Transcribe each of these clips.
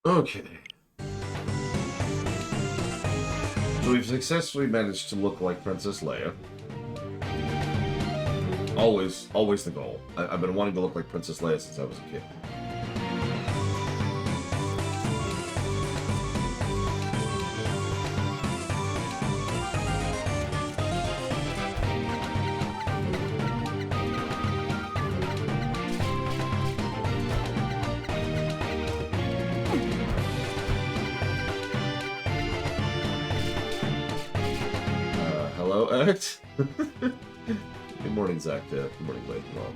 Okay. So we've successfully managed to look like Princess Leia. Always the goal. I've been wanting to look like Princess Leia since I was a kid. Hello, Act. Good morning, Zach. Good morning, Wade. Well,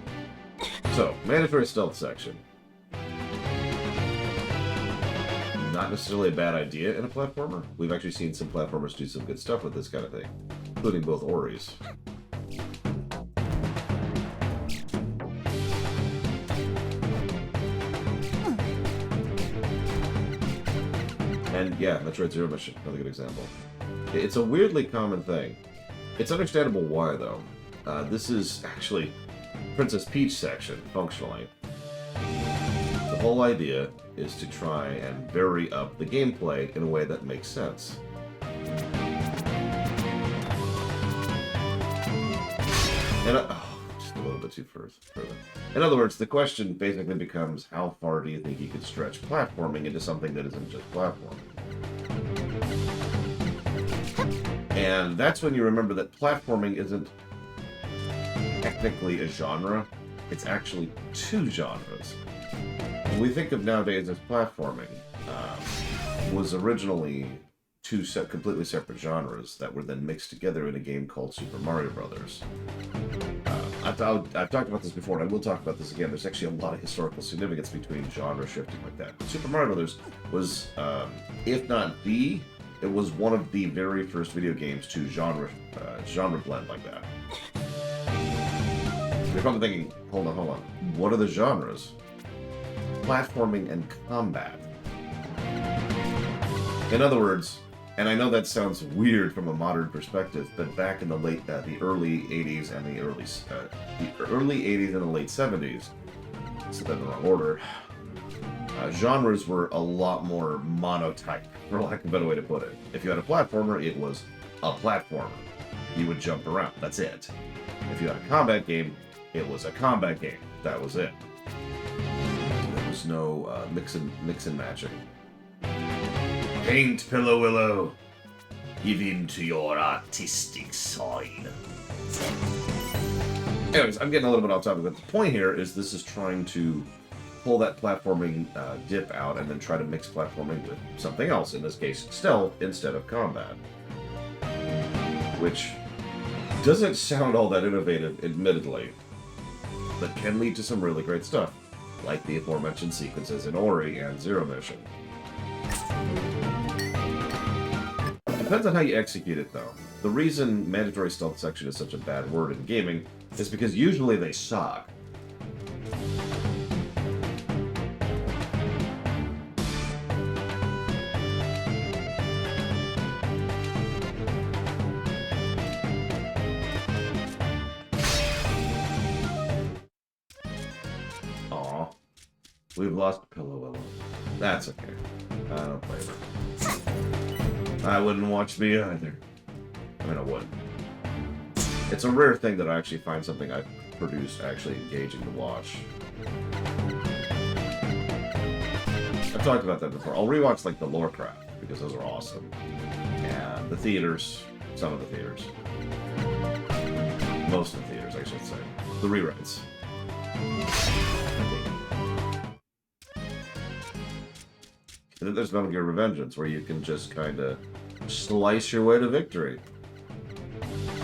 so, mandatory stealth section. Not necessarily a bad idea in a platformer. We've actually seen some platformers do some good stuff with this kind of thing, including both Oris. And yeah, Metroid Zero Mission, another good example. It's a weirdly common thing. It's understandable why, though. This is actually Princess Peach section, functionally. The whole idea is to try and vary up the gameplay in a way that makes sense. And just a little bit too further. In other words, the question basically becomes, how far do you think you could stretch platforming into something that isn't just platforming? And that's when you remember that platforming isn't technically a genre. It's actually two genres. When we think of nowadays as platforming, was originally two completely separate genres that were then mixed together in a game called Super Mario Brothers. I've talked about this before, and I will talk about this again. There's actually a lot of historical significance between genre shifting like that. Super Mario Brothers was, if not the, it was one of the very first video games to genre blend like that. You're probably thinking, hold on. What are the genres? Platforming and combat. In other words, and I know that sounds weird from a modern perspective, but back in the early 80s and the early 80s and the late 70s, so that in the wrong order, genres were a lot more monotype, for lack of a better way to put it. If you had a platformer, it was a platformer. You would jump around. That's it. If you had a combat game, it was a combat game. That was it. There was no mix and matching. Paint Pillow Willow. Give in to your artistic side. Anyways, I'm getting a little bit off topic, but the point here is this is trying to pull that platforming dip out and then try to mix platforming with something else, in this case, stealth instead of combat. Which doesn't sound all that innovative, admittedly, but can lead to some really great stuff, like the aforementioned sequences in Ori and Zero Mission. Depends on how you execute it, though. The reason mandatory stealth section is such a bad word in gaming is because usually they suck. Aw. We've lost Pillow Willow. That's okay. I don't blame her. I wouldn't watch me either. I mean, I wouldn't. It's a rare thing that I actually find something I've produced actually engaging to watch. I've talked about that before. I'll rewatch, like, the Lorecraft, because those are awesome. And the theaters, some of the theaters. Most of the theaters, I should say. The rewrites. And then there's Metal Gear Revengeance, where you can just kind of slice your way to victory.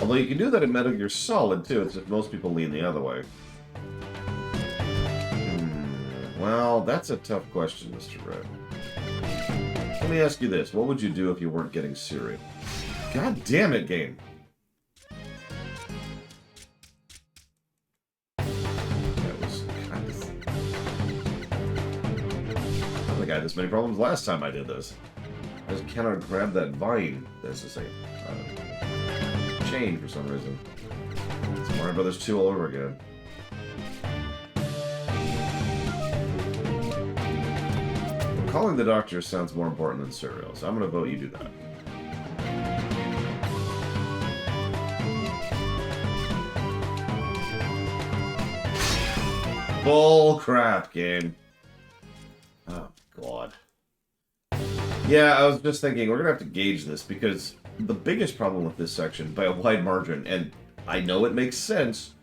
Although you can do that in Metal Gear Solid, too. It's just most people lean the other way. Well, that's a tough question, Mr. Red. Let me ask you this. What would you do if you weren't getting cereal? God damn it, game. I had this many problems last time I did this. I just cannot grab that vine. That's just like chain for some reason. It's Mario Brothers 2 all over again. calling the doctor sounds more important than cereal, so I'm gonna vote you do that. Bull crap, game. Oh, God. Yeah, I was just thinking, we're gonna have to gauge this, because the biggest problem with this section, by a wide margin, and I know it makes sense,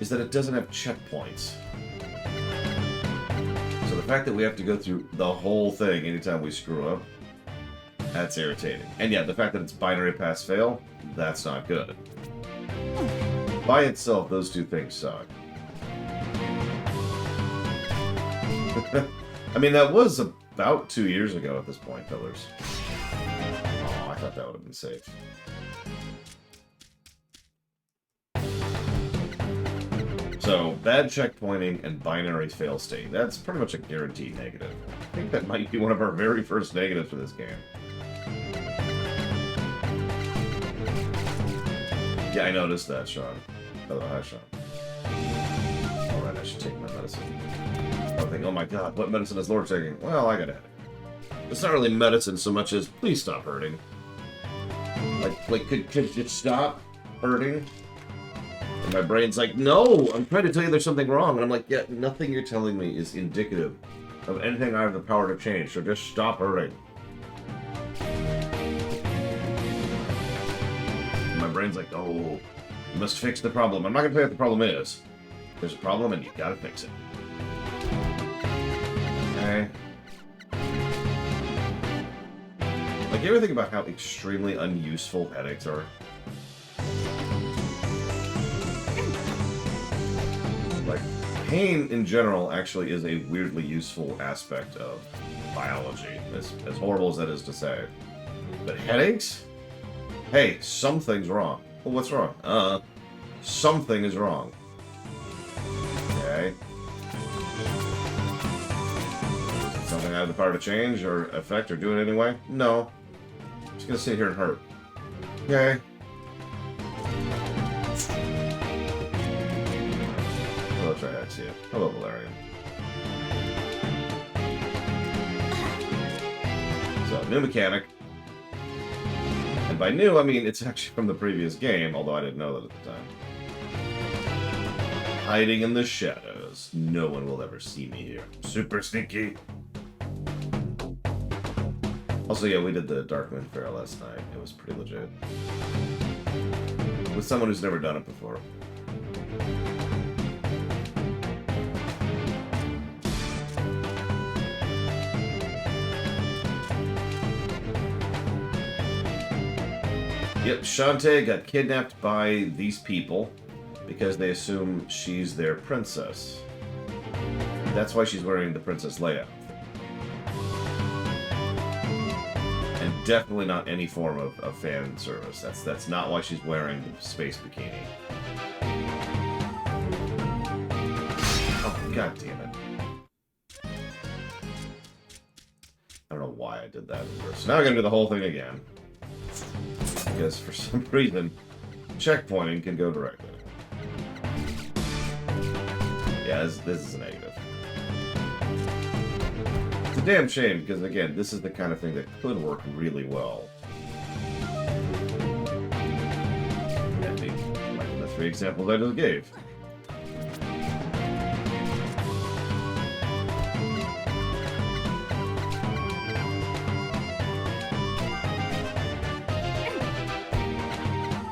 is that it doesn't have checkpoints. So the fact that we have to go through the whole thing anytime we screw up, that's irritating. And yeah, the fact that it's binary pass-fail, that's not good. By itself, those two things suck. I mean, that was about 2 years ago at this point, Pillars. Oh, I thought that would have been safe. So, bad checkpointing and binary fail state. That's pretty much a guaranteed negative. I think that might be one of our very first negatives for this game. Yeah, I noticed that, Sean. Oh, hi, Sean. Alright, I should take my medicine. I think, oh my god, what medicine is Lord taking? Well, I got a headache. It's not really medicine so much as, please stop hurting. Like, could it stop hurting? And my brain's like, no, I'm trying to tell you there's something wrong. And I'm like, yeah, nothing you're telling me is indicative of anything I have the power to change, so just stop hurting. And my brain's like, oh, you must fix the problem. I'm not going to tell you what the problem is. There's a problem and you gotta fix it. Okay. Like, you ever think about how extremely unuseful headaches are? Like, pain in general actually is a weirdly useful aspect of biology, as horrible as that is to say. But headaches? Hey, something's wrong. Well, what's wrong? Something is wrong. Okay. Something I have the power to change or affect or do it anyway? No. I'm just gonna sit here and hurt. Okay. Hello, Triaxia. Hello, Valerian. So, new mechanic. And by new, I mean it's actually from the previous game, although I didn't know that at the time. Hiding in the shadows. No one will ever see me here. Super sneaky. Also, yeah, we did the Dark Moon Fair last night. It was pretty legit. With someone who's never done it before. Yep, Shantae got kidnapped by these people because they assume she's their princess. That's why she's wearing the Princess Leia. And definitely not any form of fan service. That's not why she's wearing the space bikini. Oh, god damn it. I don't know why I did that in reverse. So now I'm gonna do the whole thing again. Because for some reason, checkpointing can go directly. Yeah, this is a negative. It's a damn shame, because again, this is the kind of thing that could work really well. And like the 3 examples I just gave.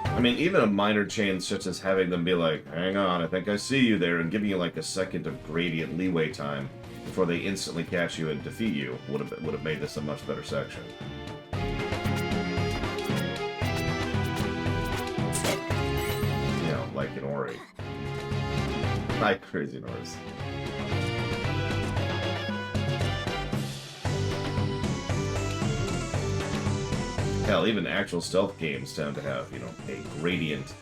I mean, even a minor change such as having them be like, hang on, I think I see you there, and giving you like a second of gradient leeway time before they instantly catch you and defeat you would have made this a much better section. You know, like in Ori. Hi, Crazy Norse. Hell, even actual stealth games tend to have, you know, a gradient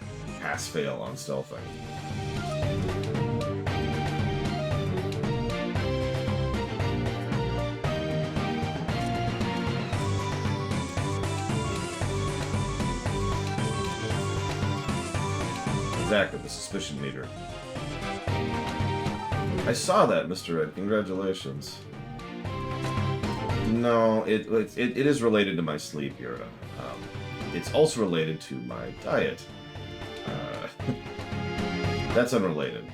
pass-fail on stealthing. Exactly, the suspicion meter. I saw that, Mr. Red. Congratulations. No, it is related to my sleep here. It's also related to my diet. That's unrelated.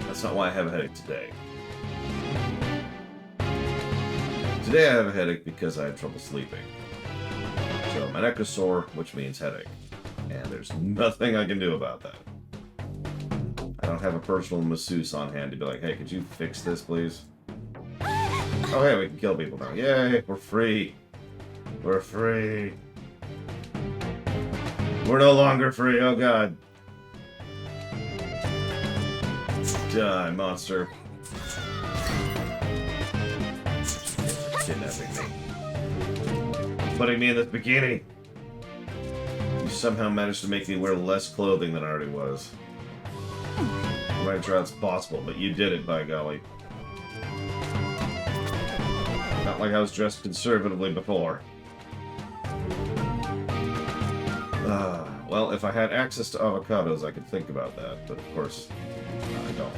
That's not why I have a headache today. Today I have a headache because I had trouble sleeping. So my neck is sore, which means headache. And there's nothing I can do about that. I don't have a personal masseuse on hand to be like, hey, could you fix this, please? Oh, hey, we can kill people now. Yay, we're free. We're free. We're no longer free, oh god. Die, monster. Kidnapping me. Putting me in this bikini. You somehow managed to make me wear less clothing than I already was. I'm not sure that's possible, but you did it, by golly. Not like I was dressed conservatively before. Well, if I had access to avocados, I could think about that, but of course, I don't.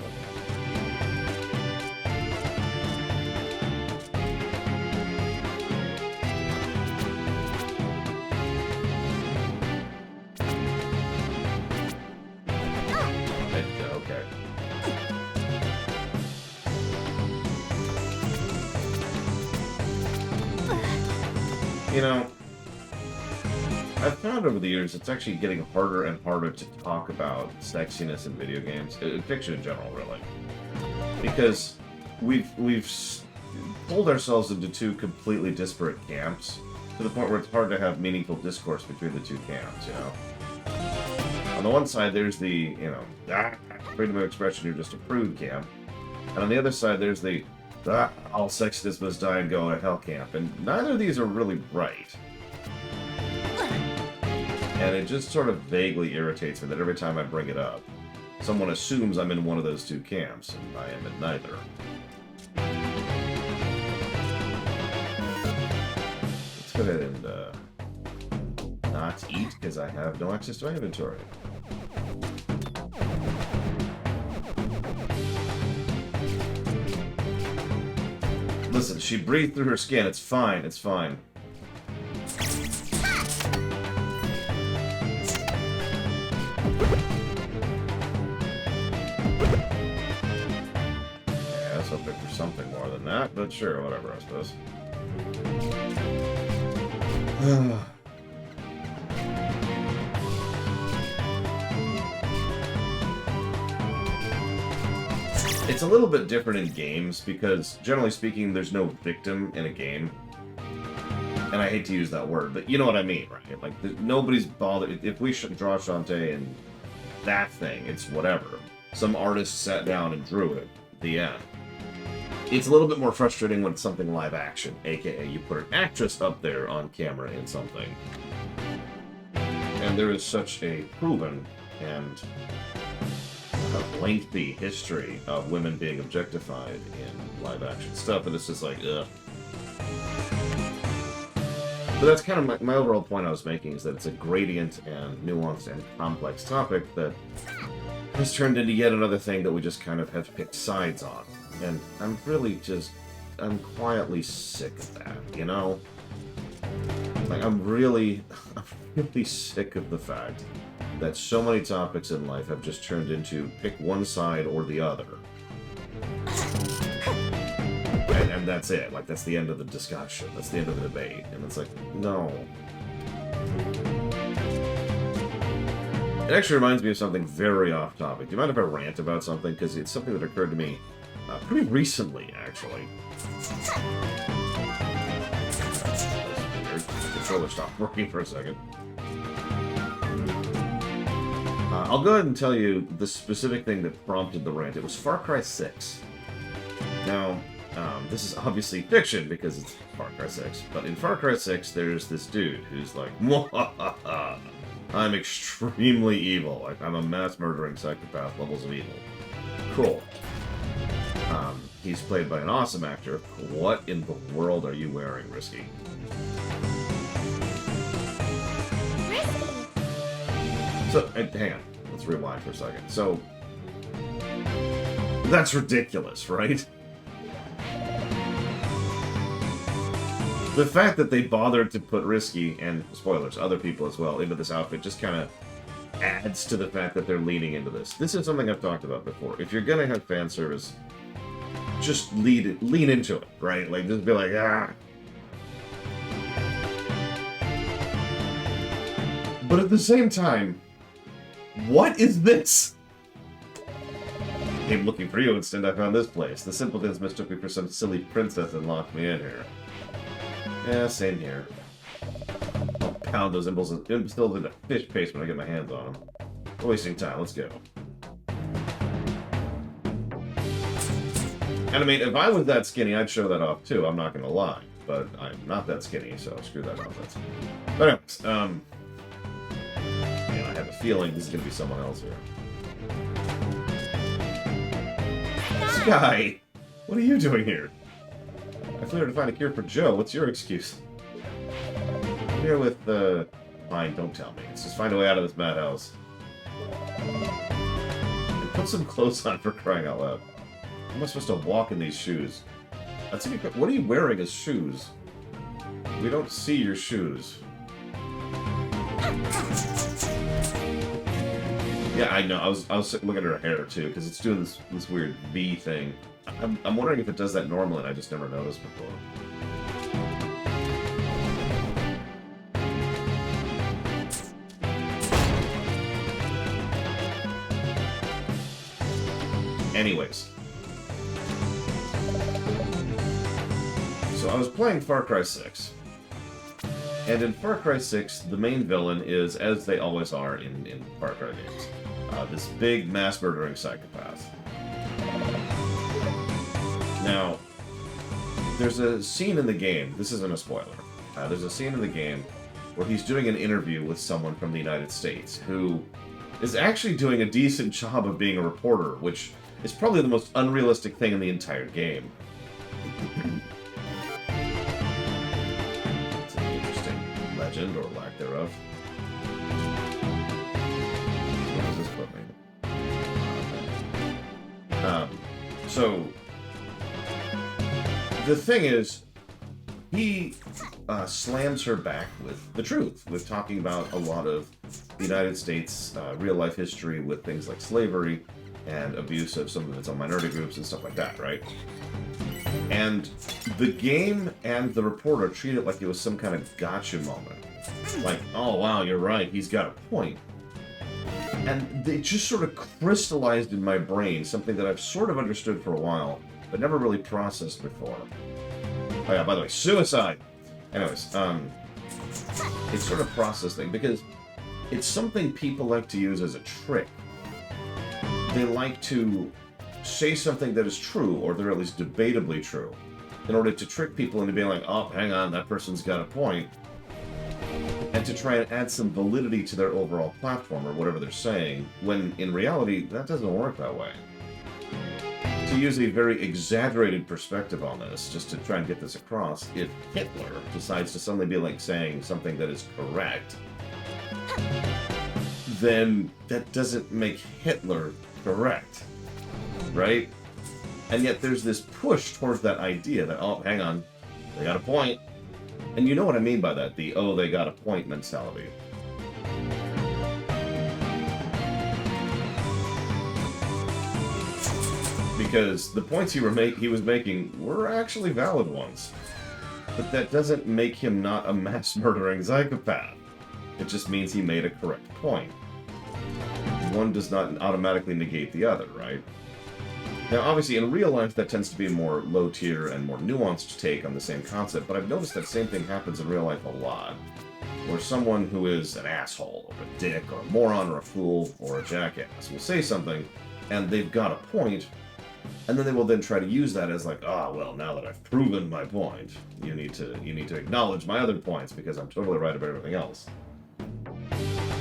Okay. You know, I've found over the years it's actually getting harder and harder to talk about sexiness in video games, fiction in general, really, because we've pulled ourselves into two completely disparate camps to the point where it's hard to have meaningful discourse between the two camps. You know, on the one side there's the freedom of expression, you're just a prude camp, and on the other side there's the all sexist must die and go to hell camp, and neither of these are really right. And it just sort of vaguely irritates me that every time I bring it up, someone assumes I'm in one of those two camps, and I am in neither. Let's go ahead and not eat, because I have no access to my inventory. Listen, she breathed through her skin. It's fine. It's fine. For something more than that, but sure, whatever, I suppose. It's a little bit different in games because, generally speaking, there's no victim in a game. And I hate to use that word, but you know what I mean, right? Like, nobody's bothered. If we should draw Shantae and that thing, it's whatever. Some artist sat down and drew it. The end. It's a little bit more frustrating when it's something live action, aka you put an actress up there on camera in something. And there is such a proven and lengthy history of women being objectified in live action stuff, and it's just like, ugh. But that's kind of my overall point I was making, is that it's a gradient and nuanced and complex topic that has turned into yet another thing that we just kind of have picked sides on. And I'm I'm quietly sick of that, you know? Like, I'm really sick of the fact that so many topics in life have just turned into pick one side or the other. And that's it. Like, that's the end of the discussion. That's the end of the debate. And it's like, no. It actually reminds me of something very off topic. Do you mind if I rant about something? Because it's something that occurred to me pretty recently, actually. The controller stopped working for a second. I'll go ahead and tell you the specific thing that prompted the rant. It was Far Cry 6. Now, this is obviously fiction because it's Far Cry 6, but in Far Cry 6, there's this dude who's like, I'm extremely evil. Like, I'm a mass-murdering psychopath, levels of evil. Cool. He's played by an awesome actor. What in the world are you wearing, Risky? So, hang on. Let's rewind for a second. So, that's ridiculous, right? The fact that they bothered to put Risky, and spoilers, other people as well, into this outfit just kind of adds to the fact that they're leaning into this. This is something I've talked about before. If you're gonna have fan service, just lean into it, right? Like, just be like, ah. But at the same time, what is this? Came looking for you, instead I found this place. The simpletons mistook me for some silly princess and locked me in here. Yeah, same here. I'll pound those imbeciles into fish paste when I get my hands on them. We're wasting time, let's go. And I mean, if I was that skinny, I'd show that off too, I'm not gonna lie. But I'm not that skinny, so screw that nonsense. But anyways, man, I have a feeling this is gonna be someone else here. Sky! What are you doing here? I flew here to find a cure for Joe. What's your excuse? I'm here with, Fine, don't tell me. Let's just find a way out of this madhouse. And put some clothes on, for crying out loud. How am I supposed to walk in these shoes? That's a good... What are you wearing as shoes? We don't see your shoes. Yeah, I know. I was looking at her hair too, because it's doing this weird V thing. I'm wondering if it does that normally, and I just never noticed before. Anyways. So I was playing Far Cry 6. And in Far Cry 6, the main villain is, as they always are in Far Cry games, this big mass-murdering psychopath. Now, there's a scene in the game, this isn't a spoiler, there's a scene in the game where he's doing an interview with someone from the United States who is actually doing a decent job of being a reporter, which is probably the most unrealistic thing in the entire game. It's an interesting legend, or lack thereof. What does this put me? So, the thing is, he slams her back with the truth, with talking about a lot of the United States real-life history with things like slavery and abuse of some of its own minority groups and stuff like that, right? And the game and the reporter treat it like it was some kind of gotcha moment. Like, oh wow, you're right, he's got a point. And it just sort of crystallized in my brain something that I've sort of understood for a while, but never really processed before. Oh yeah, by the way, suicide! Anyways, it's sort of processing, because it's something people like to use as a trick. They like to say something that is true, or they're at least debatably true, in order to trick people into being like, oh, hang on, that person's got a point, and to try and add some validity to their overall platform, or whatever they're saying, when in reality, that doesn't work that way. To use a very exaggerated perspective on this, just to try and get this across, if Hitler decides to suddenly be like saying something that is correct, then that doesn't make Hitler correct, right? And yet there's this push towards that idea that, oh, hang on, they got a point. And you know what I mean by that, the, oh, they got a point mentality. Because the points he was making were actually valid ones. But that doesn't make him not a mass-murdering psychopath. It just means he made a correct point. One does not automatically negate the other, right? Now, obviously, in real life, that tends to be a more low-tier and more nuanced take on the same concept, but I've noticed that same thing happens in real life a lot. Where someone who is an asshole, or a dick, or a moron, or a fool, or a jackass will say something, and they've got a point, and then they will then try to use that as like, ah, well, now that I've proven my point, you need to acknowledge my other points, because I'm totally right about everything else.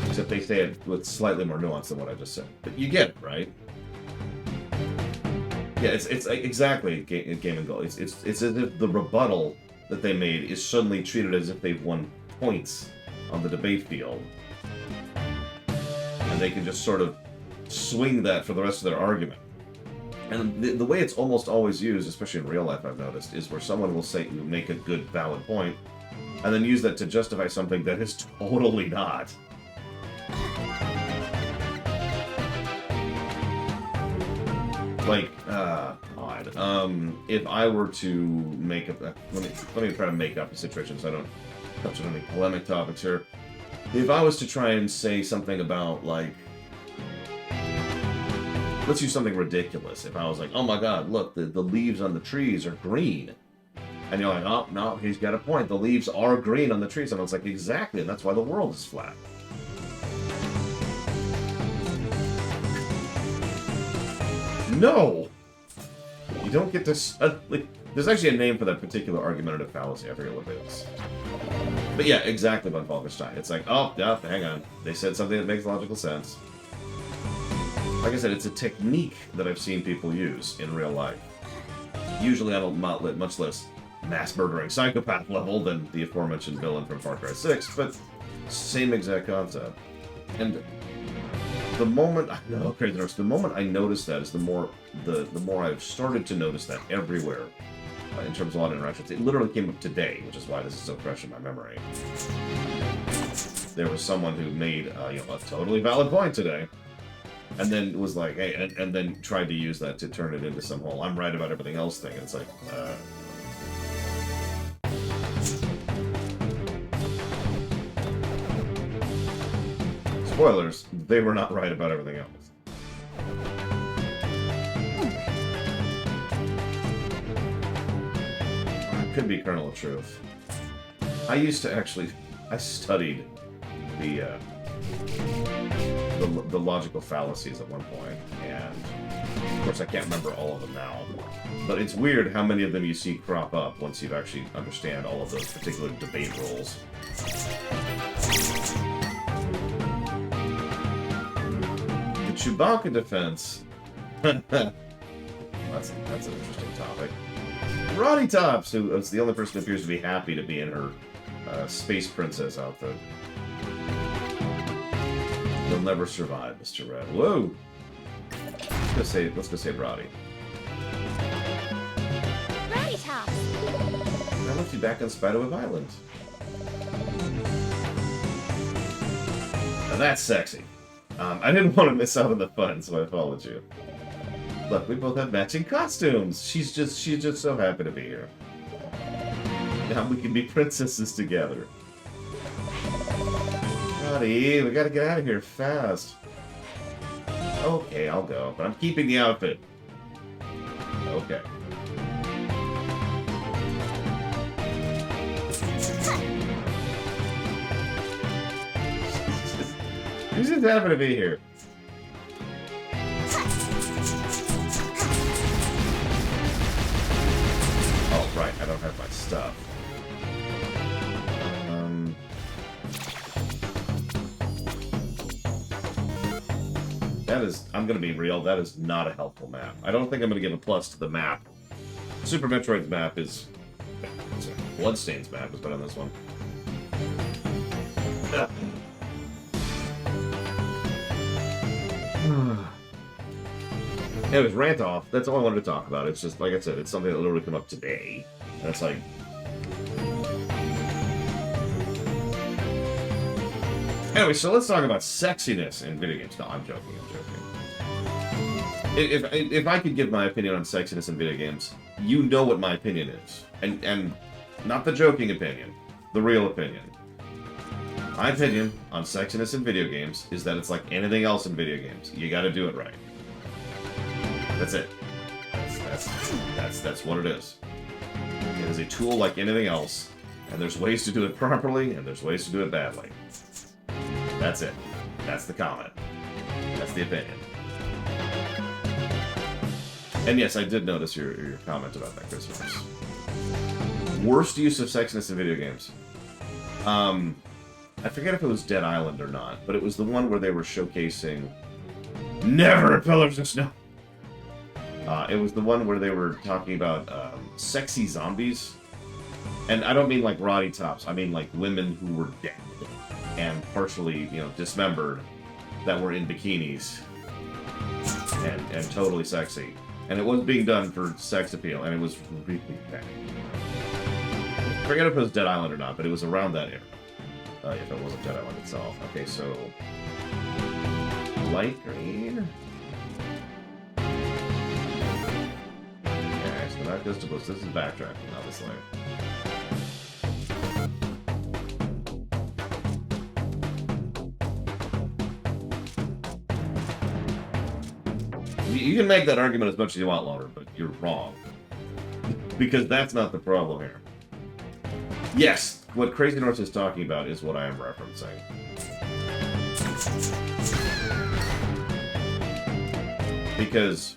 Except they say it with slightly more nuance than what I just said. But you get it, right? Yeah, it's exactly game and goal. It's as if the rebuttal that they made is suddenly treated as if they've won points on the debate field. And they can just sort of swing that for the rest of their argument. And the way it's almost always used, especially in real life, I've noticed, is where someone will say, make a good, valid point, and then use that to justify something that is totally not. Like, odd. If I were to make up, let me try to make up a situation so I don't touch on any polemic topics here. If I was to try and say something about, like, let's use something ridiculous. If I was like, oh my god, look, the leaves on the trees are green. And you're like, oh, no, he's got a point. The leaves are green on the trees. And it's like, exactly, and that's why the world is flat. No! You don't get to suddenly... There's actually a name for that particular argumentative fallacy. I forget what it is. But yeah, exactly, von Falkenstein. It's like, oh, yeah, hang on. They said something that makes logical sense. Like I said, it's a technique that I've seen people use in real life. Usually on a much less mass-murdering psychopath level than the aforementioned villain from Far Cry 6, but same exact concept. And the moment the moment I noticed that is the more I've started to notice that everywhere in terms of a lot of interactions. It literally came up today, which is why this is so fresh in my memory. There was someone who made a totally valid point today, and then was like, hey, and then tried to use that to turn it into some whole "I'm right about everything else" thing. And it's like, spoilers, they were not right about everything else. It could be Kernel of Truth. I studied the logical fallacies at one point, and of course I can't remember all of them now. But it's weird how many of them you see crop up once you actually understand all of those particular debate rules. Chewbacca defense. that's an interesting topic. Roddy Tops, who is the only person who appears to be happy to be in her space princess outfit. You'll never survive, Mr. Red. Whoa! Let's go say Roddy. Roddy Tops. I left you back on Spiderweb Island. Now that's sexy. I didn't want to miss out on the fun, so I followed you. Look, we both have matching costumes. She's just so happy to be here. Now we can be princesses together. Buddy, we gotta get out of here fast. Okay, I'll go, but I'm keeping the outfit. Okay. He's just happy to be here. Oh, right, I don't have my stuff. That is, I'm gonna be real, that is not a helpful map. I don't think I'm gonna give a plus to the map. Super Metroid's map is... Bloodstain's map is better than this one. Anyways, rant off. That's all I wanted to talk about. It's just, like I said, it's something that literally came up today. And it's like... Anyway, so let's talk about sexiness in video games. No, I'm joking. If I could give my opinion on sexiness in video games, you know what my opinion is. And not the joking opinion, the real opinion. My opinion on sexiness in video games is that it's like anything else in video games. You gotta do it right. That's it. That's what it is. It is a tool like anything else, and there's ways to do it properly, and there's ways to do it badly. That's it. That's the comment. That's the opinion. And yes, I did notice your comment about that, Christmas. Worst use of sexiness in video games. I forget if it was Dead Island or not, but it was the one where they were showcasing Never Pillars of Snow. It was the one where they were talking about sexy zombies. And I don't mean like Roddy Tops, I mean like women who were dead and partially, dismembered that were in bikinis and totally sexy. And it was being done for sex appeal, and it was really bad. I forget if it was Dead Island or not, but it was around that era. If it wasn't Dead Island itself. Okay, so... light green? Okay, so that goes to books. This is backtracking, obviously. You can make that argument as much as you want, Lauder, but you're wrong. Because that's not the problem here. Yes, what Crazy North is talking about is what I am referencing. Because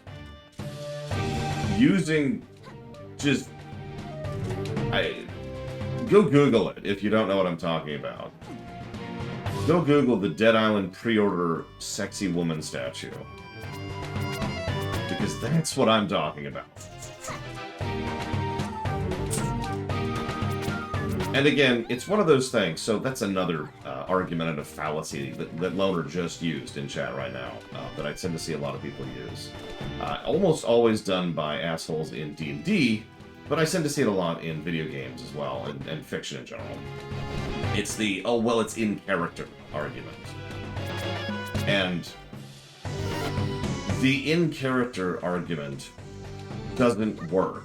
using just... go Google it if you don't know what I'm talking about. Go Google the Dead Island pre-order sexy woman statue. Because that's what I'm talking about. And again, it's one of those things. So that's another argumentative fallacy that Loner just used in chat right now that I tend to see a lot of people use. Almost always done by assholes in D&D, but I tend to see it a lot in video games as well, and fiction in general. It's the, oh, well, it's in character argument. And the in-character argument doesn't work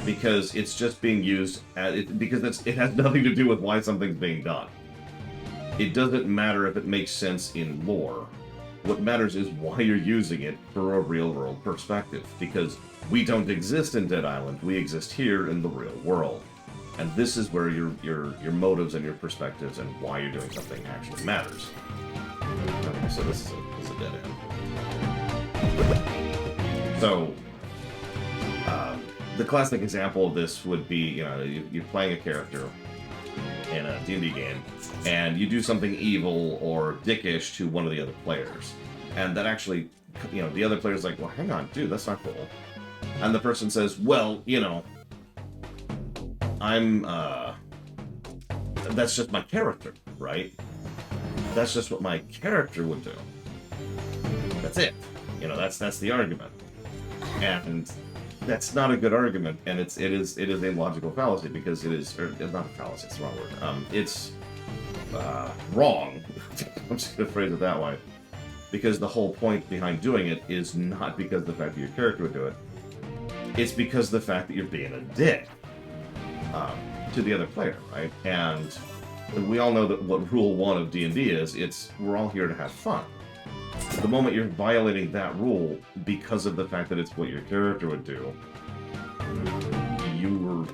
because it's just being used because it has nothing to do with why something's being done. It doesn't matter if it makes sense in lore. What matters is why you're using it for a real-world perspective, because we don't exist in Dead Island. We exist here in the real world, and this is where your motives and your perspectives and why you're doing something actually matters. Okay, so this is a dead end. So, the classic example of this would be, you're playing a character in a D&D game, and you do something evil or dickish to one of the other players. And that actually, the other player's like, well, hang on, dude, that's not cool. And the person says, well, that's just my character, right? That's just what my character would do. That's it. That's the argument. And that's not a good argument, and it is a logical fallacy, because it's not a fallacy, it's the wrong word. It's wrong. I'm just going to phrase it that way. Because the whole point behind doing it is not because of the fact that your character would do it. It's because of the fact that you're being a dick to the other player, right? And we all know that what rule 1 of D&D is, we're all here to have fun. The moment you're violating that rule because of the fact that it's what your character would do, you were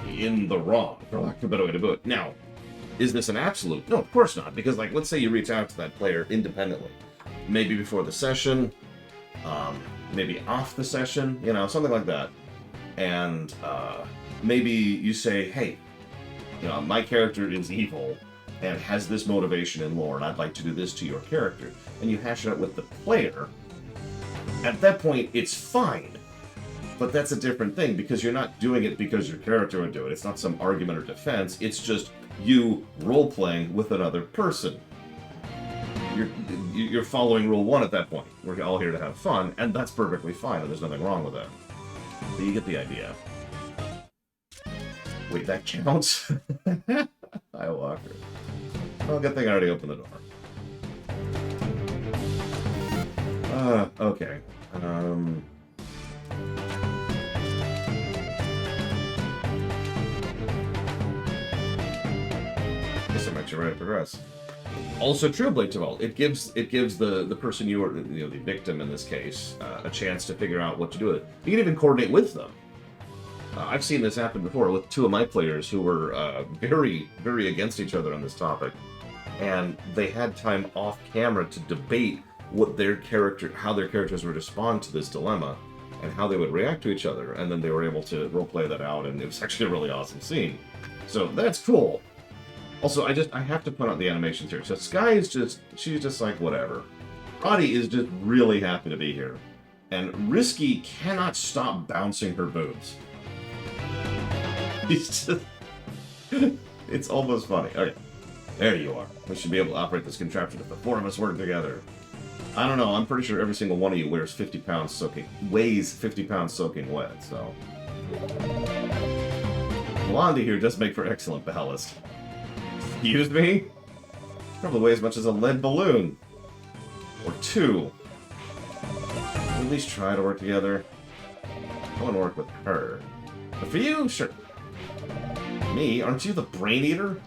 in the wrong, for lack of a better way to put it. Now, is this an absolute? No, of course not. Because, let's say you reach out to that player independently. Maybe before the session, maybe off the session, something like that. And maybe you say, hey, my character is evil and has this motivation in lore, and I'd like to do this to your character. And you hash it out with the player. At that point, it's fine. But that's a different thing, because you're not doing it because your character would do it. It's not some argument or defense. It's just you role-playing with another person. You're following rule 1 at that point. We're all here to have fun, and that's perfectly fine, and there's nothing wrong with that. But you get the idea. Wait, that counts? Hi, Walker. Well, good thing I already opened the door. Okay. Guess I'm actually ready to progress. Also true, Blade Taval. It gives the person you are, the victim in this case, a chance to figure out what to do with it. You can even coordinate with them. I've seen this happen before with 2 of my players who were very, very against each other on this topic, and they had time off camera to debate how their characters would respond to this dilemma, and how they would react to each other, and then they were able to roleplay that out, and it was actually a really awesome scene. So that's cool. Also, I have to point out the animations here. So Sky she's just like, whatever. Roddy is just really happy to be here. And Risky cannot stop bouncing her boobs. He's just... It's almost funny. Okay, there you are. We should be able to operate this contraption if the 4 of us work together. I don't know. I'm pretty sure every single one of you weighs 50 pounds soaking wet, so... Blondie here does make for excellent ballast. Excuse me? Probably weigh as much as a lead balloon. Or two. At least try to work together. I want to work with her. But for you, sure. Me? Aren't you the brain eater?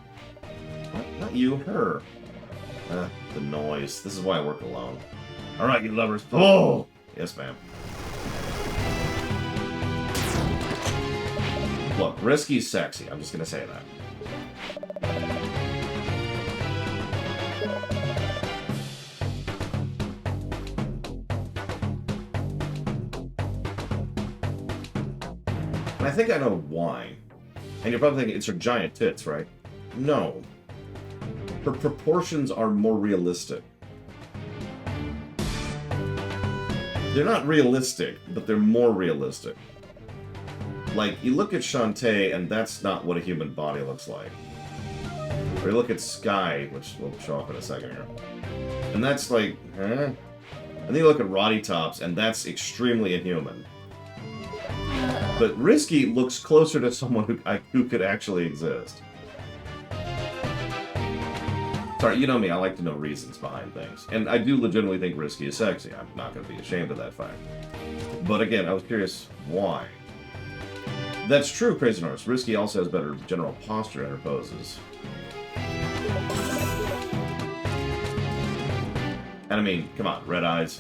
Not you, her. The noise. This is why I work alone. Alright, you lovers. Oh! Yes, ma'am. Look, Risky's sexy. I'm just gonna say that. And I think I know why. And you're probably thinking, it's her giant tits, right? No. Her proportions are more realistic. They're not realistic, but they're more realistic. Like, you look at Shantae, and that's not what a human body looks like. Or you look at Sky, which will show up in a second here. And that's like, huh? And then you look at Roddy Tops, and that's extremely inhuman. But Risky looks closer to someone who could actually exist. Sorry, you know me, I like to know reasons behind things. And I do legitimately think Risky is sexy. I'm not going to be ashamed of that fact. But again, I was curious why. That's true, Crazy Norse. Risky also has better general posture in her poses. And I mean, come on, red eyes.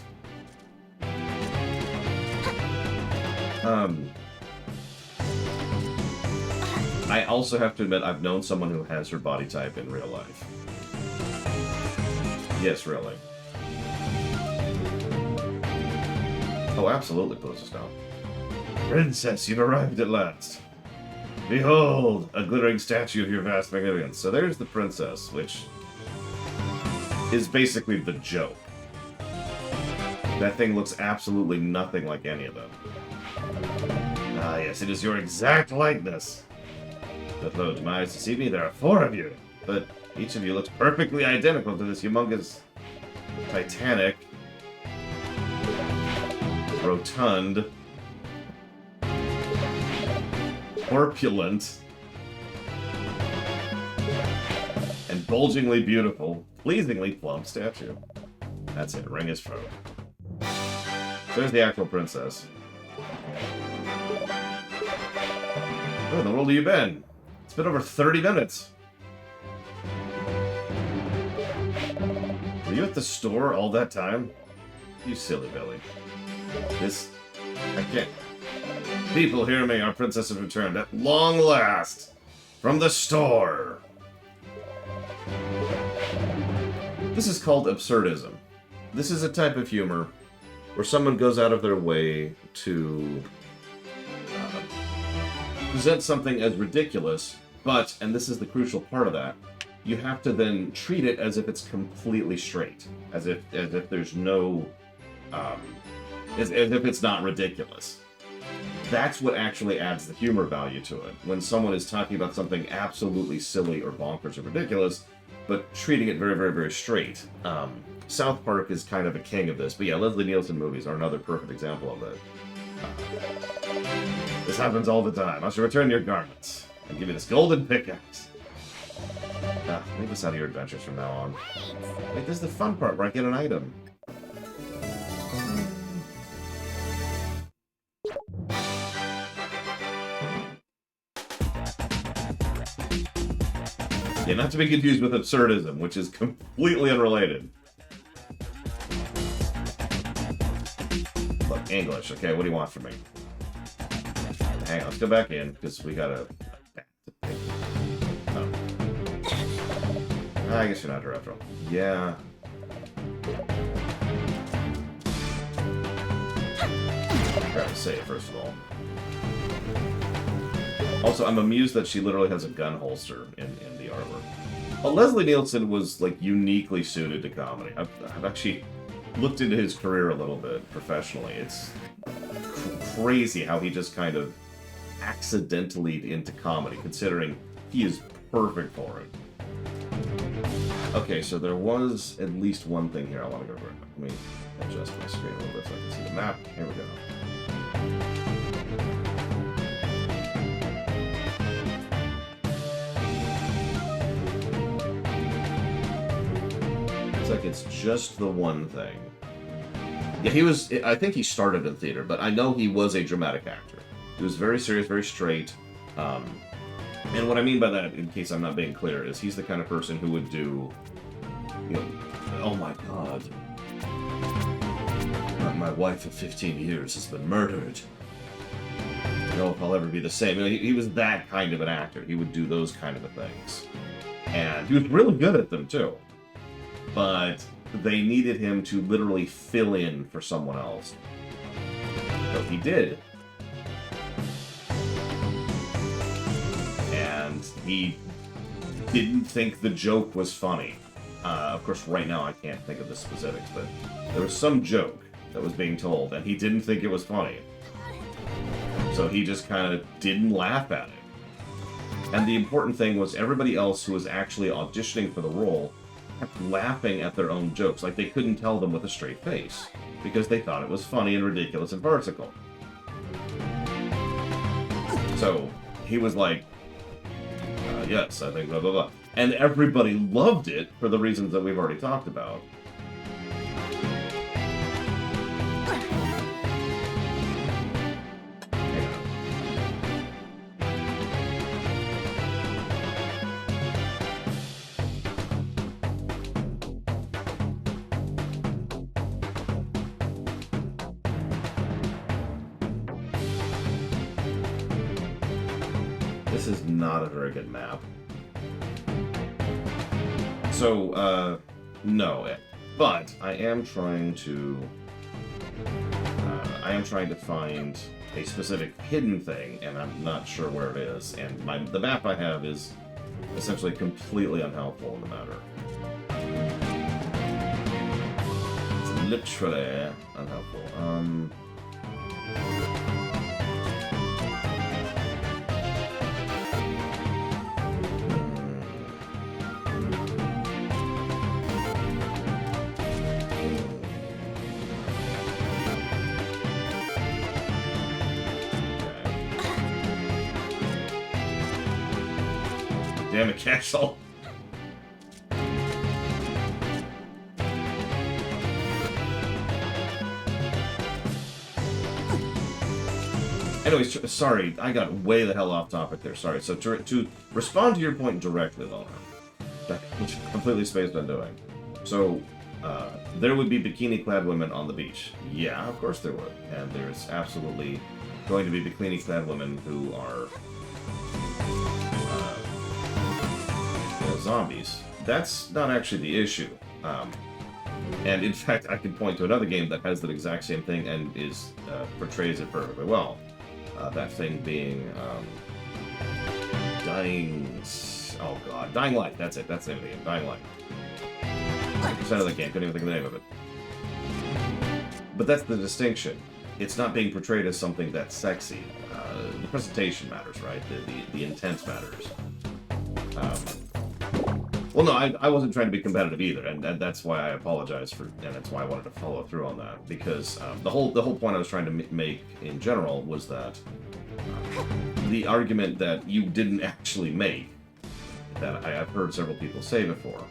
I also have to admit, I've known someone who has her body type in real life. Yes, really. Oh, absolutely, poses now. Princess, you've arrived at last. Behold, a glittering statue of your vast magnificence. So there's the princess, which is basically the joke. That thing looks absolutely nothing like any of them. Ah, yes, it is your exact likeness. But though to my eyes deceive me, there are 4 of you. But each of you looks perfectly identical to this humongous, titanic, rotund, corpulent, and bulgingly beautiful, pleasingly plump statue. That's it, ring his throat. There's the actual princess. Where in the world have you been? It's been over 30 minutes. Were you at the store all that time? You silly Billy. I can't... People, hear me, our princess has returned at long last from the store. This is called absurdism. This is a type of humor where someone goes out of their way to present something as ridiculous, but, and this is the crucial part of that, you have to then treat it as if it's completely straight, as if there's no, as if it's not ridiculous. That's what actually adds the humor value to it. When someone is talking about something absolutely silly or bonkers or ridiculous, but treating it very, very, very straight. South Park is kind of a king of this, but yeah, Leslie Nielsen movies are another perfect example of that. This happens all the time. I shall return your garments and give you this golden pickaxe. Leave us out of your adventures from now on. Wait, this is the fun part where I get an item. Yeah, not to be confused with absurdism, which is completely unrelated. Look, English. Okay, what do you want from me? Hang on, let's go back in, because we gotta... Oh. I guess you're not her after all. Yeah. Gotta say it, first of all. Also, I'm amused that she literally has a gun holster in the artwork. Well, Leslie Nielsen was, like, uniquely suited to comedy. I've actually looked into his career a little bit professionally. It's crazy how he just kind of accidentally into comedy, considering he is perfect for it. Okay, so there was at least one thing here I want to go over. Let me adjust my screen a little bit so I can see the map. Here we go. Looks like it's just the one thing. Yeah, I think he started in theater, but I know he was a dramatic actor. He was very serious, very straight. And what I mean by that, in case I'm not being clear, is he's the kind of person who would do, oh my god, my wife of 15 years has been murdered. I don't know if I'll ever be the same. He was that kind of an actor. He would do those kind of things. And he was really good at them, too. But they needed him to literally fill in for someone else. So he did. And he didn't think the joke was funny. Of course, right now I can't think of the specifics, but there was some joke that was being told, and he didn't think it was funny. So he just kind of didn't laugh at it. And the important thing was everybody else who was actually auditioning for the role kept laughing at their own jokes, like they couldn't tell them with a straight face, because they thought it was funny and ridiculous and farcical. So he was like, yes, I think blah, blah, blah. And everybody loved it for the reasons that we've already talked about. This is not a very good map. So, no. But I am trying to find a specific hidden thing, and I'm not sure where it is. And the map I have is essentially completely unhelpful in the matter. It's literally unhelpful. Damn it, castle. Anyways, sorry, I got way the hell off topic there. Sorry. So to respond to your point directly, though, which completely spaced on doing. So there would be bikini-clad women on the beach. Yeah, of course there would, and there's absolutely going to be bikini-clad women who are zombies. That's not actually the issue. And in fact, I can point to another game that has that exact same thing and portrays it perfectly well. That thing being Dying Light. That's it. That's the name of the game. Dying Light. 100% of the game. Couldn't even think of the name of it. But that's the distinction. It's not being portrayed as something that's sexy. The presentation matters, right? The intent matters. Well, no, I wasn't trying to be competitive either, and that's why I apologize and that's why I wanted to follow through on that, because the whole point I was trying to make in general was that the argument that you didn't actually make, that I've heard several people say before.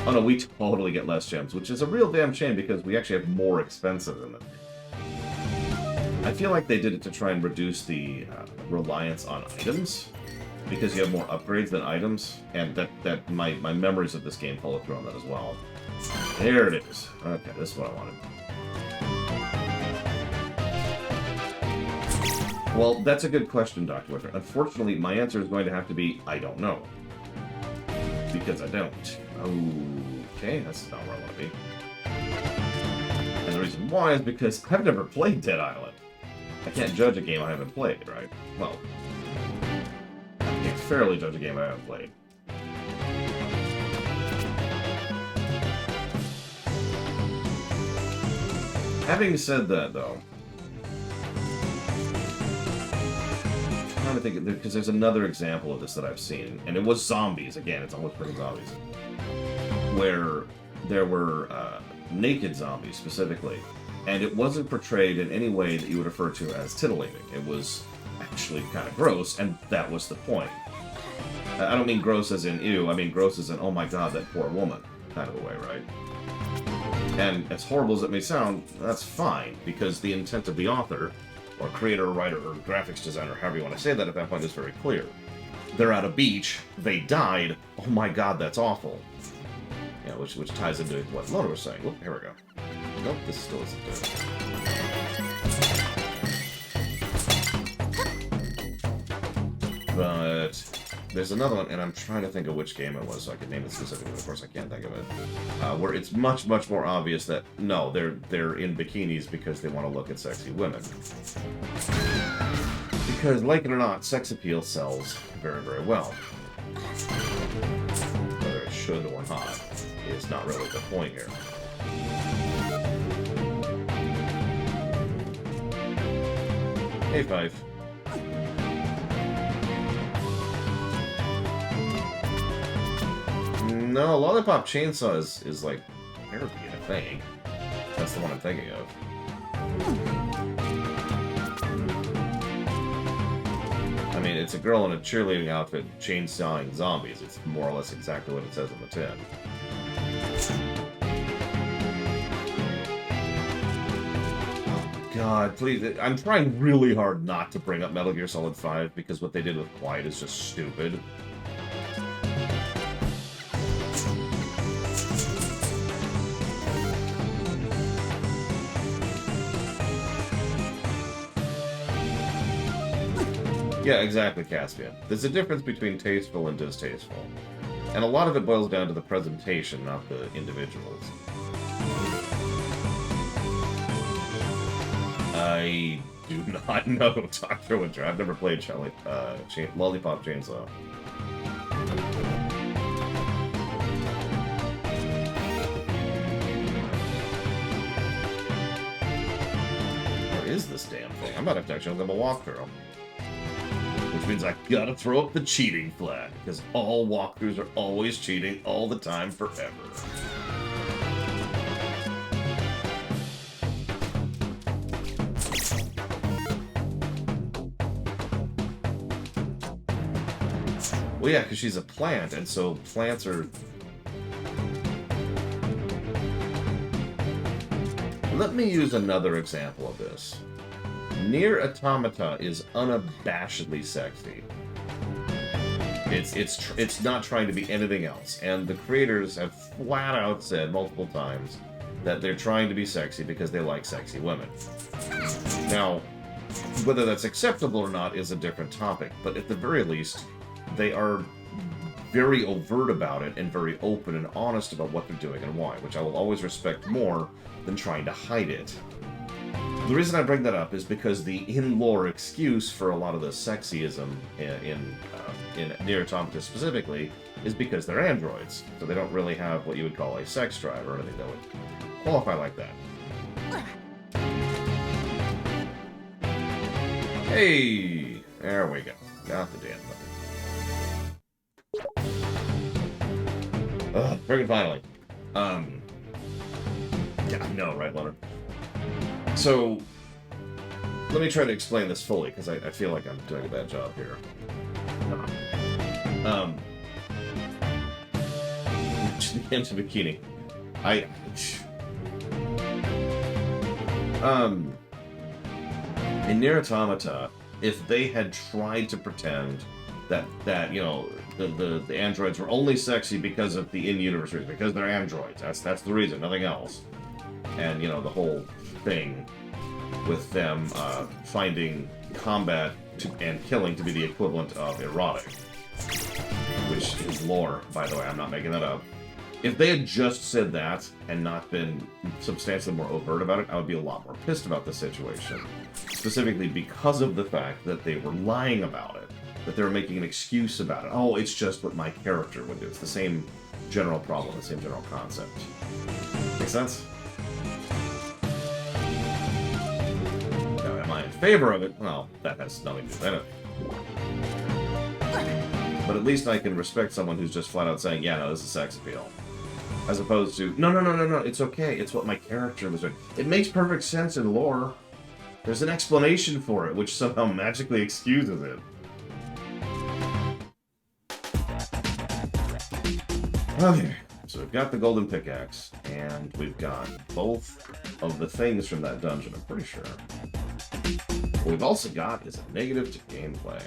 Oh no, we totally get less gems, which is a real damn shame because we actually have more expensive than them. I feel like they did it to try and reduce the reliance on items, because you have more upgrades than items, and that my memories of this game follow through on that as well. There it is. Okay, this is what I wanted. Well, that's a good question, Dr. Wicker. Unfortunately, my answer is going to have to be, I don't know. Because I don't. Okay, that's not where I want to be. And the reason why is because I've never played Dead Island. I can't judge a game I haven't played, right? Well, I can fairly judge a game I haven't played. Having said that, though, I'm trying to think, because there's another example of this that I've seen, and it was zombies. Again, it's almost freaking zombies. Where there were naked zombies, specifically, and it wasn't portrayed in any way that you would refer to as titillating. It was actually kind of gross, and that was the point. I don't mean gross as in ew, I mean gross as in, oh my god, that poor woman, kind of a way, right? And as horrible as it may sound, that's fine, because the intent of the author, or creator, or writer, or graphics designer, however you want to say that at that point, is very clear. They're at a beach, they died, oh my god, that's awful. Yeah, which ties into what Lona was saying. Oop, here we go. Nope, this still isn't good. But there's another one, and I'm trying to think of which game it was so I could name it specifically. Of course, I can't think of it. Where it's much, much more obvious that, no, they're in bikinis because they want to look at sexy women. Because, like it or not, sex appeal sells very, very well. Whether it should or not is not really the point here. Hey, Five. No, Lollipop Chainsaw is like therapy, I think. That's the one I'm thinking of. I mean, it's a girl in a cheerleading outfit chainsawing zombies. It's more or less exactly what it says on the tin. God, please. I'm trying really hard not to bring up Metal Gear Solid 5 because what they did with Quiet is just stupid. Yeah, exactly, Caspian. There's a difference between tasteful and distasteful. And a lot of it boils down to the presentation, not the individuals. I do not know Dr. Winter. I've never played Lollipop Chainsaw. Where is this damn thing? I'm about to have to actually have a walkthrough. Which means I gotta throw up the cheating flag, because all walkthroughs are always cheating all the time forever. Well, yeah, because she's a plant, and so plants are... Let me use another example of this. Nier Automata is unabashedly sexy. It's not trying to be anything else, and the creators have flat out said multiple times that they're trying to be sexy because they like sexy women. Now, whether that's acceptable or not is a different topic, but at the very least, they are very overt about it and very open and honest about what they're doing and why, which I will always respect more than trying to hide it. The reason I bring that up is because the in-lore excuse for a lot of the sexyism in Nier Automata specifically is because they're androids, so they don't really have what you would call a sex drive or anything that would qualify like that. Hey! There we go. Got the damn thing. Ugh, friggin' finally. Yeah, I know, right, Leonard? So, let me try to explain this fully, because I feel like I'm doing a bad job here. Into bikini. In Nier Automata, if they had tried to pretend that you know, the androids were only sexy because of the in-universe reason, because they're androids, that's the reason, nothing else. And, you know, the whole thing with them finding combat and killing to be the equivalent of erotic. Which is lore, by the way, I'm not making that up. If they had just said that and not been substantially more overt about it, I would be a lot more pissed about the situation. Specifically because of the fact that they were lying about it. That they were making an excuse about it. Oh, it's just what my character would do. It's the same general problem, the same general concept. Make sense? Now, am I in favor of it? Well, that has nothing to do with anything. But at least I can respect someone who's just flat out saying, yeah, no, this is sex appeal. As opposed to, no, it's okay, it's what my character was doing. It makes perfect sense in lore. There's an explanation for it, which somehow magically excuses it. Okay, so we've got the golden pickaxe, and we've got both of the things from that dungeon, I'm pretty sure. What we've also got is a negative to gameplay.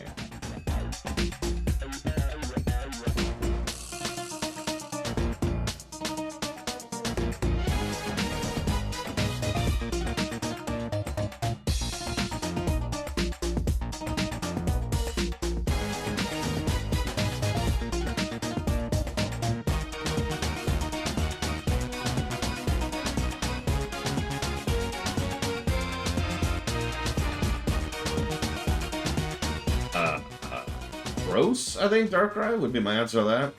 Gross, I think Darkrai would be my answer to that.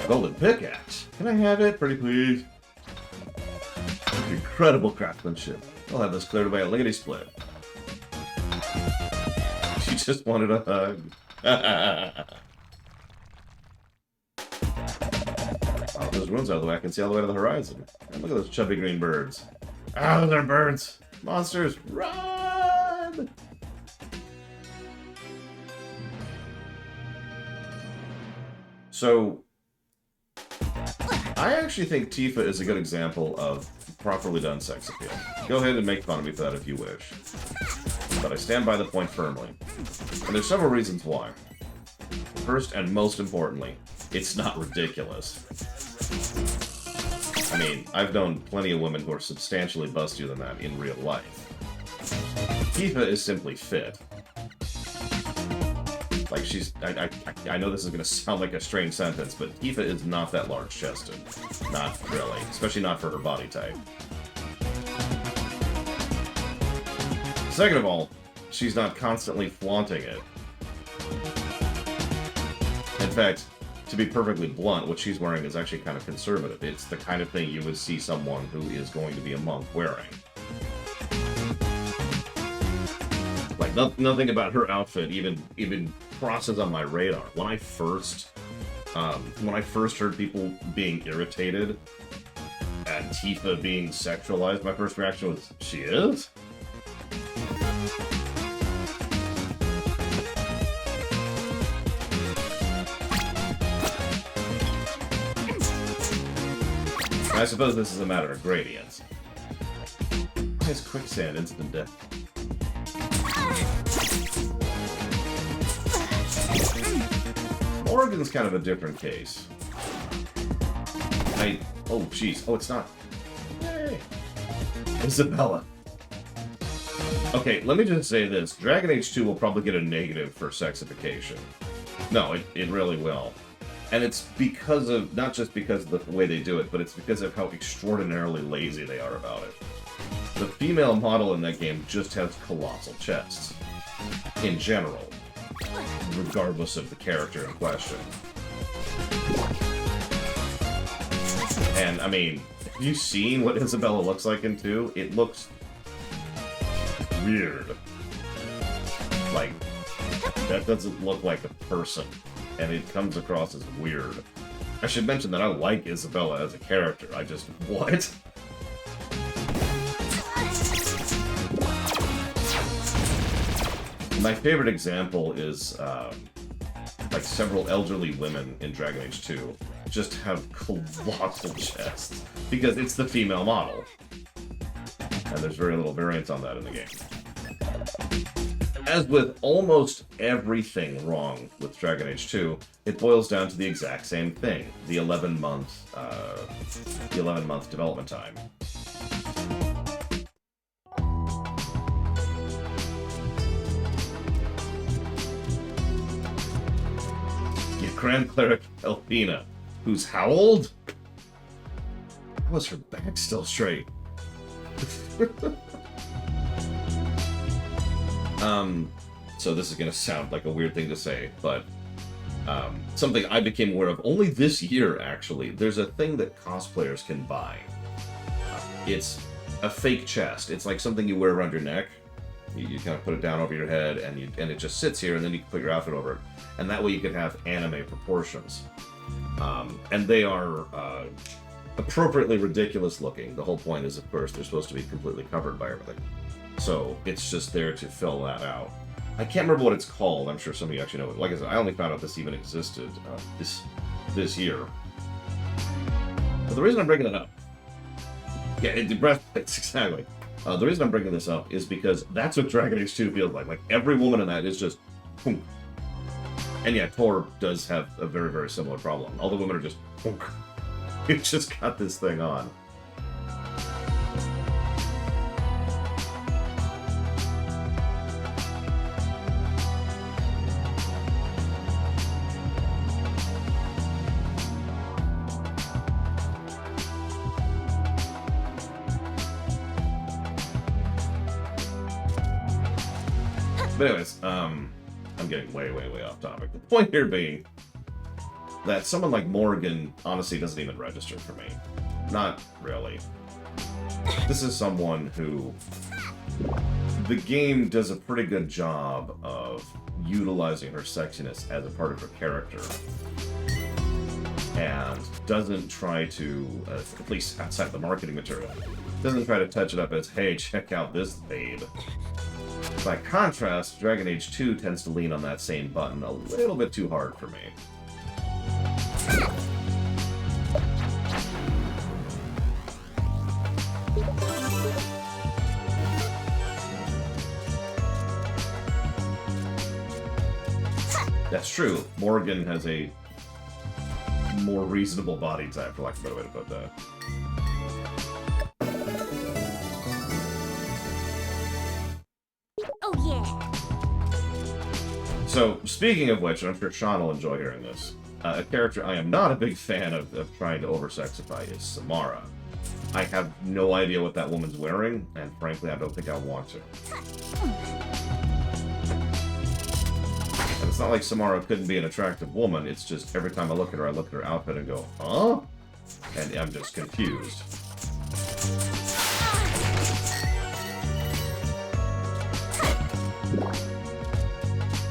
Golden pickaxe. Can I have it? Pretty please. Incredible craftsmanship. I'll have this cleared by a lickety split. She just wanted a hug. Oh, those ruins out of the way. I can see all the way to the horizon. And look at those chubby green birds. Ah, those are birds. Monsters, run! So, I actually think Tifa is a good example of properly done sex appeal. Go ahead and make fun of me for that if you wish. But I stand by the point firmly. And there's several reasons why. First and most importantly, it's not ridiculous. I mean, I've known plenty of women who are substantially bustier than that in real life. Tifa is simply fit. Like, she's... I know this is going to sound like a strange sentence, but Tifa is not that large-chested. Not really. Especially not for her body type. Second of all, she's not constantly flaunting it. In fact, to be perfectly blunt, what she's wearing is actually kind of conservative. It's the kind of thing you would see someone who is going to be a monk wearing. Like, nothing about her outfit even crosses on my radar. When I first heard people being irritated at Tifa being sexualized, my first reaction was, she is? I suppose this is a matter of gradients. Nice quicksand, instant death. Morgan's kind of a different case. Oh, jeez. Oh, it's not. Hey. Isabella. Okay, let me just say this. Dragon Age 2 will probably get a negative for sexification. No, it really will. And it's because of, not just because of the way they do it, but it's because of how extraordinarily lazy they are about it. The female model in that game just has colossal chests. In general. Regardless of the character in question. And, I mean, have you seen what Isabella looks like in 2? It looks weird. Like, that doesn't look like a person. And it comes across as weird. I should mention that I like Isabella as a character. I just... What? My favorite example is, like, several elderly women in Dragon Age 2 just have colossal chests. Because it's the female model. And there's very little variance on that in the game. As with almost everything wrong with Dragon Age 2, it boils down to the exact same thing: the 11-month development time. Get Grand Cleric Elfina, who's how old? How was her back still straight? So this is going to sound like a weird thing to say, but something I became aware of only this year, actually. There's a thing that cosplayers can buy it's a fake chest. It's like something you wear around your neck. You kind of put it down over your head, and it just sits here, and then you can put your outfit over it. And that way you can have anime proportions. And they are appropriately ridiculous looking. The whole point is, of course, they're supposed to be completely covered by everything. So it's just there to fill that out. I can't remember what it's called. I'm sure some of you actually know it. Like I said, I only found out this even existed this year. But the reason I'm bringing it up... Yeah, the breastplates, exactly. The reason I'm bringing this up is because that's what Dragon Age 2 feels like. Like, every woman in that is just... Boom. And yeah, Tor does have a very, very similar problem. All the women are just... Boom. You just got this thing on. But anyways, I'm getting way, way, way off topic. The point here being that someone like Morgan honestly doesn't even register for me. Not really. This is someone who the game does a pretty good job of utilizing her sexiness as a part of her character. And doesn't try to, at least outside the marketing material, doesn't try to touch it up as, hey, check out this babe. By contrast, Dragon Age 2 tends to lean on that same button a little bit too hard for me. That's true. Morgan has a more reasonable body type, for lack of a better way to put that. So, speaking of which, and I'm sure Sean will enjoy hearing this, a character I am not a big fan of trying to over-sexify is Samara. I have no idea what that woman's wearing, and frankly, I don't think I want to. And it's not like Samara couldn't be an attractive woman, it's just every time I look at her outfit and go, huh? And I'm just confused.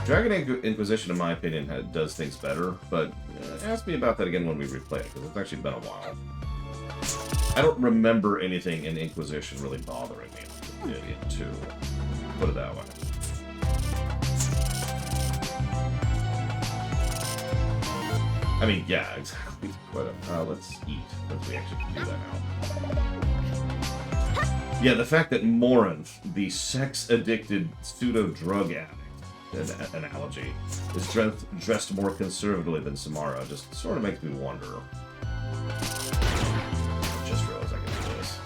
Dragon Age Inquisition, in my opinion, does things better, but ask me about that again when we replay it, because it's actually been a while. I don't remember anything in Inquisition really bothering me in 2. Put it that way. I mean, yeah, exactly. Let's eat, because we actually can do that now. Yeah, the fact that Morin, the sex-addicted pseudo-drug addict, analogy, is dressed more conservatively than Samara just sort of makes me wonder. I just realized I can do this.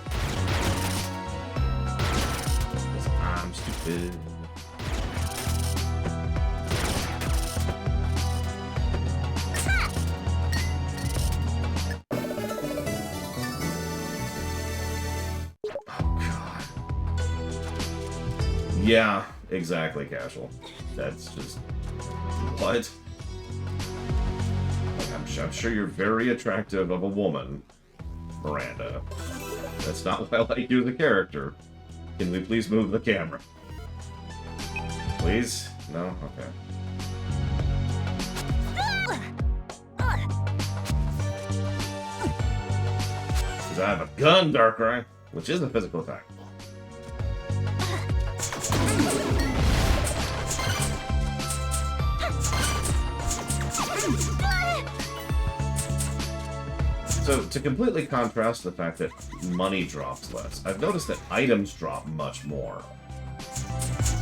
Because I'm stupid. Oh, God. Yeah. Exactly, Casual. That's just... What? Like, I'm sure you're very attractive of a woman, Miranda. That's not why I like you as a character. Can we please move the camera? Please? No? Okay. Because I have a gun, Darkrai, which is a physical attack. So, to completely contrast the fact that money drops less, I've noticed that items drop much more.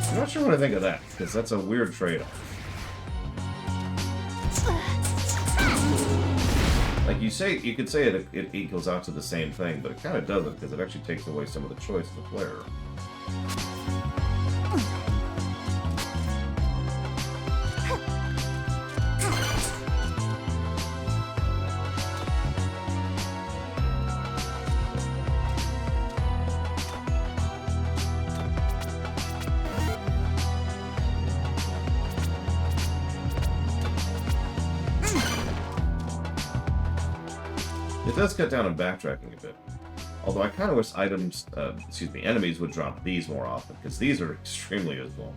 I'm not sure what I think of that, because that's a weird trade-off. Like, you could say it equals out to the same thing, but it kind of doesn't, because it actually takes away some of the choice of the player. It does cut down on backtracking a bit. Although I kind of wish enemies would drop these more often, because these are extremely useful.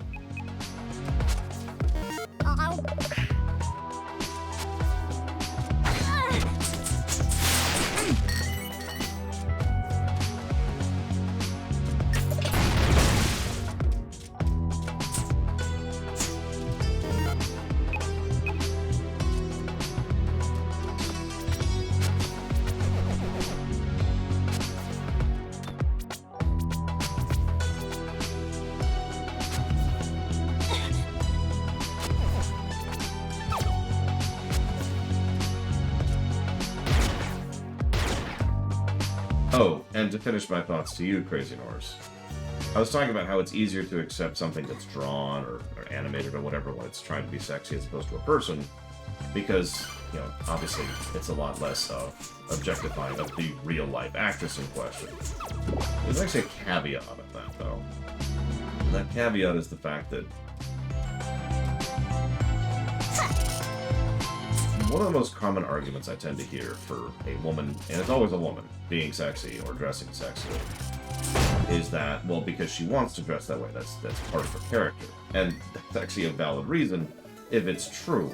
Oh, and to finish my thoughts to you, Crazy Norse, I was talking about how it's easier to accept something that's drawn or animated or whatever when it's trying to be sexy as opposed to a person, because, you know, obviously it's a lot less objectifying of the real-life actress in question. There's actually a caveat of that, though. And that caveat is the fact that one of the most common arguments I tend to hear for a woman, and it's always a woman, being sexy or dressing sexily, is that, well, because she wants to dress that way, that's part of her character. And that's actually a valid reason if it's true.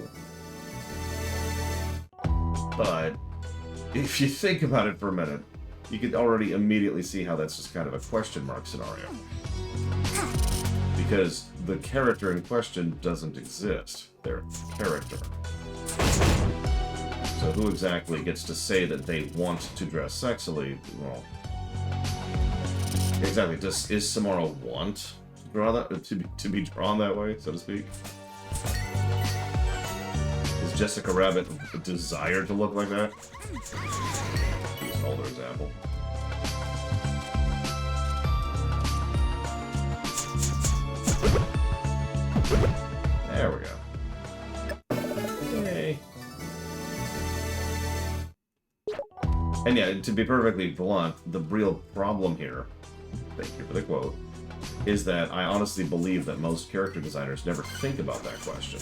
But if you think about it for a minute, you could already immediately see how that's just kind of a question mark scenario. Because the character in question doesn't exist. Their character. So who exactly gets to say that they want to dress sexily? Well, exactly. Is Samara want to draw that to be drawn that way, so to speak? Is Jessica Rabbit desire to look like that? Use an older example. There we go. Yay. And yeah, to be perfectly blunt, the real problem here, thank you for the quote, is that I honestly believe that most character designers never think about that question.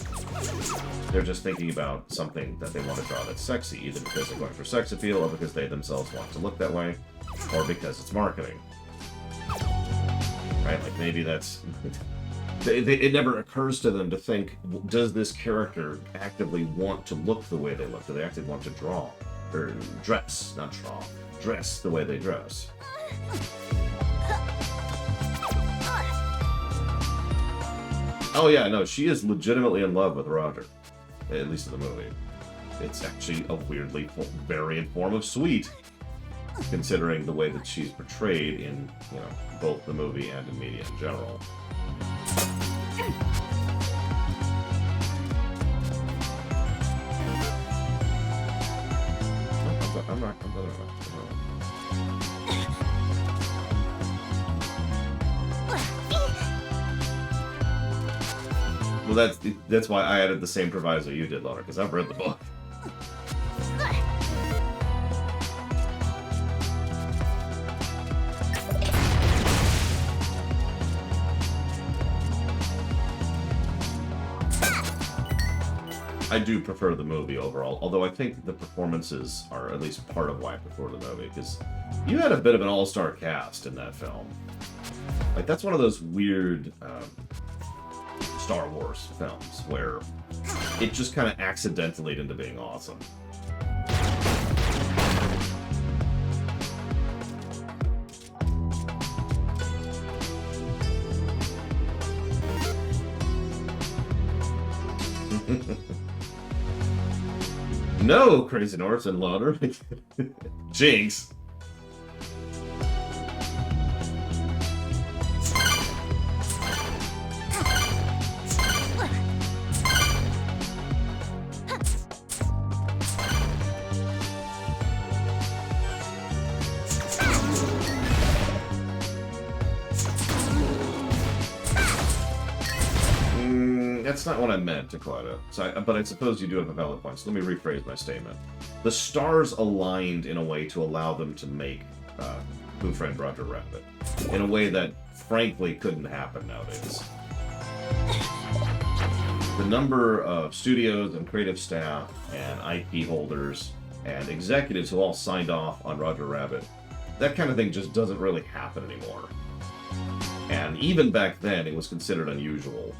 They're just thinking about something that they want to draw that's sexy, either because they're going for sex appeal, or because they themselves want to look that way, or because it's marketing. Right? Like, maybe that's... it never occurs to them to think, does this character actively want to look the way they look? Do they actually want to draw? Or dress, not draw. Dress the way they dress. Oh yeah, no, she is legitimately in love with Roger. At least in the movie. It's actually a weirdly variant form of sweet, considering the way that she's portrayed in, you know, both the movie and in media in general. I'm not. Well, that's why I added the same proviso you did, Loner, because I've read the book. I do prefer the movie overall, although I think the performances are at least part of why I prefer the movie, because you had a bit of an all-star cast in that film. Like, that's one of those weird Star Wars films where it just kind of accidentally into being awesome. No, Crazy Norse and Loner. Jinx. That's not what I meant, Taquata. But I suppose you do have a valid point, so let me rephrase my statement. The stars aligned in a way to allow them to make Who Framed Roger Rabbit, in a way that, frankly, couldn't happen nowadays. The number of studios and creative staff and IP holders and executives who all signed off on Roger Rabbit that kind of thing just doesn't really happen anymore. And even back then, it was considered unusual.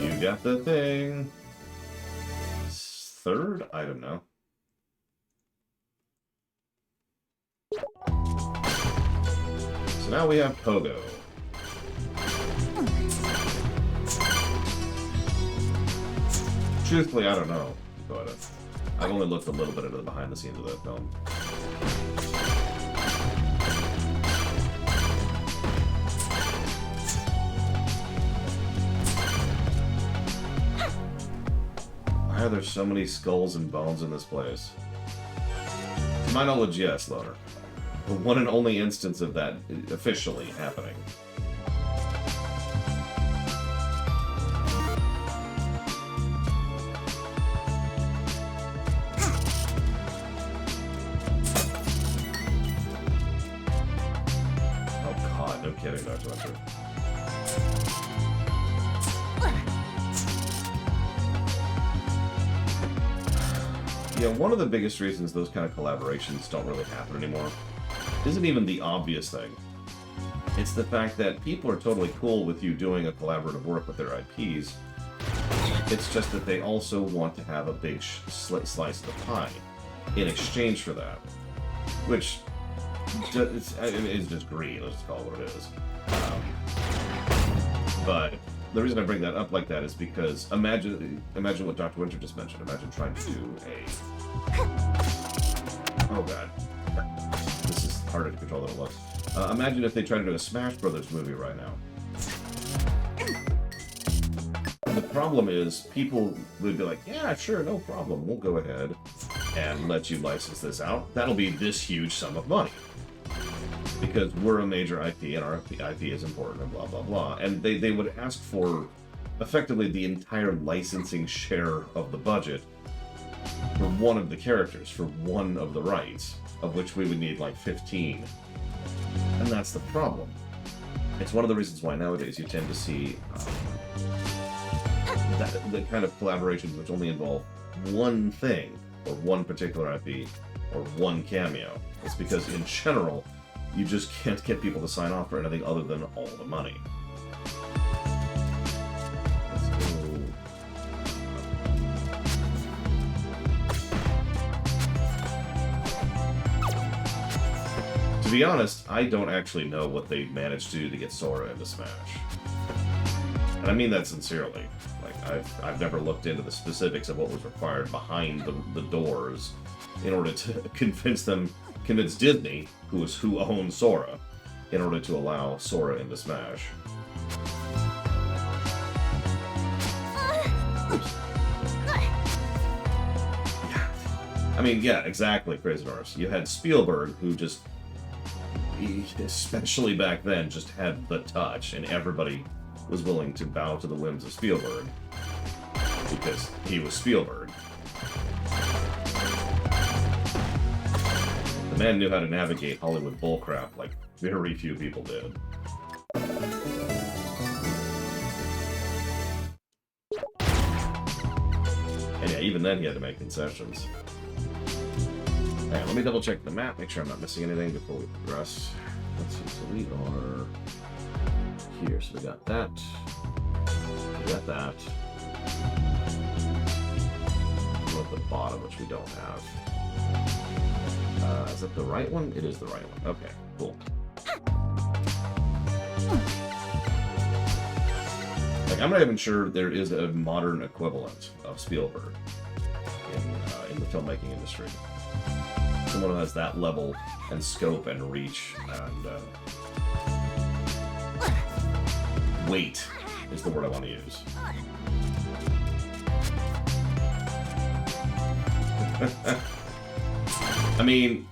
You got the thing. Third? I don't know. So now we have Pogo. Truthfully, I don't know, but I've only looked a little bit into the behind the scenes of that film. Why are there so many skulls and bones in this place? To my knowledge, yes, Loner. The one and only instance of that officially happening. Kidding, Dr. Hunter. Yeah, one of the biggest reasons those kind of collaborations don't really happen anymore isn't even the obvious thing. It's the fact that people are totally cool with you doing a collaborative work with their IPs. It's just that they also want to have a big slice of the pie in exchange for that. Which... it's just greed, let's just call it what it is. But the reason I bring that up like that is because imagine what Dr. Winter just mentioned. Imagine trying to do a... Oh god. This is harder to control than it looks. Imagine if they tried to do a Smash Brothers movie right now. The problem is, people would be like, yeah, sure, no problem. We'll go ahead and let you license this out. That'll be this huge sum of money. Because we're a major IP and our IP is important and blah, blah, blah. And they would ask for effectively the entire licensing share of the budget for one of the characters, for one of the rights, of which we would need like 15. And that's the problem. It's one of the reasons why nowadays you tend to see the kind of collaborations which only involve one thing, or one particular IP, or one cameo. It's because in general, you just can't get people to sign off for anything other than all the money. Let's go. To be honest, I don't actually know what they managed to do to get Sora into Smash. And I mean that sincerely. Like, I've never looked into the specifics of what was required behind the doors in order to convince Disney, who owns Sora, in order to allow Sora into Smash. Oops. I mean, yeah, exactly, Crazy Norris. You had Spielberg, who just, especially back then, just had the touch, and everybody was willing to bow to the whims of Spielberg, because he was Spielberg. The man knew how to navigate Hollywood bullcrap like very few people did. And yeah, even then he had to make concessions. Alright, let me double check the map, make sure I'm not missing anything before we progress. Let's see, so we are here, so we got that. We got that. We're at the bottom, which we don't have. Is that the right one? It is the right one. Okay, cool. Like, I'm not even sure there is a modern equivalent of Spielberg in the filmmaking industry. Someone who has that level and scope and reach and weight is the word I want to use. I mean,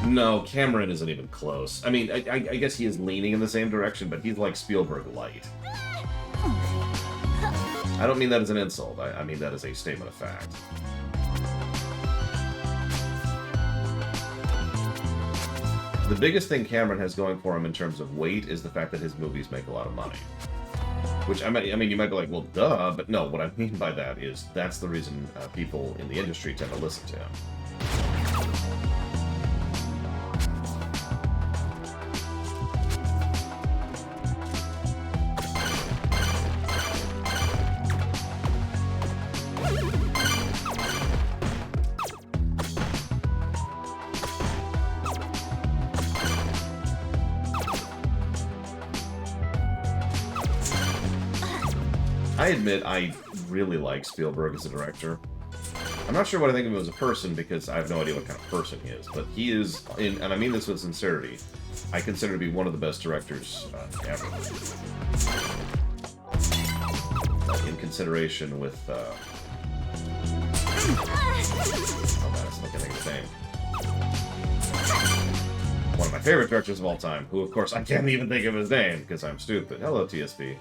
no, Cameron isn't even close. I mean, I guess he is leaning in the same direction, but he's like Spielberg light. I don't mean that as an insult. I mean that as a statement of fact. The biggest thing Cameron has going for him in terms of weight is the fact that his movies make a lot of money. Which, I mean, you might be like, well, duh, but no, what I mean by that is that's the reason people in the industry tend to listen to him. I admit I really like Spielberg as a director. I'm not sure what I think of him as a person because I have no idea what kind of person he is, but he is, and I mean this with sincerity, I consider to be one of the best directors ever. In consideration with, oh man, I can't think of his name. One of my favorite directors of all time, who of course I can't even think of his name because I'm stupid. Hello, TSP.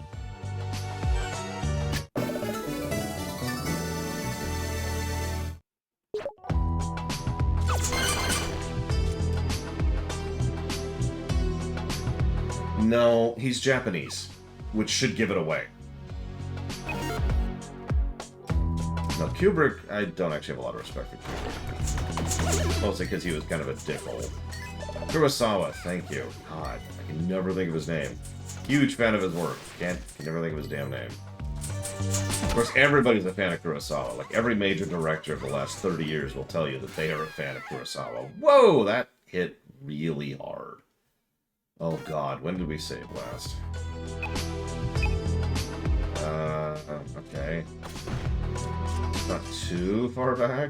No, he's Japanese, which should give it away. No, Kubrick, I don't actually have a lot of respect for Kubrick. Mostly because he was kind of a dickhole. Kurosawa, thank you. God, I can never think of his name. Huge fan of his work. Can never think of his damn name. Of course, everybody's a fan of Kurosawa. Like, every major director of the last 30 years will tell you that they are a fan of Kurosawa. Whoa, that hit really hard. Oh god, when did we save last? Okay. Not too far back.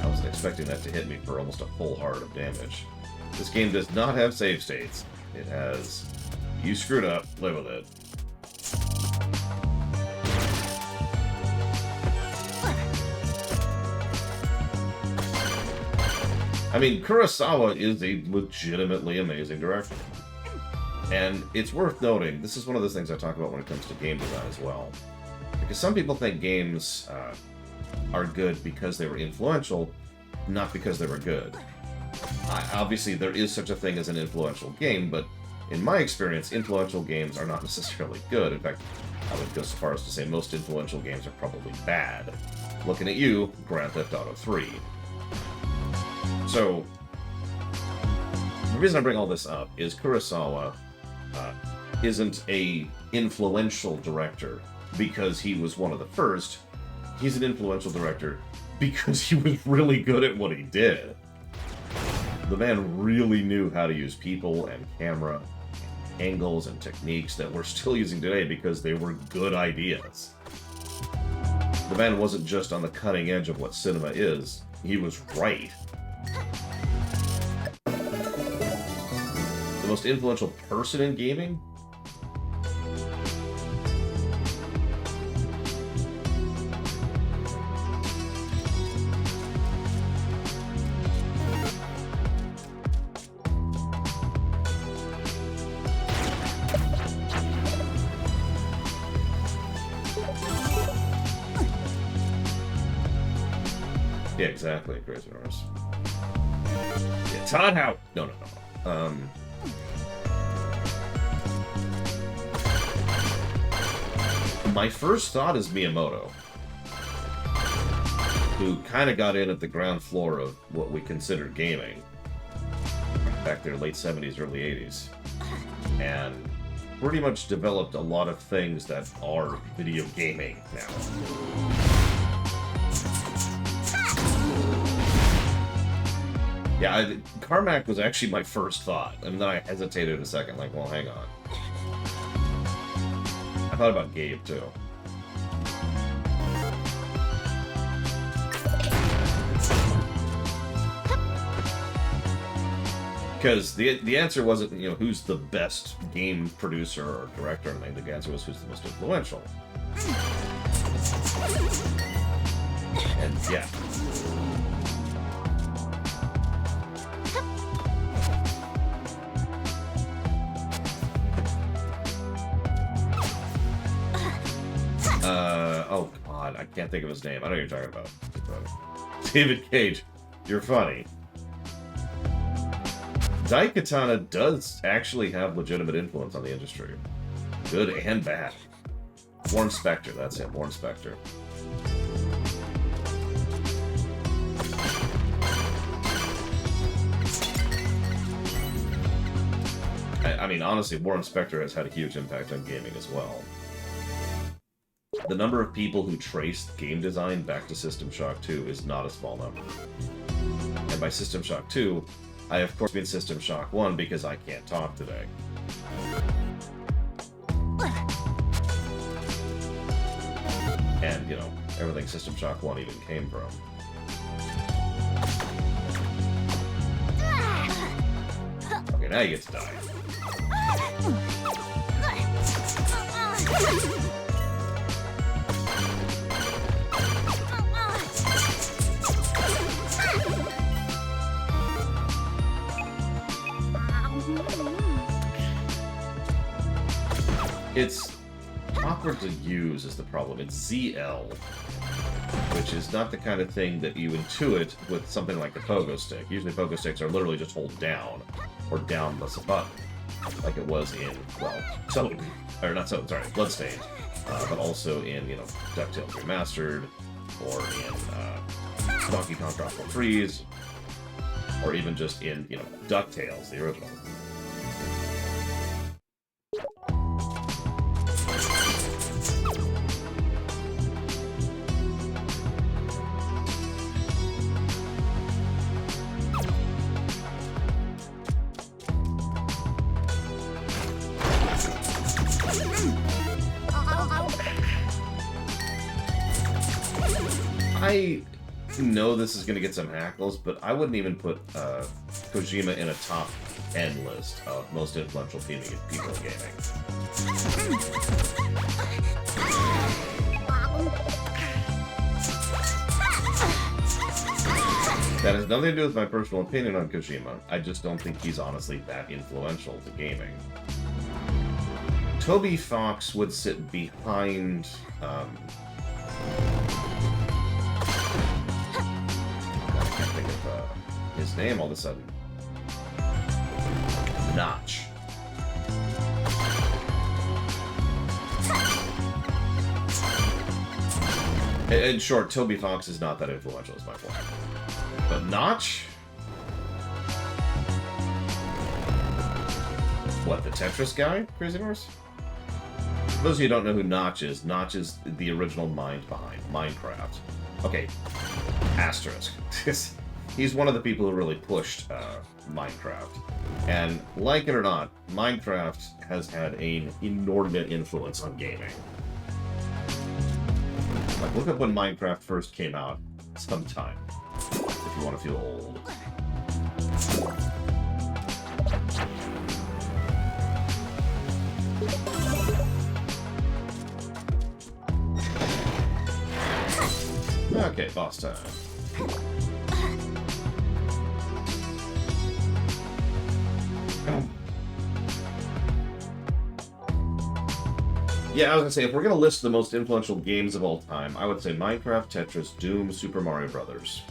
I wasn't expecting that to hit me for almost a full heart of damage. This game does not have save states. It has... You screwed up, live with it. I mean, Kurosawa is a legitimately amazing director. And it's worth noting, this is one of those things I talk about when it comes to game design as well. Because some people think games are good because they were influential, not because they were good. Obviously, there is such a thing as an influential game, but in my experience, influential games are not necessarily good. In fact, I would go so far as to say most influential games are probably bad. Looking at you, Grand Theft Auto 3. So, the reason I bring all this up is Kurosawa isn't a influential director because he was one of the first. He's an influential director because he was really good at what he did. The man really knew how to use people and camera, angles and techniques that we're still using today because they were good ideas. The man wasn't just on the cutting edge of what cinema is, he was right. The most influential person in gaming? Yeah, exactly, Crazy Norris. Yeah, Todd Howard. No. My first thought is Miyamoto, who kind of got in at the ground floor of what we consider gaming back there, late 70s, early 80s, and pretty much developed a lot of things that are video gaming now. Yeah, Carmack was actually my first thought, and then I hesitated a second, like, well, hang on. I thought about Gabe, too. Because the answer wasn't, who's the best game producer or director or anything. The answer was who's the most influential. And, yeah. Oh god, I can't think of his name. I know what you're talking about. David Cage, you're funny. Daikatana does actually have legitimate influence on the industry. Good and bad. Warren Spector, that's him, Warren Spector. I mean, honestly, Warren Spector has had a huge impact on gaming as well. The number of people who traced game design back to System Shock 2 is not a small number. And by System Shock 2, I of course mean System Shock 1 because I can't talk today. And, you know, everything System Shock 1 even came from. Okay, now you get to die. It's awkward to use is the problem. It's ZL, which is not the kind of thing that you intuit with something like the pogo stick. Usually pogo sticks are literally just hold down, or down plus a button, like it was in, well, Bloodstained, but also in, you know, DuckTales Remastered, or in Donkey Kong Tropical Freeze, or even just in, you know, DuckTales, the original. I know this is going to get some hackles, but I wouldn't even put Kojima in a top 10 list of most influential people in gaming. That has nothing to do with my personal opinion on Kojima. I just don't think he's honestly that influential to gaming. Toby Fox would sit behind... I can't think of his name all of a sudden. Notch. In short, Toby Fox is not that influential, is my point. But Notch? What, the Tetris guy, Crazy Norse? For those of you who don't know who Notch is the original mind behind Minecraft. Okay, asterisk. He's one of the people who really pushed Minecraft. And like it or not, Minecraft has had an inordinate influence on gaming. Like, look up when Minecraft first came out sometime, if you want to feel old. Okay, boss time. Yeah, I was gonna say, if we're gonna list the most influential games of all time, I would say Minecraft, Tetris, Doom, Super Mario Brothers.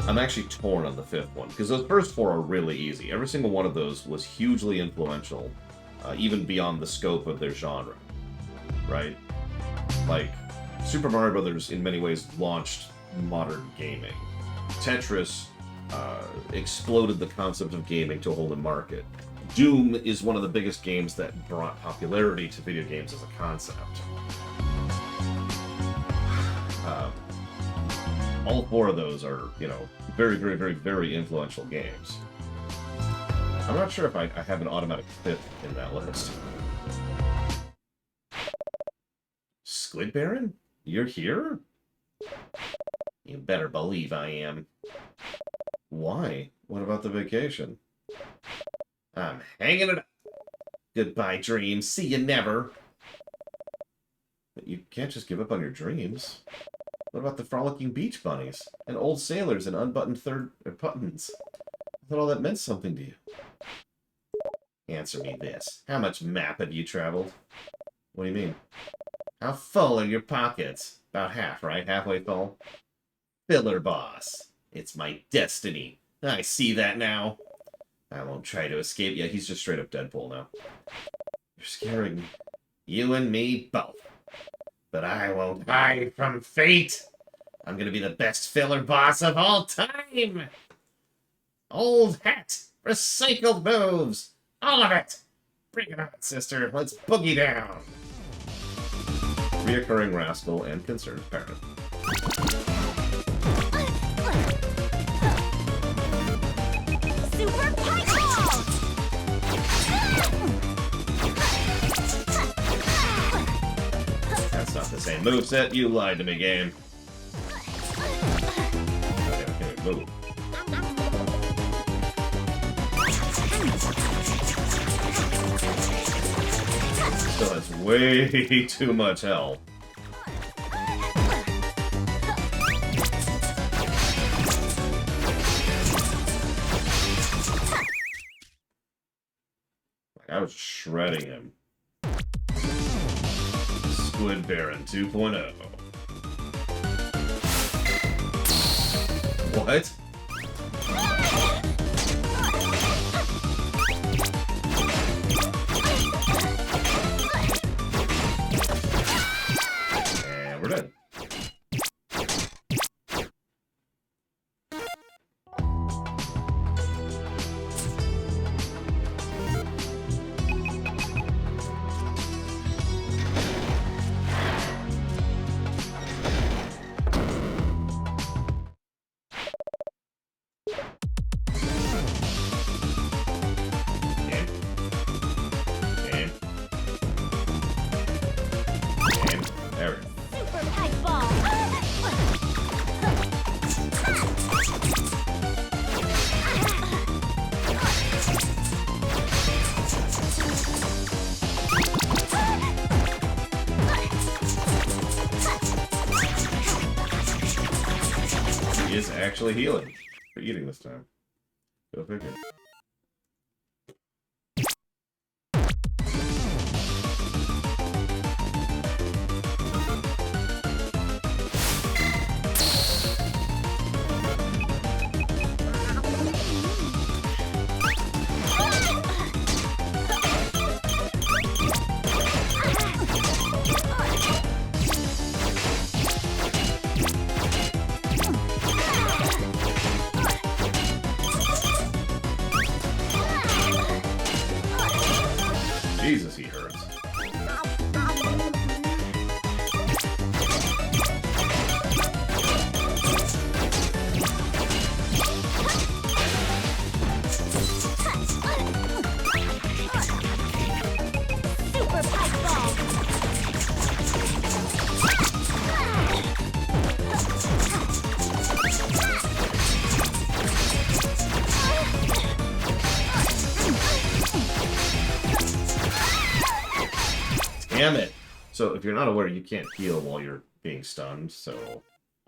I'm actually torn on the fifth one, because those first four are really easy. Every single one of those was hugely influential, even beyond the scope of their genre, right? Like, Super Mario Brothers, in many ways, launched modern gaming. Tetris exploded the concept of gaming to a whole new market. Doom is one of the biggest games that brought popularity to video games as a concept. All four of those are, you know, very, very, very, very influential games. I'm not sure if I have an automatic fifth in that list. Squid Baron? You're here? You better believe I am. Why? What about the vacation? I'm hanging it up. Goodbye, dreams. See you never. But you can't just give up on your dreams. What about the frolicking beach bunnies? And old sailors and unbuttoned buttons? I thought all that meant something to you. Answer me this. How much map have you traveled? What do you mean? How full are your pockets? About half, right? Halfway full? Filler boss. It's my destiny. I see that now. I won't try to escape. Yeah, he's just straight up Deadpool now. You're scaring me. You and me both. But I won't hide from fate. I'm gonna be the best filler boss of all time. Old hat. Recycled moves. All of it. Bring it on, sister. Let's boogie down. Reoccurring rascal and concerned parent. Super Punch Ball! That's not the same moveset. You lied to me, game. Okay, move. Still has way too much health. I was shredding him. Squid Baron 2.0. What? And we're done. He is actually healing for eating this time. Go figure. Jesus, he hurts. Super Punch Ball! Damn it! So, if you're not aware, you can't heal while you're being stunned, so...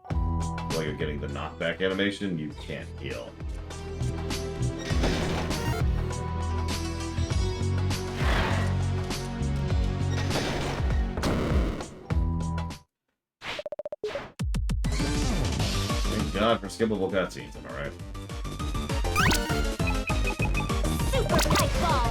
While you're getting the knockback animation, you can't heal. Thank God for skippable cutscenes, am I right? Super Punch Ball!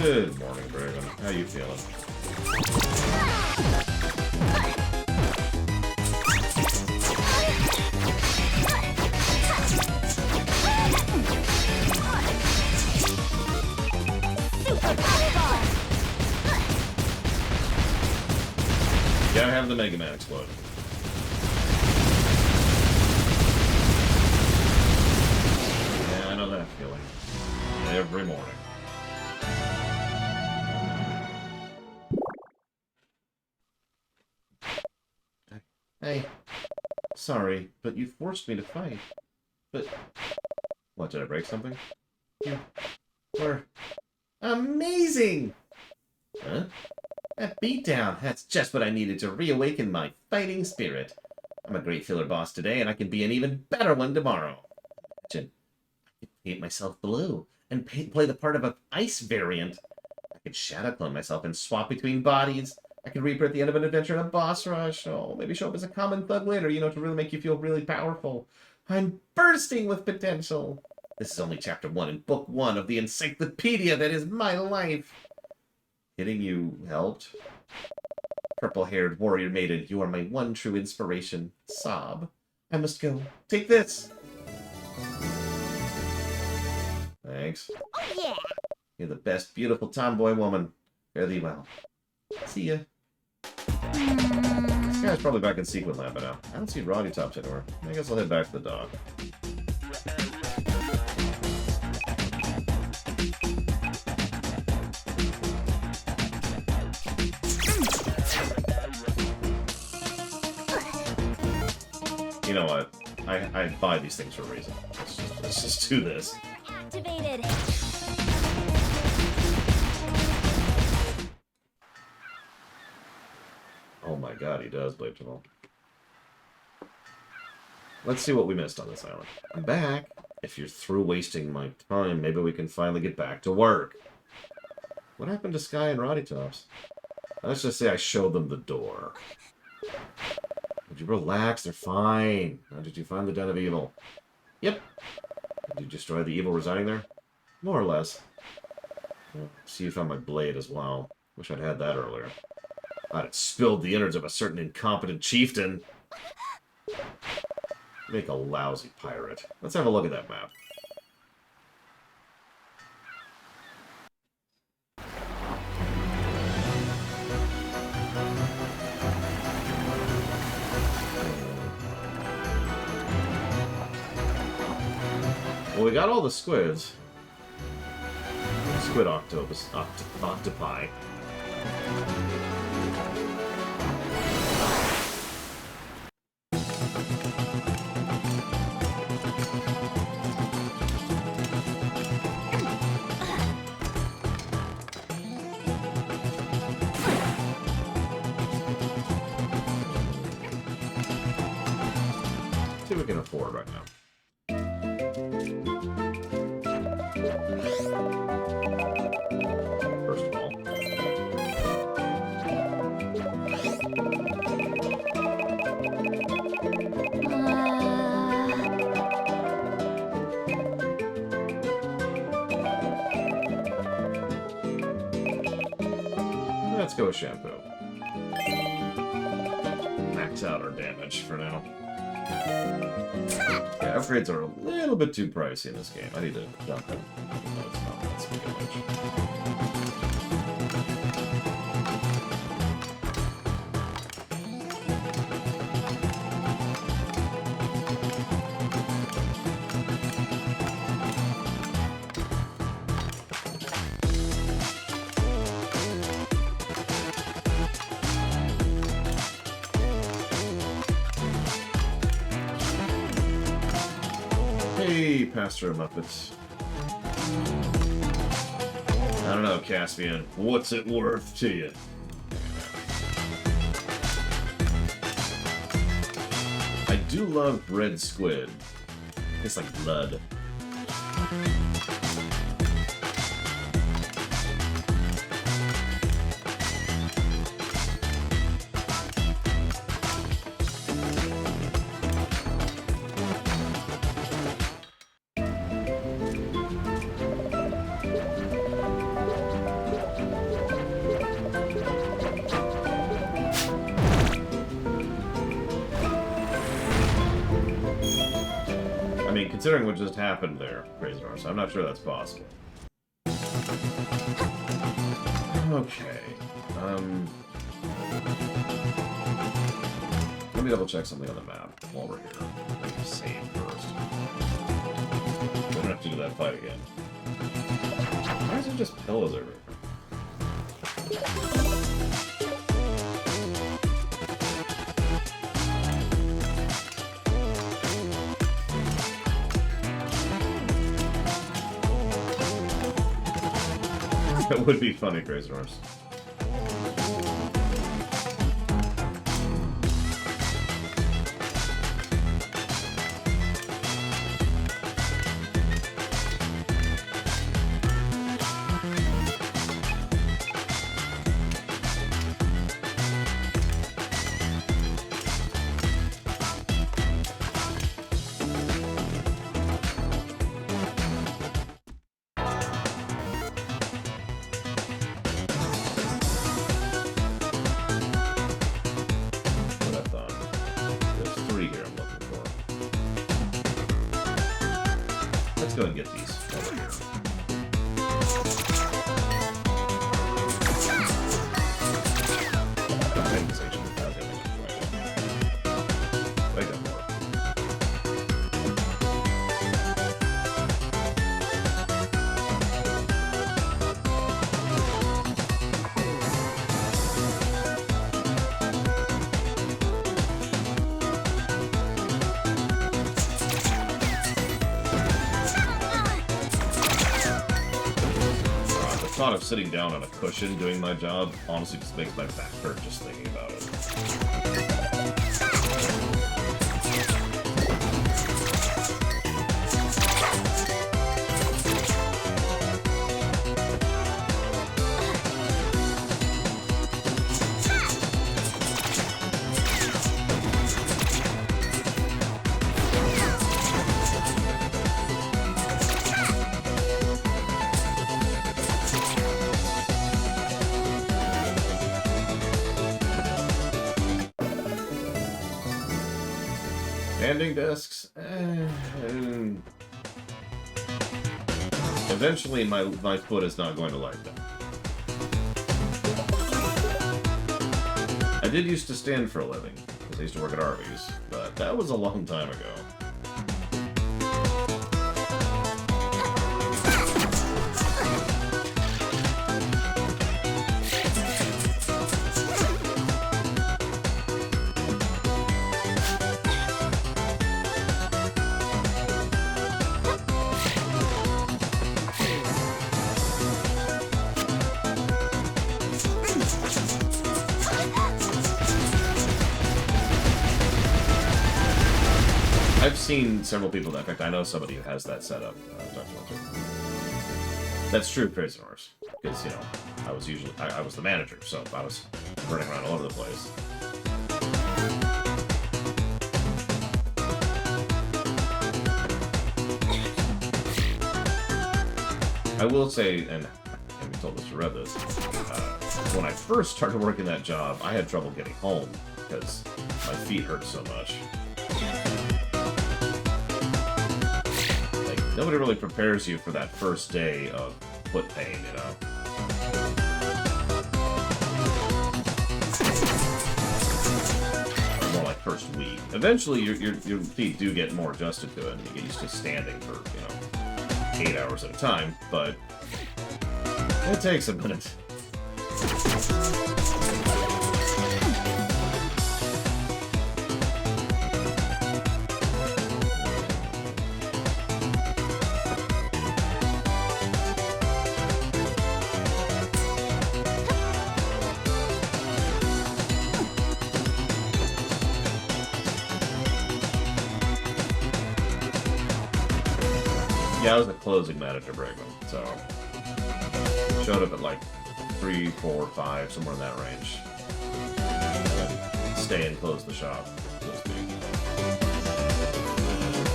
Good morning, Dragon. How you feeling? Super Fireball! Gotta have the Mega Man explode. Yeah, I know that feeling. Every morning. Hey, sorry, but you forced me to fight. But, what, did I break something? You were amazing! Huh? That beatdown, that's just what I needed to reawaken my fighting spirit. I'm a great filler boss today, and I can be an even better one tomorrow. Imagine, I could paint myself blue, and play the part of an ice variant. I could shadow clone myself and swap between bodies. I could reaper at the end of an adventure in a boss rush. Oh, maybe show up as a common thug later, you know, to really make you feel really powerful. I'm bursting with potential. This is only chapter 1 in book 1 of the encyclopedia that is my life. Hitting you helped? Purple-haired warrior maiden, you are my one true inspiration. Sob. I must go. Take this! Thanks. Oh yeah! You're the best beautiful tomboy woman. Fare thee well. See ya. This guy's probably back in Sequin Land by now. I don't see Roddy Tops anywhere. I guess I'll head back to the dock. You know what? I buy these things for a reason. Let's just do this. Activated! Oh my god, he does, Blade Tunnel. Let's see what we missed on this island. I'm back. If you're through wasting my time, maybe we can finally get back to work. What happened to Sky and Roddy Tops? Let's just say I showed them the door. Would you relax? They're fine. How did you find the Den of Evil? Yep. Did you destroy the evil residing there? More or less. See, you found my blade as well. Wish I'd had that earlier. I'd have spilled the innards of a certain incompetent chieftain. Make a lousy pirate. Let's have a look at that map. Well, we got all the squids. Squid octopus, octopi. See what we can afford right now. First of all. Let's go with shampoo. Max out our damage for now. Yeah, upgrades are a little bit too pricey in this game. I need to dump them. No, it's not that sweet Hey, Pastor Muppets. I don't know, Caspian. What's it worth to you? I do love red squid. Tastes like blood. mean, considering what just happened there, Crazy Horse, I'm not sure that's possible. Okay. Let me double check something on the map while we're here. Let me save first. We don't have to do that fight again. Why is there just pillows everywhere? That would be funny, Crazy Horse. Let's go and get these over here. Wait up more. The thought of sitting down on a cushion doing my job honestly just makes my back hurt just thinking about it. Standing desks? Eventually my foot is not going to like them. I did used to stand for a living, because I used to work at Arby's, but that was a long time ago. I've seen several people, in fact, I know somebody who has that set up. That's true, Crazy Horse. Because, you know, I was the manager, so I was running around all over the place. I will say, and I haven't told Mr. Red this, when I first started working that job, I had trouble getting home because my feet hurt so much. Nobody really prepares you for that first day of foot pain, you know? Or more like first week. Eventually, your feet do get more adjusted to it, and you get used to standing for, 8 hours at a time, but it takes a minute. Yeah, I was a closing manager, Bregman, so showed up at like 3, 4, 5, somewhere in that range. Stay and close the shop, so to speak.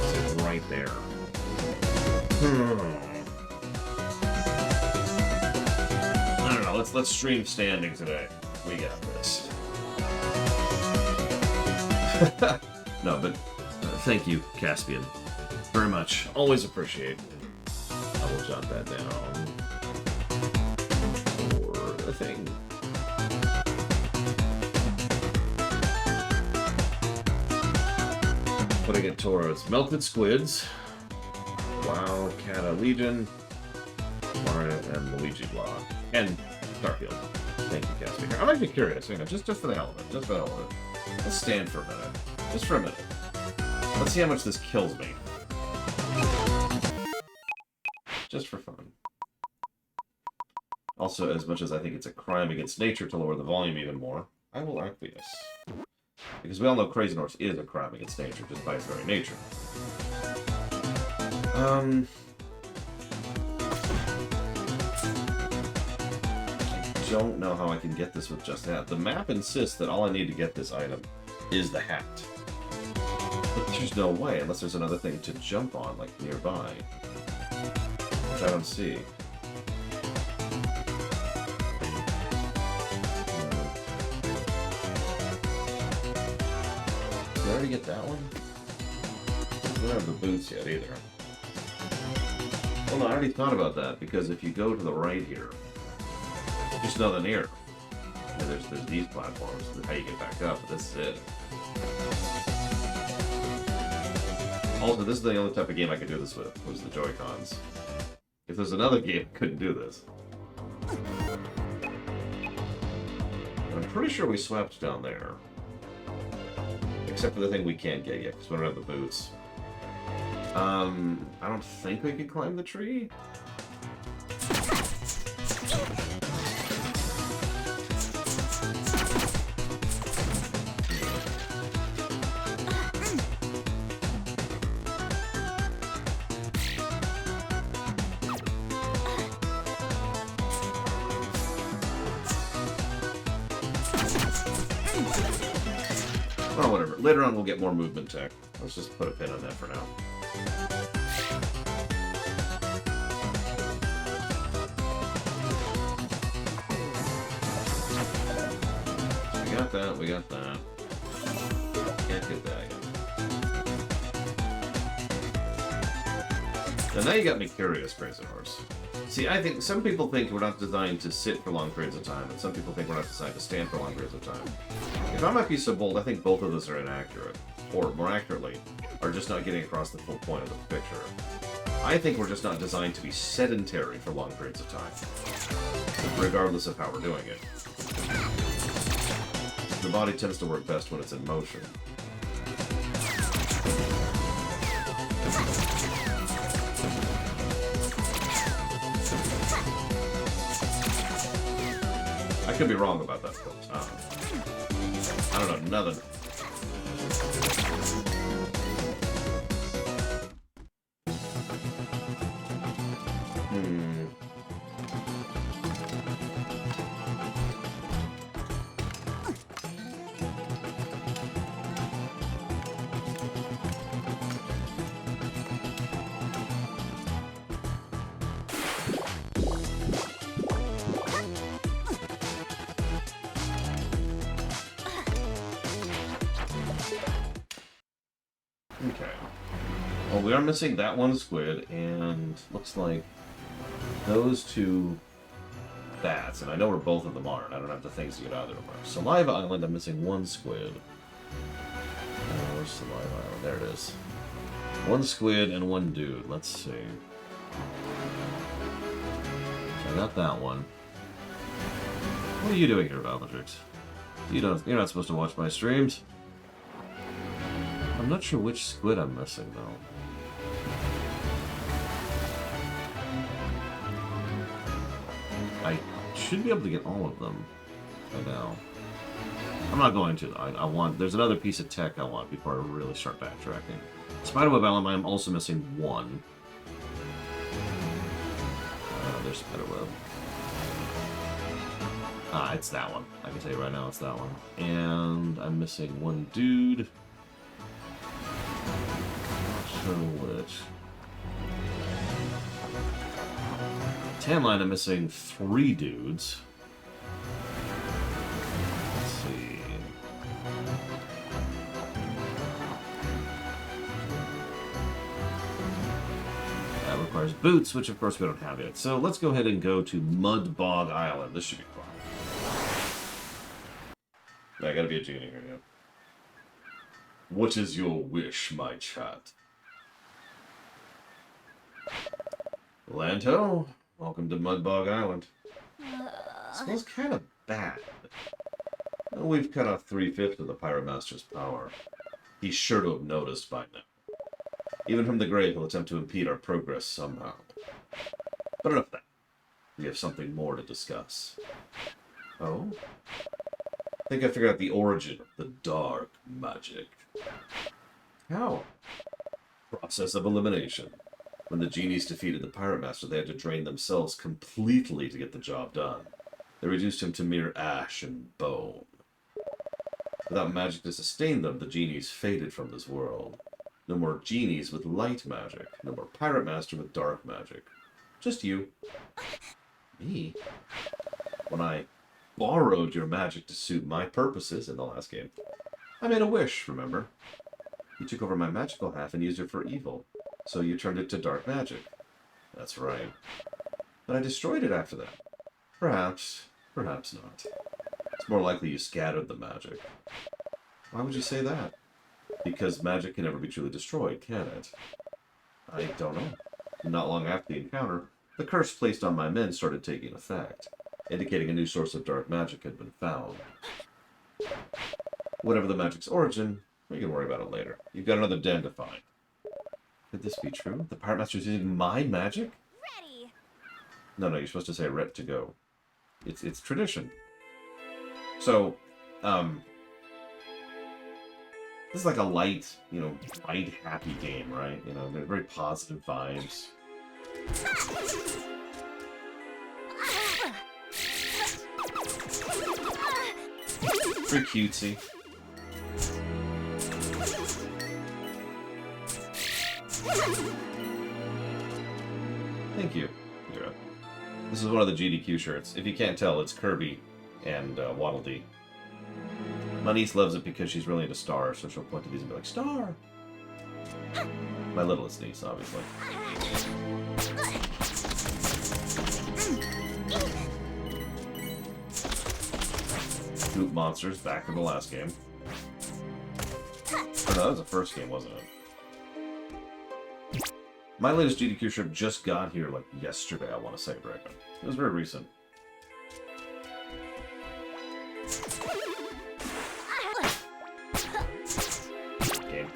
Sit right there. I don't know. Let's stream standing today. We got this. No, but thank you, Caspian. very much. Always appreciate. I will jot that down for the thing. Putting it towards Melted Squids, WoW, Cata Legion, Mario, and Luigi Blah, and Starfield. Thank you, Casper. I'm actually curious, you know, just for the hell of it. Just for the hell of it. Let's stand for a minute. Just for a minute. Let's see how much this kills me. Just for fun. Also, as much as I think it's a crime against nature to lower the volume even more, I will acquiesce. Because we all know Crazy Norse is a crime against nature, just by its very nature. I don't know how I can get this with just that. The map insists that all I need to get this item is the hat. But there's no way, unless there's another thing to jump on, like, nearby. Which I don't see. Did I already get that one? I don't have the boots yet, either. Well, no, I already thought about that, because if you go to the right here, just know the near. You know, there's these platforms, that's how you get back up, but this is it. Also, this is the only type of game I could do this with, was the Joy-Cons. If there's another game, I couldn't do this. And I'm pretty sure we swept down there. Except for the thing we can't get yet, because we don't have the boots. I don't think we can climb the tree. Well, whatever. Later on, we'll get more movement tech. Let's just put a pin on that for now. We got that, we got that. Can't get that yet. Now you got me curious, Crazy Horse. See, I think some people think we're not designed to sit for long periods of time, and some people think we're not designed to stand for long periods of time. If I might be so bold, I think both of those are inaccurate. Or, more accurately, are just not getting across the full point of the picture. I think we're just not designed to be sedentary for long periods of time, regardless of how we're doing it. The body tends to work best when it's in motion. I could be wrong about that, folks. I don't know, nothing. Okay. Well, we are missing that one squid, and looks like those two bats, and I know where both of them are, and I don't have the things to get either of them. Saliva Island, I'm missing one squid. Where's Saliva Island? There it is. One squid and one dude. Let's see. So I got that one. What are you doing here, Valmatrix? You're not supposed to watch my streams. I'm not sure which squid I'm missing, though. I should be able to get all of them by now. I'm not going to. I want... There's another piece of tech I want before I really start backtracking. Spiderweb Island, I'm also missing one. There's Spiderweb. Ah, it's that one. I can tell you right now it's that one. And I'm missing one dude. Which tan line, I'm missing 3 dudes. Let's see. requires boots, which of course we don't have yet. So let's go ahead and go to Mud Bog Island. This should be fun. I gotta be a genie here, yeah. What is your wish, my chat? Lanto, welcome to Mud Bog Island. Smells kind of bad. Well, we've cut off 3/5 of the Pirate Master's power. He's sure to have noticed by now. Even from the grave, he'll attempt to impede our progress somehow. But enough of that. We have something more to discuss. Oh? I think I figured out the origin of the dark magic. How? Process of elimination. When the genies defeated the Pirate Master, they had to drain themselves completely to get the job done. They reduced him to mere ash and bone. Without magic to sustain them, the genies faded from this world. No more genies with light magic. No more Pirate Master with dark magic. Just you. Me? When I borrowed your magic to suit my purposes in the last game, I made a wish, remember? You took over my magical half and used it for evil, so you turned it to dark magic. That's right. But I destroyed it after that. Perhaps, perhaps not. It's more likely you scattered the magic. Why would you say that? Because magic can never be truly destroyed, can it? I don't know. Not long after the encounter, the curse placed on my men started taking effect, indicating a new source of dark magic had been found. Whatever the magic's origin, we can worry about it later. You've got another den to find. Could this be true? The Pirate Master's using my magic? Ready. No, you're supposed to say ret to go. It's tradition. So, this is like a light, light, happy game, right? They're very positive vibes. Very cutesy. Thank you, Mira. This is one of the GDQ shirts. If you can't tell, it's Kirby and Waddle Dee. My niece loves it because she's really into Star, so she'll point to these and be like, Star! My littlest niece, obviously. Goop Monsters, back from the last game. Oh no, that was the first game, wasn't it? My latest GDQ shirt just got here, like, yesterday, I want to say, Dragon. It was very recent. Game.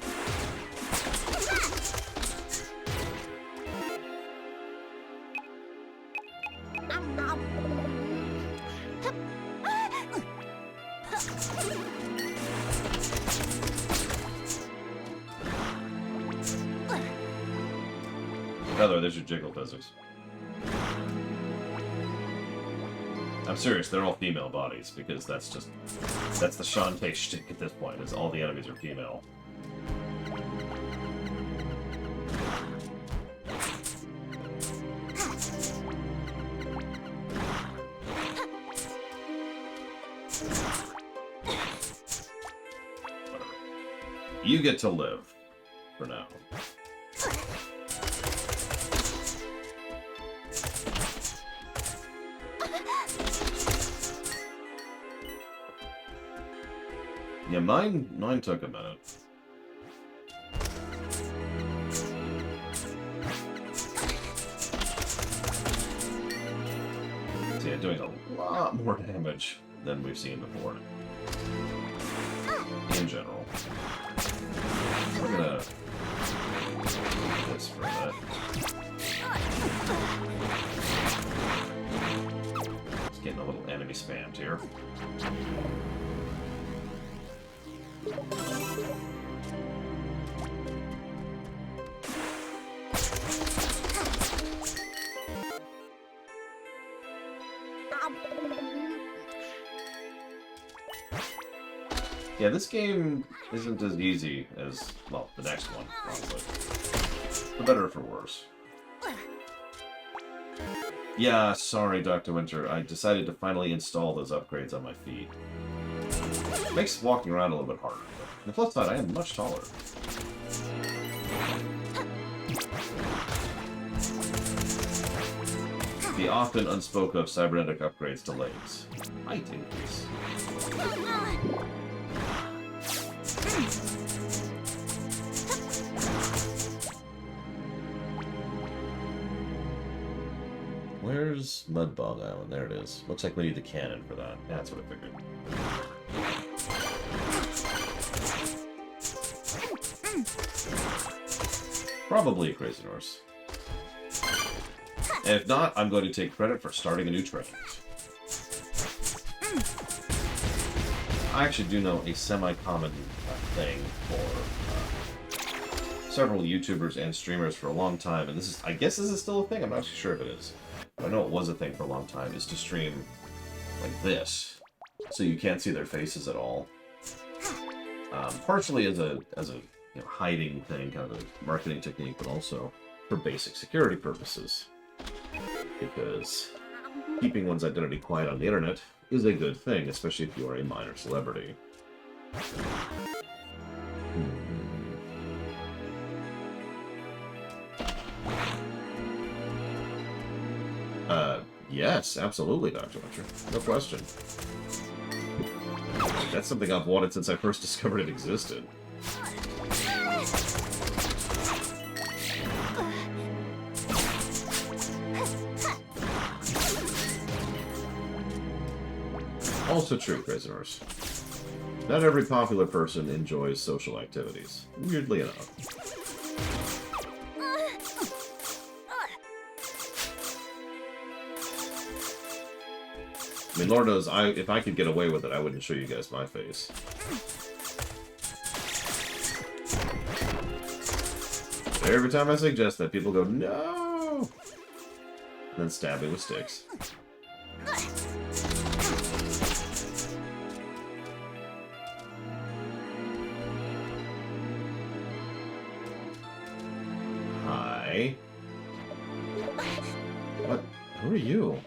Heather, there's your jiggle physics. I'm serious, they're all female bodies, because that's the Shantae shtick at this point, is all the enemies are female. You get to live, for now. Yeah, mine took a minute. So yeah, doing a lot more damage than we've seen before. In general. We're gonna do this for a minute. Just getting a little enemy spammed here. Yeah, this game isn't as easy as, well, the next one, probably. For better or for worse. Yeah, sorry, Dr. Winter. I decided to finally install those upgrades on my feet. Makes walking around a little bit harder, but on the flip side, I am much taller. The often unspoken of cybernetic upgrades delays. Might increase. Where's Mudbog Island? There it is. Looks like we need the cannon for that. Yeah, that's what I figured. Probably a Crazy Horse. If not, I'm going to take credit for starting a new trend. I actually do know a semi-common thing for several YouTubers and streamers for a long time, and this is, I guess this is still a thing, I'm not actually sure if it is. But I know it was a thing for a long time, is to stream like this, so you can't see their faces at all. Partially as a you know, hiding thing, kind of a marketing technique, but also for basic security purposes. Because keeping one's identity quiet on the internet is a good thing, especially if you are a minor celebrity. Yes, absolutely, Dr. Witcher. No question. That's something I've wanted since I first discovered it existed. Also true, prisoners. Not every popular person enjoys social activities, weirdly enough. I mean, Lord knows, if I could get away with it, I wouldn't show you guys my face. Every time I suggest that, people go, no! And then stab me with sticks. Hi. What? Who are you?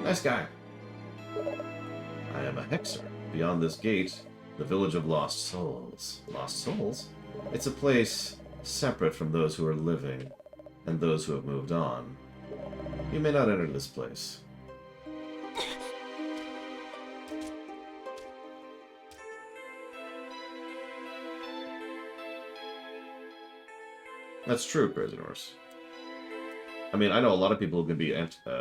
Nice guy. I am a hexer. Beyond this gate, the village of Lost Souls. Lost Souls? It's a place separate from those who are living and those who have moved on. You may not enter this place. That's true, prisoners. I mean, I know a lot of people can be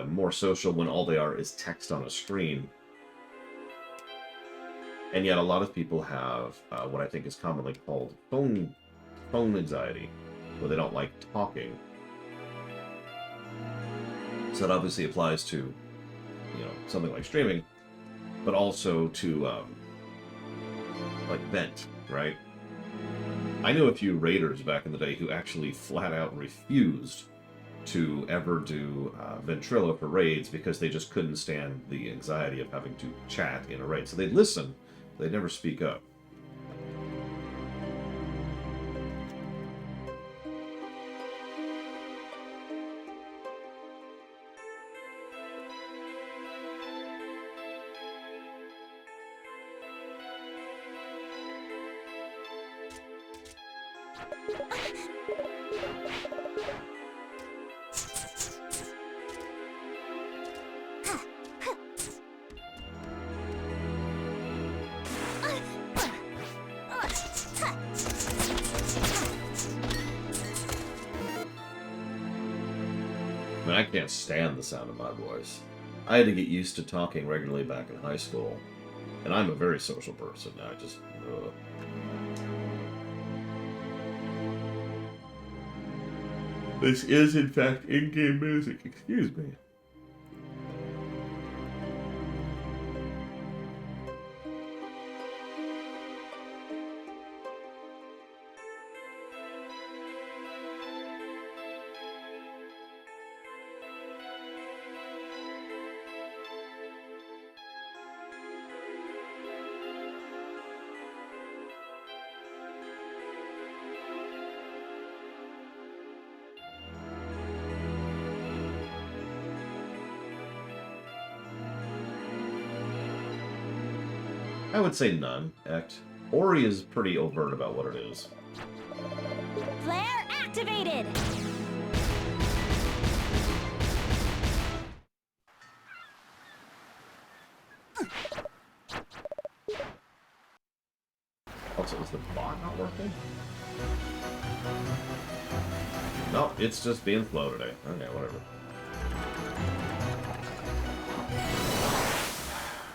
more social when all they are is text on a screen. And yet a lot of people have what I think is commonly called phone anxiety, where they don't like talking. So that obviously applies to, you know, something like streaming, but also to, like, vent, right? I knew a few raiders back in the day who actually flat out refused to ever do Ventrilo for raids because they just couldn't stand the anxiety of having to chat in a raid. So they'd listen, they'd never speak up. I mean, I can't stand the sound of my voice. I had to get used to talking regularly back in high school, and I'm a very social person now. I just... This is, in fact, in-game music. Excuse me. I would say none, Ect. Ori is pretty overt about what it is. Flare activated! Is the bot not working? No, it's just being slow today. Okay, whatever.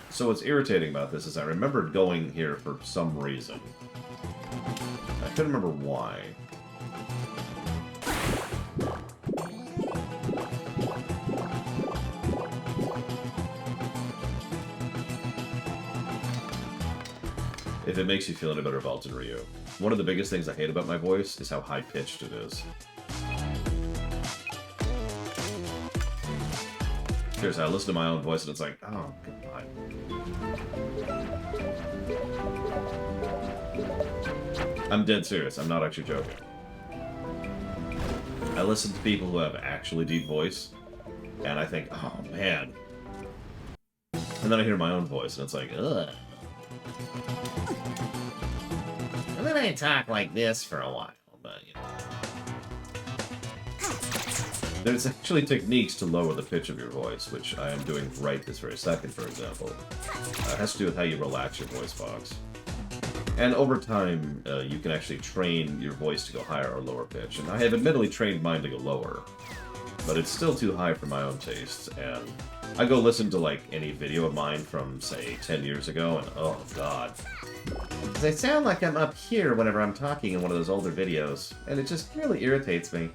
So what's irritating about this is I remembered going here for some reason. I couldn't remember why. If it makes you feel any better about Ryu. One of the biggest things I hate about my voice is how high-pitched it is. Seriously, I listen to my own voice and it's like, oh, goodbye. I'm dead serious. I'm not actually joking. I listen to people who have actually deep voice, and I think, oh, man. And then I hear my own voice, and it's like, ugh. And then I talk like this for a while, but, you know. There's actually techniques to lower the pitch of your voice, which I am doing right this very second, for example. It has to do with how you relax your voice box. And over time, you can actually train your voice to go higher or lower pitch. And I have admittedly trained mine to go lower, but it's still too high for my own tastes. And I go listen to, like, any video of mine from, say, 10 years ago, and oh, God. I sound like I'm up here whenever I'm talking in one of those older videos, and it just really irritates me.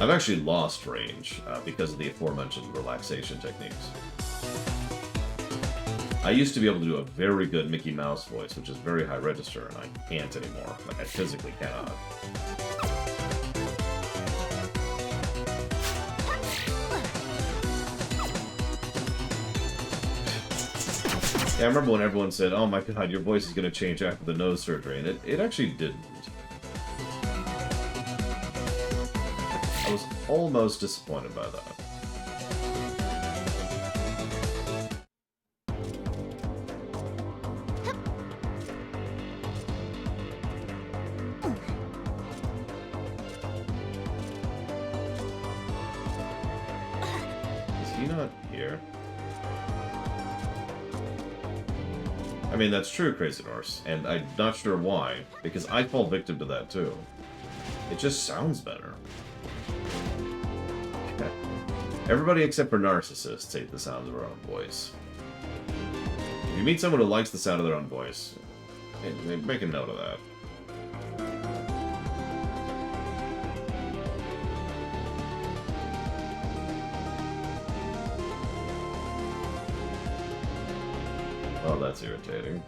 I've actually lost range because of the aforementioned relaxation techniques. I used to be able to do a very good Mickey Mouse voice, which is very high register, and I can't anymore. Like, I physically cannot. Yeah, I remember when everyone said, oh my god, your voice is going to change after the nose surgery, and it actually didn't. I was almost disappointed by that. Is he not here? I mean, that's true, Crazy Norse, and I'm not sure why, because I fall victim to that too. It just sounds better. Everybody except for narcissists hate the sound of their own voice. If you meet someone who likes the sound of their own voice, make a note of that. Oh, that's irritating.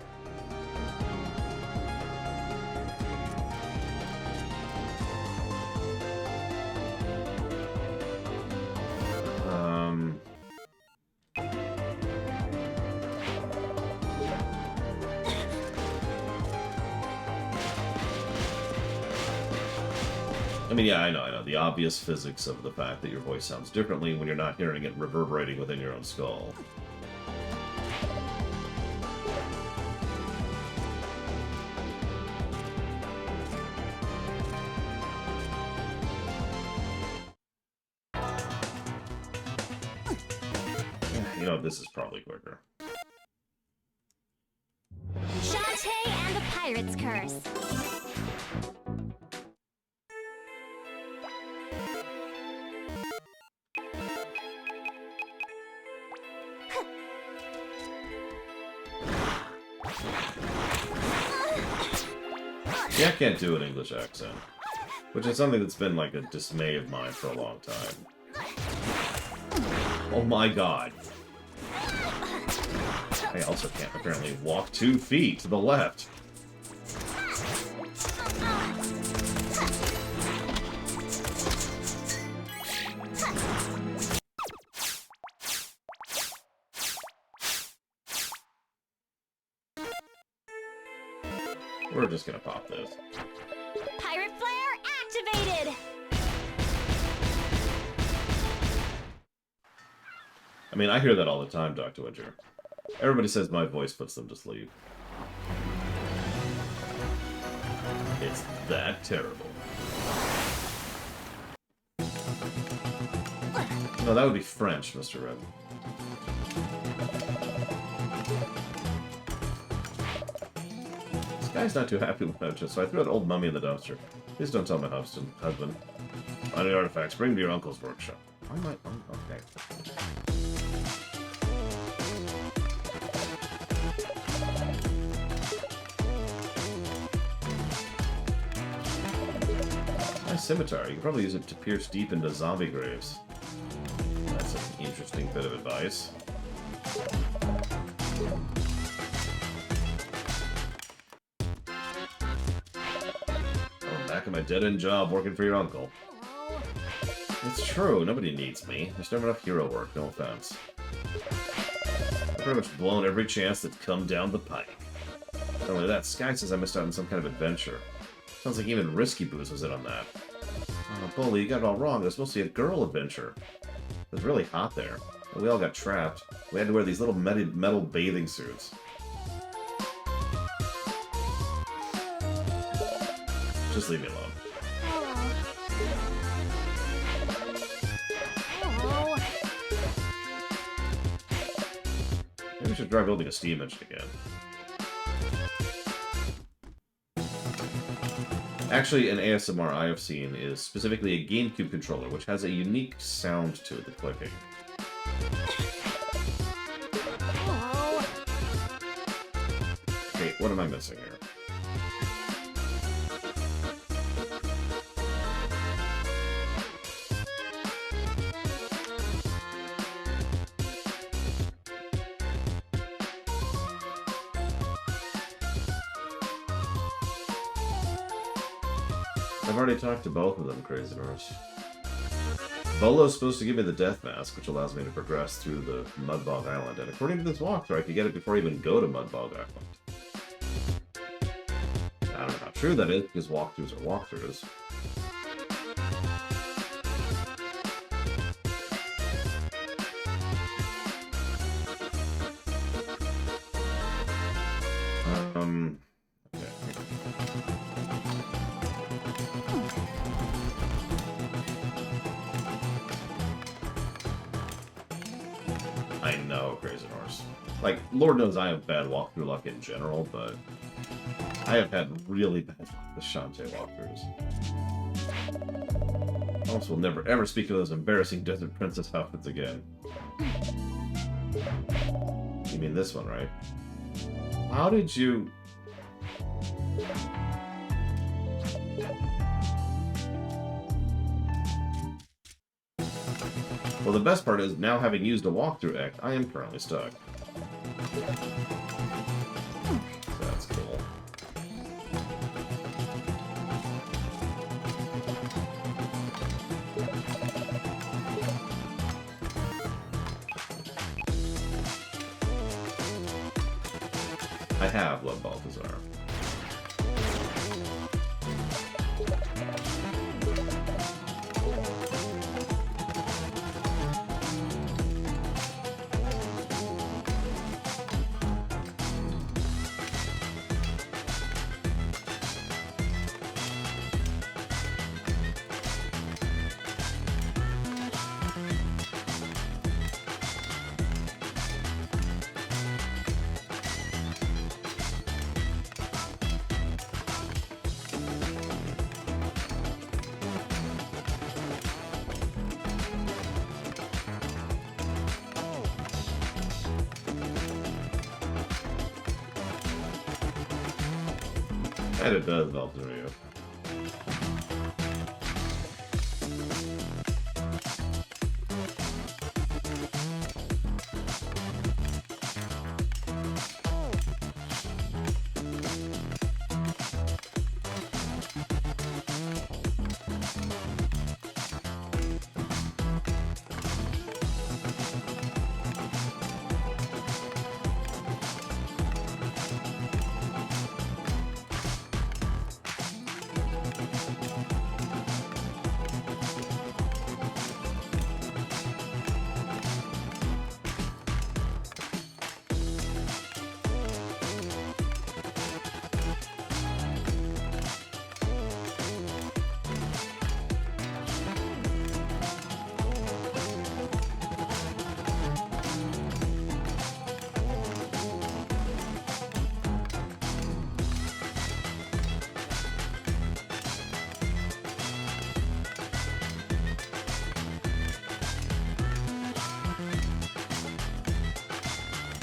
I mean, yeah, I know. The obvious physics of the fact that your voice sounds differently when you're not hearing it reverberating within your own skull. You know, this is probably quicker. Shantae and the Pirate's Curse. Yeah, I can't do an English accent, which is something that's been like a dismay of mine for a long time. Oh my god. I also can't apparently walk 2 feet to the left. We're just gonna pop this. Pirate Flare activated! I mean, I hear that all the time, Dr. Winter. Everybody says my voice puts them to sleep. It It's that terrible. No, that would be French, Mr. Red. This guy's not too happy with my so I threw an old mummy in the dumpster. Please don't tell my husband. Find the artifacts. Bring them to your uncle's workshop. Why am I... okay. Nice scimitar. You can probably use it to pierce deep into zombie graves. That's an interesting bit of advice. Back at my dead-end job working for your uncle. It's true, nobody needs me. There's never enough hero work, no offense. I've pretty much blown every chance that's come down the pike. Not only that, Sky says I missed out on some kind of adventure. Sounds like even Risky Booze was in on that. Oh, Bully, you got it all wrong. It was supposed to be a girl adventure. It was really hot there. We all got trapped. We had to wear these little metal bathing suits. Just leave me alone. Maybe we should try building a steam engine again. Actually, an ASMR I have seen is specifically a GameCube controller, which has a unique sound to it, the clicking. Okay, what am I missing here? I've already talked to both of them, Crazy Norse. Bolo's supposed to give me the death mask, which allows me to progress through the Mudbog Island, and according to this walkthrough, I could get it before I even go to Mudbog Island. I don't know how true that is, because walkthroughs are walkthroughs. I know, Crazy Horse. Like, Lord knows I have bad walkthrough luck in general, but I have had really bad luck with Shantae walkthroughs. I also will never ever speak of those embarrassing Desert Princess outfits again. You mean this one, right? How did you... Well, the best part is, now having used a walkthrough act, I am currently stuck. So that's cool. I have loved Balthazar. And it does melt through you.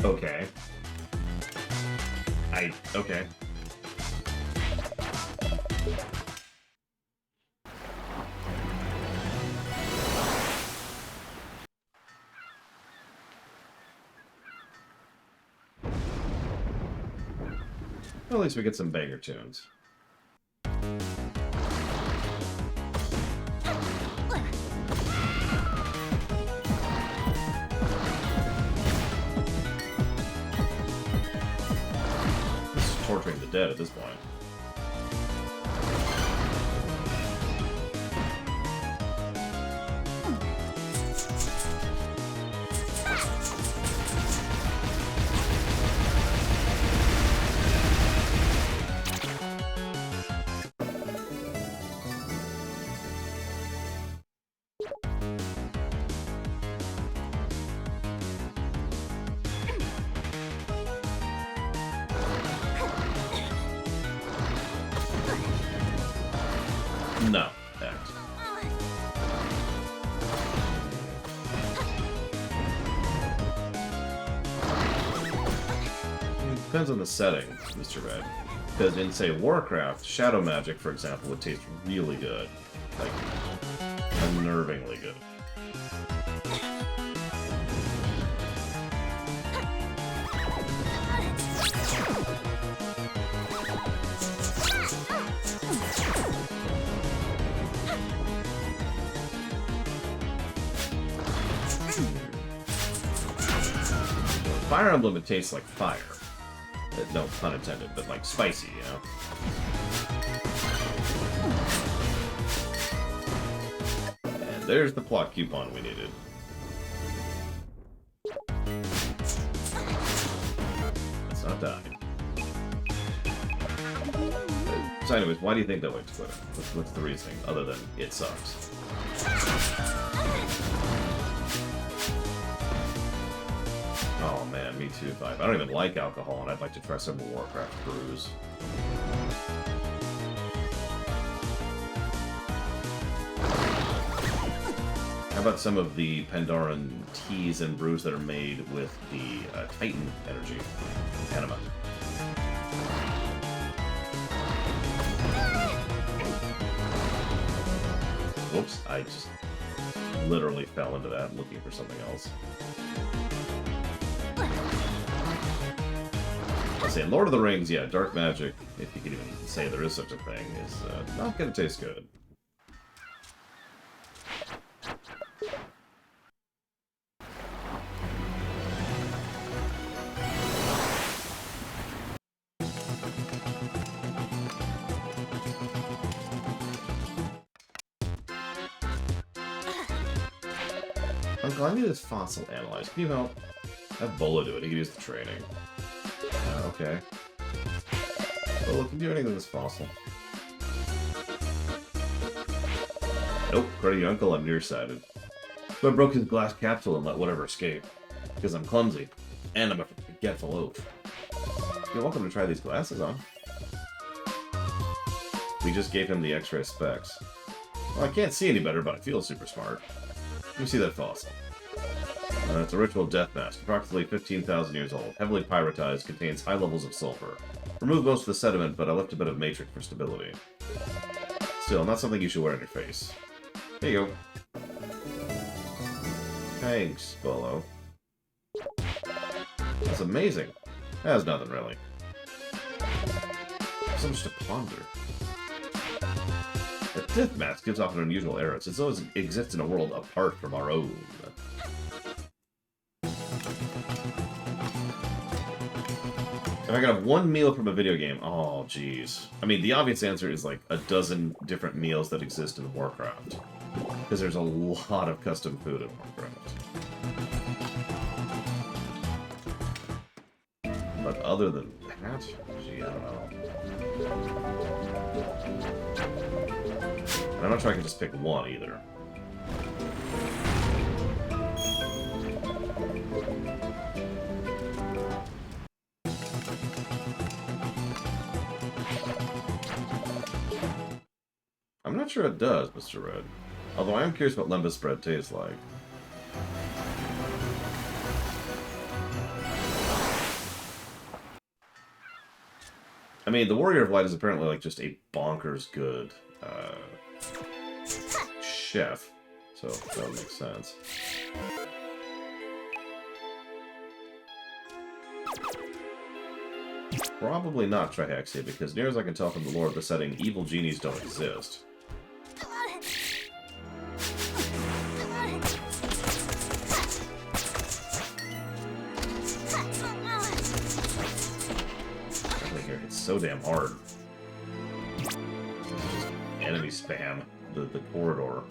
Okay. Okay. Well, at least we get some banger tunes. This is torturing the dead at this point. No. Act. Depends on the setting, Mr. Red. Because in, say, Warcraft, shadow magic, for example, would taste really good. Like, unnervingly good. Fire Emblem, it tastes like fire. No pun intended, but like spicy, you know? And there's the plot coupon we needed. Let's not die. So anyways, why do you think that way, Twitter? What's the reasoning, other than it sucks? Oh man, me too, Vibe. I don't even like alcohol, and I'd like to try some Warcraft brews. How about some of the Pandaran teas and brews that are made with the Titan energy anima? Whoops, I just literally fell into that looking for something else. Say Lord of the Rings, yeah, dark magic, if you can even say there is such a thing, is not gonna taste good. Uncle, I need this fossil analyzed. Can you help? Have Bolo do it. He can use the training. Okay. Bolo can do anything with this fossil. Nope. Cruddy Uncle, I'm nearsighted. So I broke his glass capsule and let whatever escape. Because I'm clumsy. And I'm a forgetful oaf. You're welcome to try these glasses on. We just gave him the X-ray specs. Well, I can't see any better, but I feel super smart. Let me see that fossil. It's a ritual death mask, approximately 15,000 years old, heavily pyritized, contains high levels of sulfur. Removed most of the sediment, but I left a bit of matrix for stability. Still, not something you should wear on your face. Here you go. Thanks, Bolo. That's amazing. That's nothing, really. So much to ponder. The death mask gives off an unusual aura, since it always exists in a world apart from our own. If I could have one meal from a video game, oh jeez. I mean, the obvious answer is like a dozen different meals that exist in Warcraft. Because there's a lot of custom food in Warcraft. But other than that, gee, I don't know. And I'm not sure I can just pick one either. I'm not sure it does, Mr. Red. Although I am curious what lembas bread tastes like. I mean, the Warrior of Light is apparently like just a bonkers good chef, so that would make sense. Probably not Trihexia, because near as I can tell from the lore of the setting, evil genies don't exist. It's so damn hard. Just enemy spam the corridor.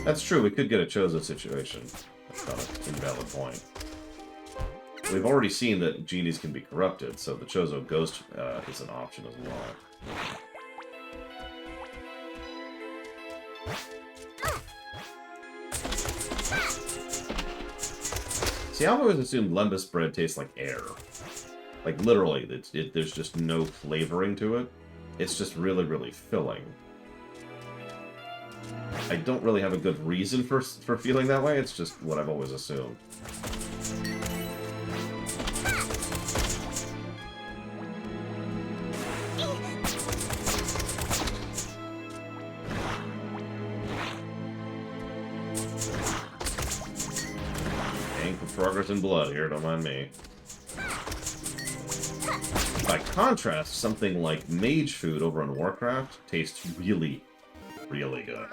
That's true, we could get a Chozo situation. That's not an invalid point. We've already seen that genies can be corrupted, so the Chozo Ghost is an option as well. See, I've always assumed Lembas bread tastes like air. Like, literally, there's just no flavoring to it. It's just really, really filling. I don't really have a good reason for feeling that way, it's just what I've always assumed. Progress in blood here, don't mind me. By contrast, something like mage food over on Warcraft tastes really, really good.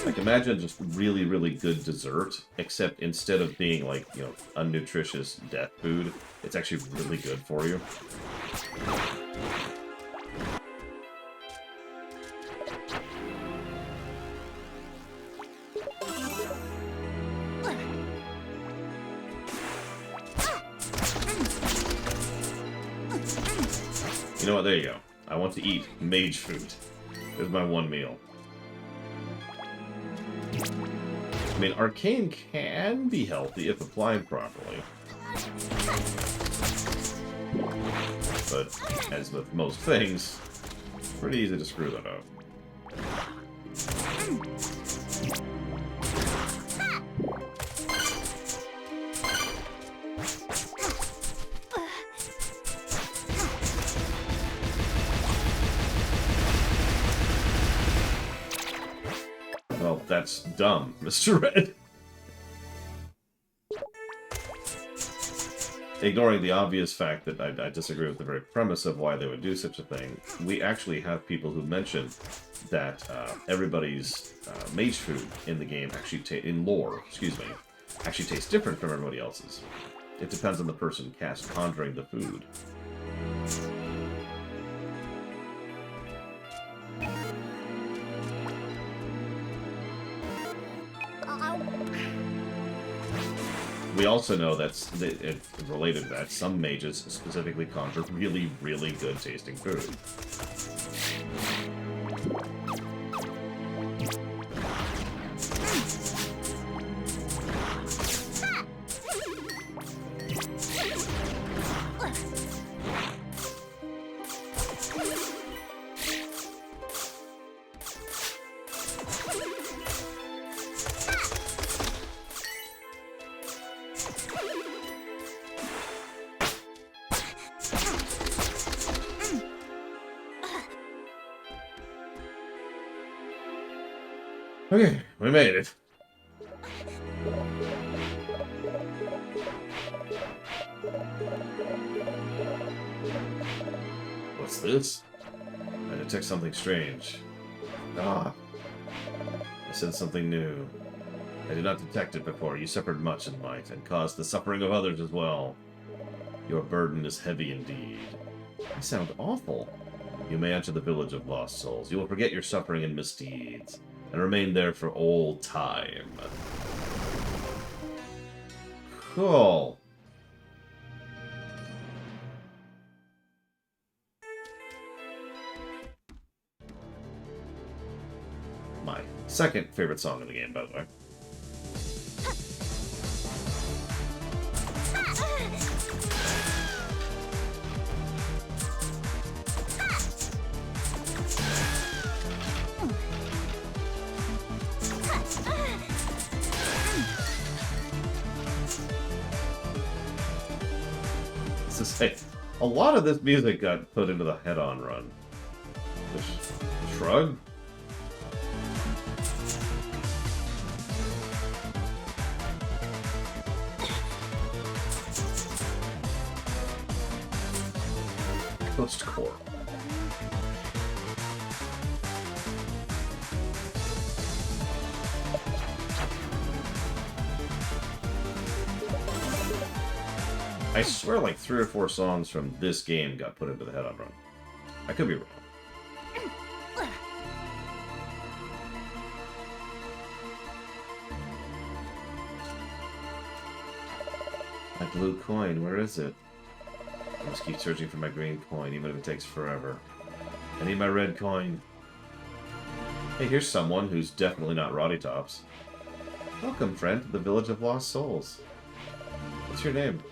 Like, imagine just really, really good dessert, except instead of being like, you know, unnutritious death food, it's actually really good for you. You know what, there you go. I want to eat mage food. There's my one meal. I mean, arcane can be healthy if applied properly. But, as with most things, it's pretty easy to screw that up. Well, that's dumb, Mr. Red. Ignoring the obvious fact that I disagree with the very premise of why they would do such a thing, we actually have people who mention that everybody's mage food in the game actually in lore, actually tastes different from everybody else's. It depends on the person conjuring the food. We also know it's related to that, some mages specifically conjure really, really good tasting food. Okay, we made it. What's this? I detect something strange. Ah. I sense something new. I did not detect it before. You suffered much in might, and caused the suffering of others as well. Your burden is heavy indeed. You sound awful. You may enter the village of lost souls. You will forget your suffering and misdeeds, and remain there for all time. Cool. My second favorite song in the game, by the way. say, a lot of this music got put into the head-on run. Shrug? Ghost Core. I swear like 3 or 4 songs from this game got put into the head-on run. I could be wrong. My blue coin, where is it? I must keep searching for my green coin, even if it takes forever. I need my red coin. Hey, here's someone who's definitely not Roddy Tops. Welcome, friend, to the Village of Lost Souls. What's your name?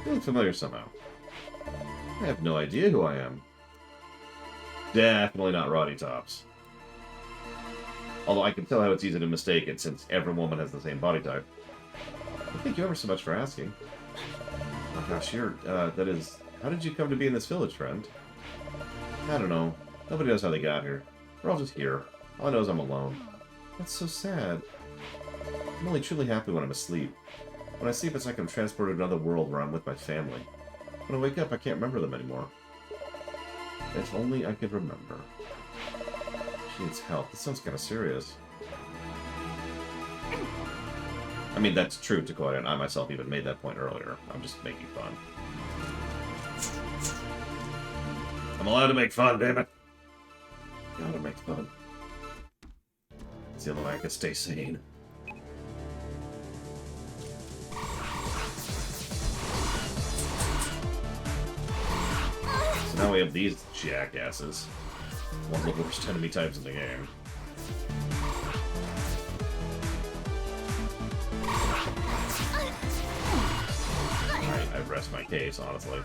You look familiar somehow. I have no idea who I am. Definitely not Roddy Tops. Although I can tell how it's easy to mistake it, since every woman has the same body type. Thank you ever so much for asking. Oh gosh, that is... How did you come to be in this village, friend? I don't know. Nobody knows how they got here. We're all just here. All I know is I'm alone. That's so sad. I'm only truly happy when I'm asleep. When I sleep, it's like I'm transported to another world where I'm with my family. When I wake up, I can't remember them anymore. If only I could remember. She needs help. This sounds kind of serious. I mean, that's true, Dakota, and I myself even made that point earlier. I'm just making fun. I'm allowed to make fun, damn it! Gotta make fun. It's the only way I can stay sane. So now we have these jackasses. One of the worst enemy types in the game. I rest my case, honestly.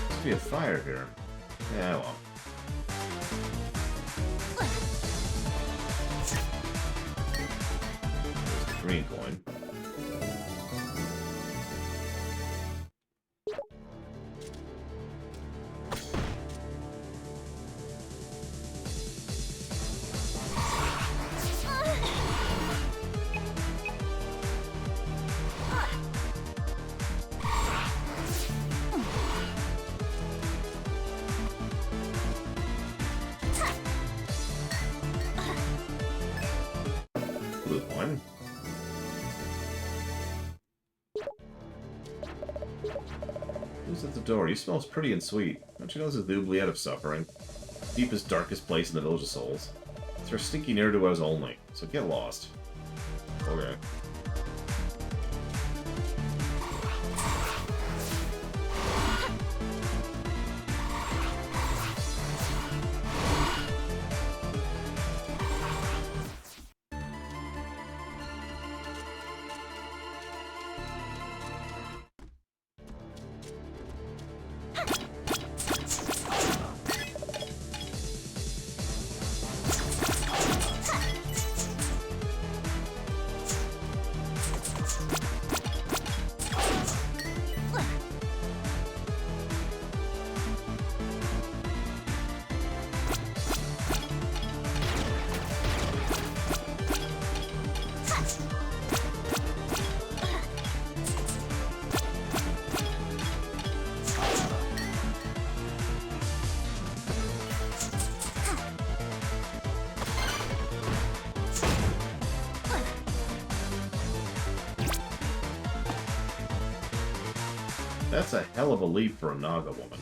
Must be a fire here. Yeah, well. Green coin. Blue coin. Who's at the door? He smells pretty and sweet. Don't you know this is the oubliette of suffering? Deepest, darkest place in the Village of Souls. It's for stinky ne'er-do-wells only, so get lost. Okay. That's a hell of a leap for a Naga woman.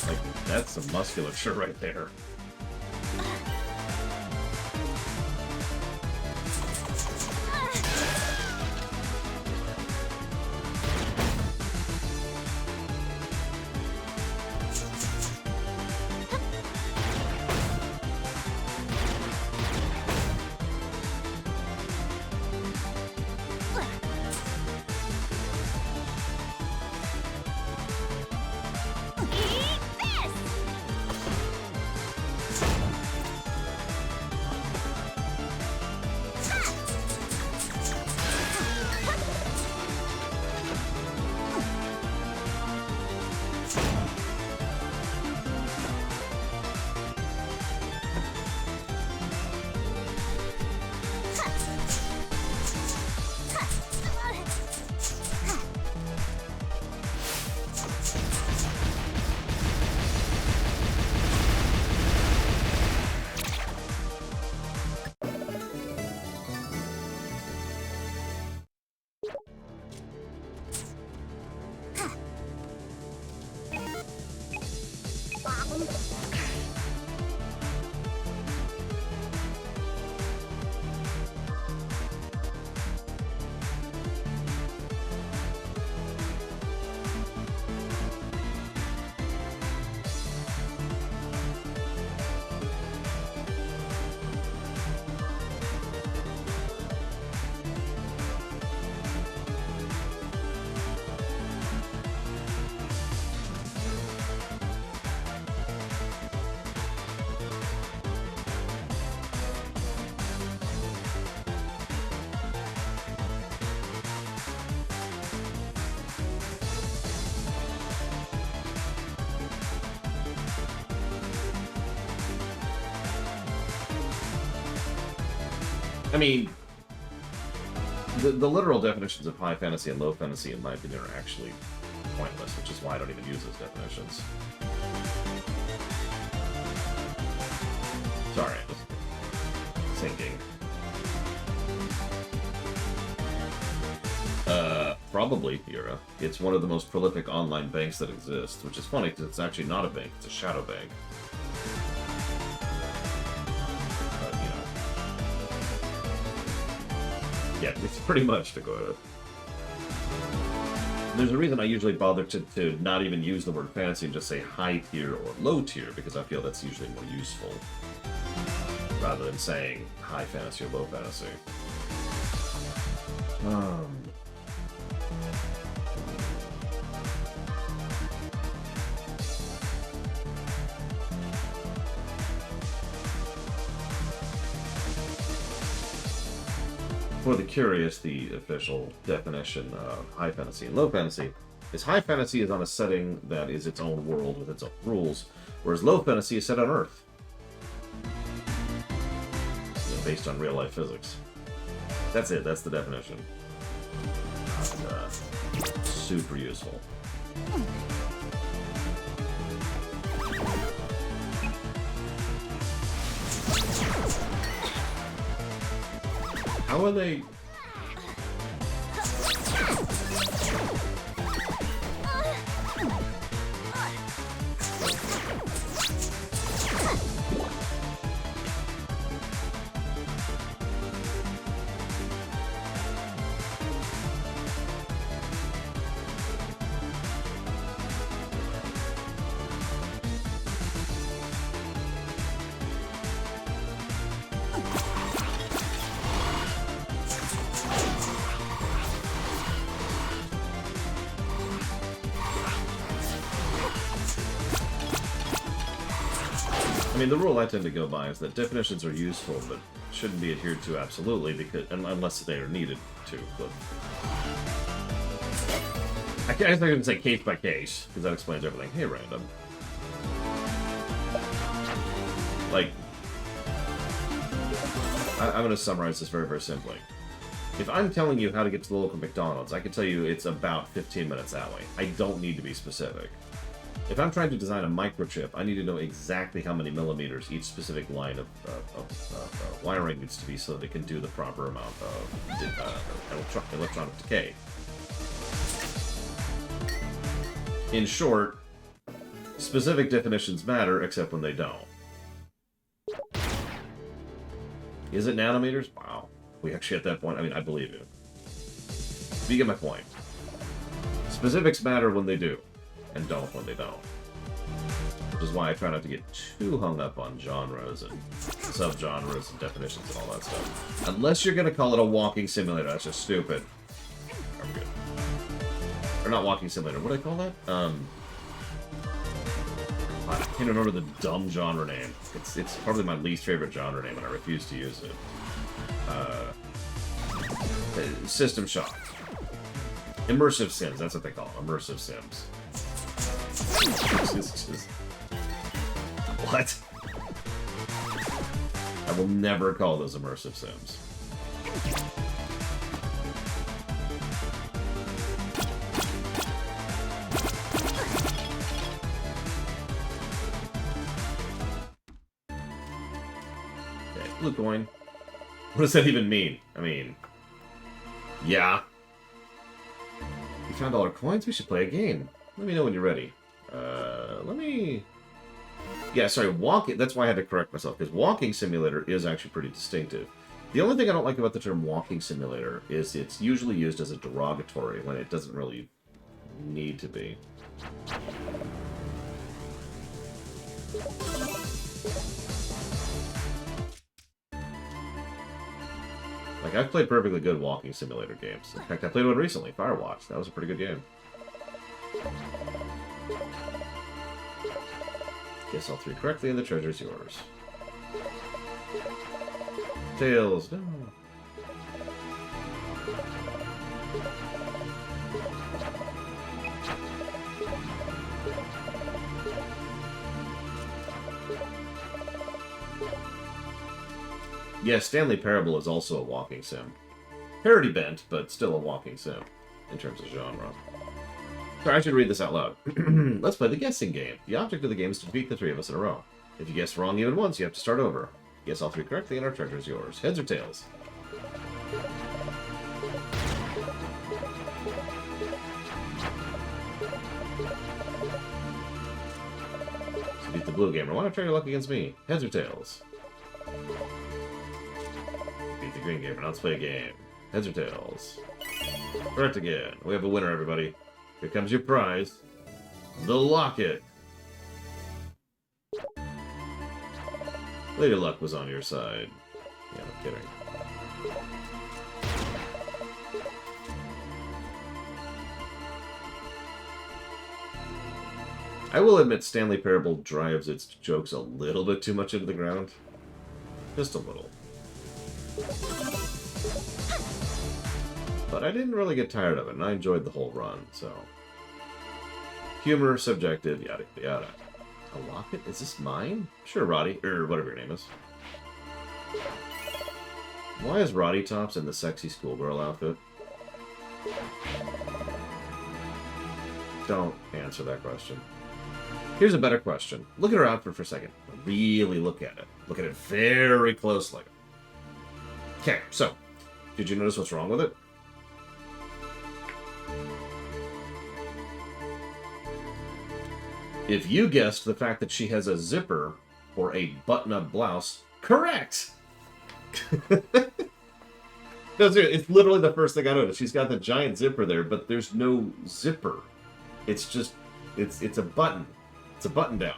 Like, that's some musculature right there. I mean, the literal definitions of high fantasy and low fantasy, in my opinion, are actually pointless, which is why I don't even use those definitions. Sorry, I'm just thinking. Probably, Yura. It's one of the most prolific online banks that exist, which is funny because it's actually not a bank, it's a shadow bank. But, you know. Yeah, it's pretty much to go to. There's a reason I usually bother to not even use the word fantasy and just say high tier or low tier, because I feel that's usually more useful. Rather than saying high fantasy or low fantasy. For the curious, the official definition of high fantasy and low fantasy is high fantasy is on a setting that is its own world with its own rules, whereas low fantasy is set on Earth, based on real-life physics. That's it. That's the definition. Super useful. How are they... I mean, the rule I tend to go by is that definitions are useful, but shouldn't be adhered to absolutely, because unless they are needed to. But I guess I can say case by case, because that explains everything. Hey, random. Like, I'm going to summarize this very, very simply. If I'm telling you how to get to the local McDonald's, I can tell you it's about 15 minutes that way. I don't need to be specific. If I'm trying to design a microchip, I need to know exactly how many millimeters each specific line of wiring needs to be so that it can do the proper amount of electronic decay. In short, specific definitions matter, except when they don't. Is it nanometers? Wow. We actually at that point, I mean, I believe you. You get my point. Specifics matter when they do, and don't when they don't. Which is why I try not to get too hung up on genres and subgenres and definitions and all that stuff. Unless you're going to call it a walking simulator, that's just stupid. I'm good. Or not walking simulator, what do I call that? I can't remember the dumb genre name. It's probably my least favorite genre name, and I refuse to use it. System Shock. Immersive Sims, that's what they call them. Immersive Sims. What? I will never call those Immersive Sims. Okay, blue coin. What does that even mean? I mean... Yeah. You found all our coins? We should play a game. Let me know when you're ready. Let me... Yeah, sorry, walking... That's why I had to correct myself, because walking simulator is actually pretty distinctive. The only thing I don't like about the term walking simulator is it's usually used as a derogatory when it doesn't really need to be. Like, I've played perfectly good walking simulator games. In fact, I played one recently, Firewatch. That was a pretty good game. Guess all three correctly, and the treasure's yours. Tails, no. Yes, Stanley Parable is also a walking sim. Parody bent, but still a walking sim in terms of genre. Sorry, I should read this out loud. Let's play the guessing game. The object of the game is to defeat the three of us in a row. If you guess wrong even once, you have to start over. Guess all three correctly, and our treasure is yours. Heads or tails? So beat the blue gamer. Why not try your luck against me? Heads or tails? Beat the green gamer. Now let's play a game. Heads or tails? Correct again. We have a winner, everybody. Here comes your prize. The locket. Lady Luck was on your side. Yeah, no kidding. I will admit Stanley Parable drives its jokes a little bit too much into the ground. Just a little. But I didn't really get tired of it, and I enjoyed the whole run, so... Humor, subjective, yada yada. A locket? Is this mine? Sure, Roddy, or whatever your name is. Why is Roddy Tops in the sexy schoolgirl outfit? Don't answer that question. Here's a better question. Look at her outfit for a second. Really look at it. Look at it very closely. Okay, so, did you notice what's wrong with it? If you guessed the fact that she has a zipper or a button-up blouse, correct! No, it's literally the first thing I noticed. She's got the giant zipper there, but there's no zipper. It's just, it's a button. It's a button down.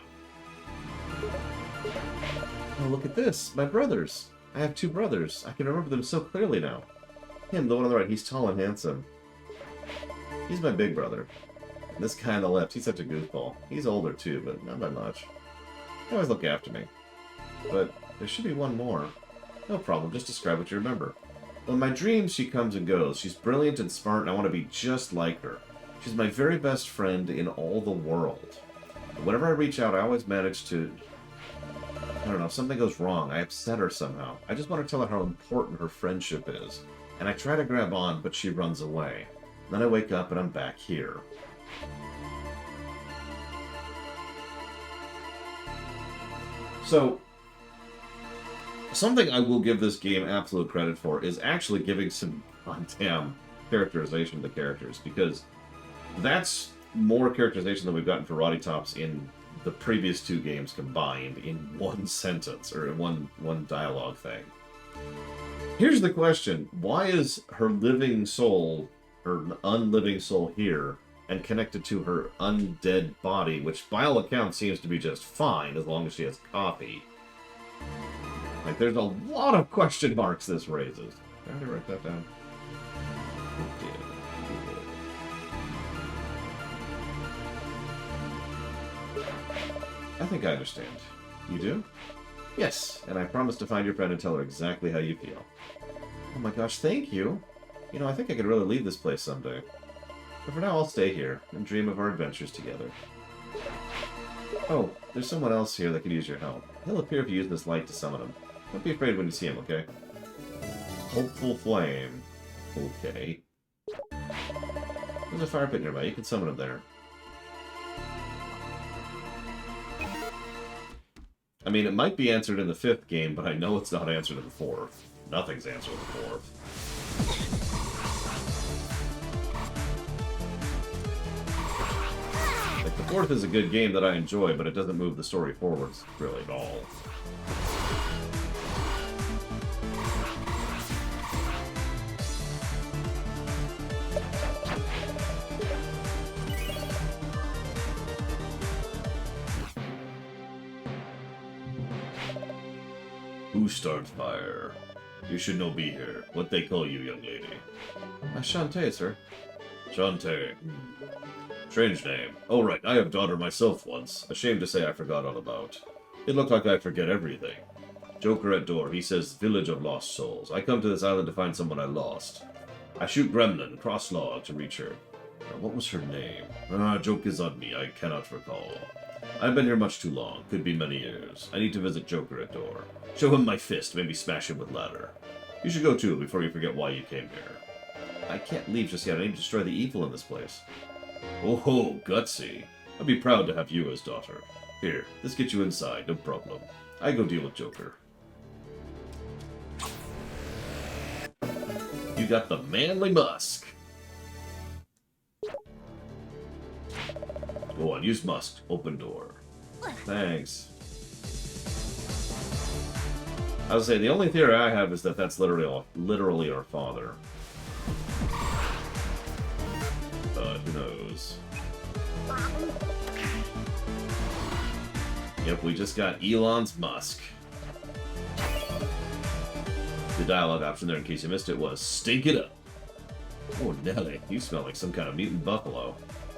Oh, look at this. My brothers. I have two brothers. I can remember them so clearly now. Him, the one on the right, he's tall and handsome. He's my big brother. And this guy on the left, he's such a goofball. He's older too, but not by much. They always look after me. But there should be one more. No problem, just describe what you remember. Well, in my dreams, she comes and goes. She's brilliant and smart, and I want to be just like her. She's my very best friend in all the world. But whenever I reach out, I always manage to... I don't know, if something goes wrong, I upset her somehow. I just want to tell her how important her friendship is. And I try to grab on, but she runs away. Then I wake up and I'm back here. So, something I will give this game absolute credit for is actually giving some goddamn characterization to the characters, because that's more characterization than we've gotten for Roddy Tops in the previous two games combined in one sentence, or in one dialogue thing. Here's the question. Why is her living soul, her unliving soul here, and connected to her undead body, which by all accounts seems to be just fine as long as she has coffee? Like, there's a lot of question marks this raises. Can I write that down? I think I understand. You do? Yes, and I promise to find your friend and tell her exactly how you feel. Oh my gosh, thank you! You know, I think I could really leave this place someday. But for now, I'll stay here and dream of our adventures together. Oh, there's someone else here that could use your help. He'll appear if you use this light to summon him. Don't be afraid when you see him, okay? Hopeful Flame. Okay. There's a fire pit nearby. You can summon him there. I mean, it might be answered in the 5th game, but I know it's not answered in the 4th. Nothing's answered in the 4th. Like, the 4th is a good game that I enjoy, but it doesn't move the story forwards really at all. Who starts fire? You should no be here. What they call you, young lady? Shantae, sir. Shantae. Strange name. Oh, right. I have daughter myself once. Ashamed to say I forgot all about. It looked like I forget everything. Joker at door. He says, Village of Lost Souls. I come to this island to find someone I lost. I shoot Gremlin, cross log, to reach her. Now, what was her name? Joke is on me. I cannot recall. I've been here much too long. Could be many years. I need to visit Joker at door. Show him my fist, maybe smash him with ladder. You should go too, before you forget why you came here. I can't leave just yet. I need to destroy the evil in this place. Oh ho, gutsy. I'd be proud to have you as daughter. Here, this gets you inside, no problem. I go deal with Joker. You got the manly musk. Go on, use musk. Open door. Thanks. I was saying, the only theory I have is that that's literally our father. But who knows? Yep, we just got Elon's musk. The dialogue option there, in case you missed it, was stink it up. Oh, Nelly, you smell like some kind of mutant buffalo.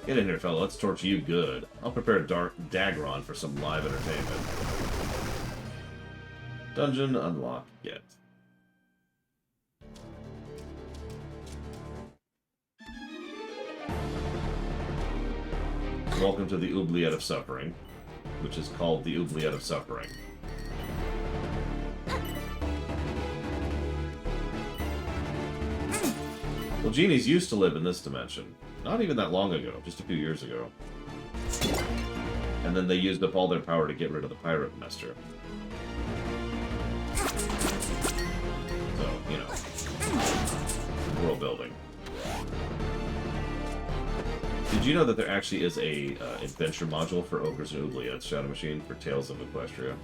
Get in here, fella. Let's torture you good. I'll prepare a dark Dagron for some live entertainment. Dungeon unlocked yet. Welcome to the Oubliette of Suffering, which is called the Oubliette of Suffering. Well, genies used to live in this dimension. Not even that long ago, just a few years ago. And then they used up all their power to get rid of the pirate master. So, you know. World building. Did you know that there actually is a adventure module for Ogres and Oubliettes Shadow Machine for Tales of Equestria?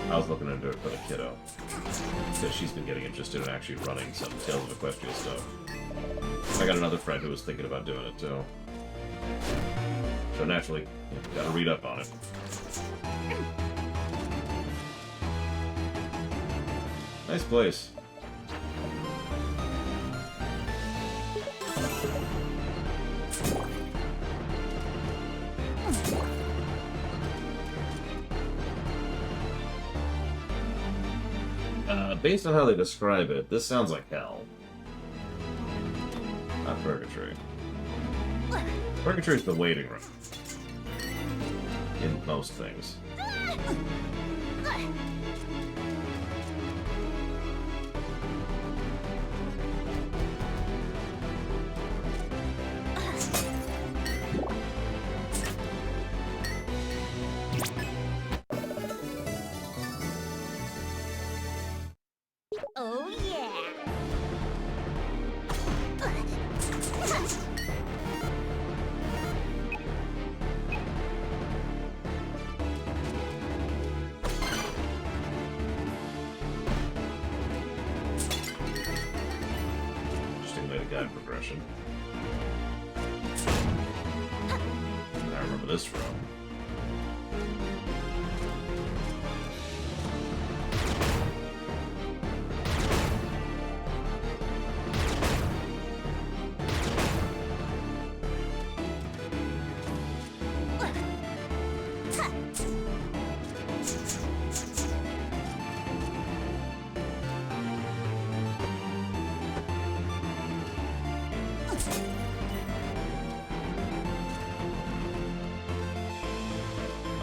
I was looking into it for the kiddo. Because she's been getting interested in actually running some Tales of Equestria stuff. I got another friend who was thinking about doing it too. So naturally, gotta read up on it. Nice place. Based on how they describe it, this sounds like hell. Not Purgatory. Purgatory's the waiting room. In most things. Oh yeah! Interesting way to guide progression. I remember this from.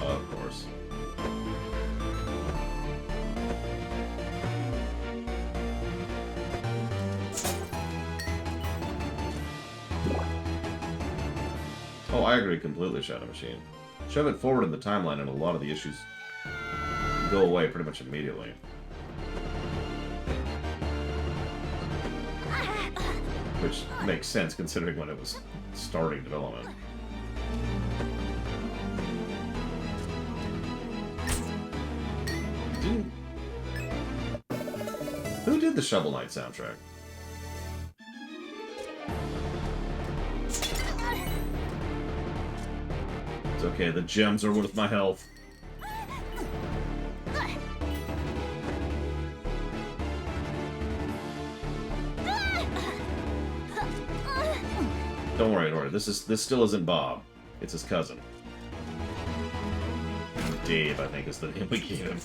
Of course. Oh, I agree completely, Shadow Machine. Shove it forward in the timeline and a lot of the issues go away pretty much immediately. Which makes sense considering when it was starting development. Who did the Shovel Knight soundtrack? It's okay, the gems are worth my health. Don't worry. This still isn't Bob. It's his cousin. Dave, I think, is the name we gave him.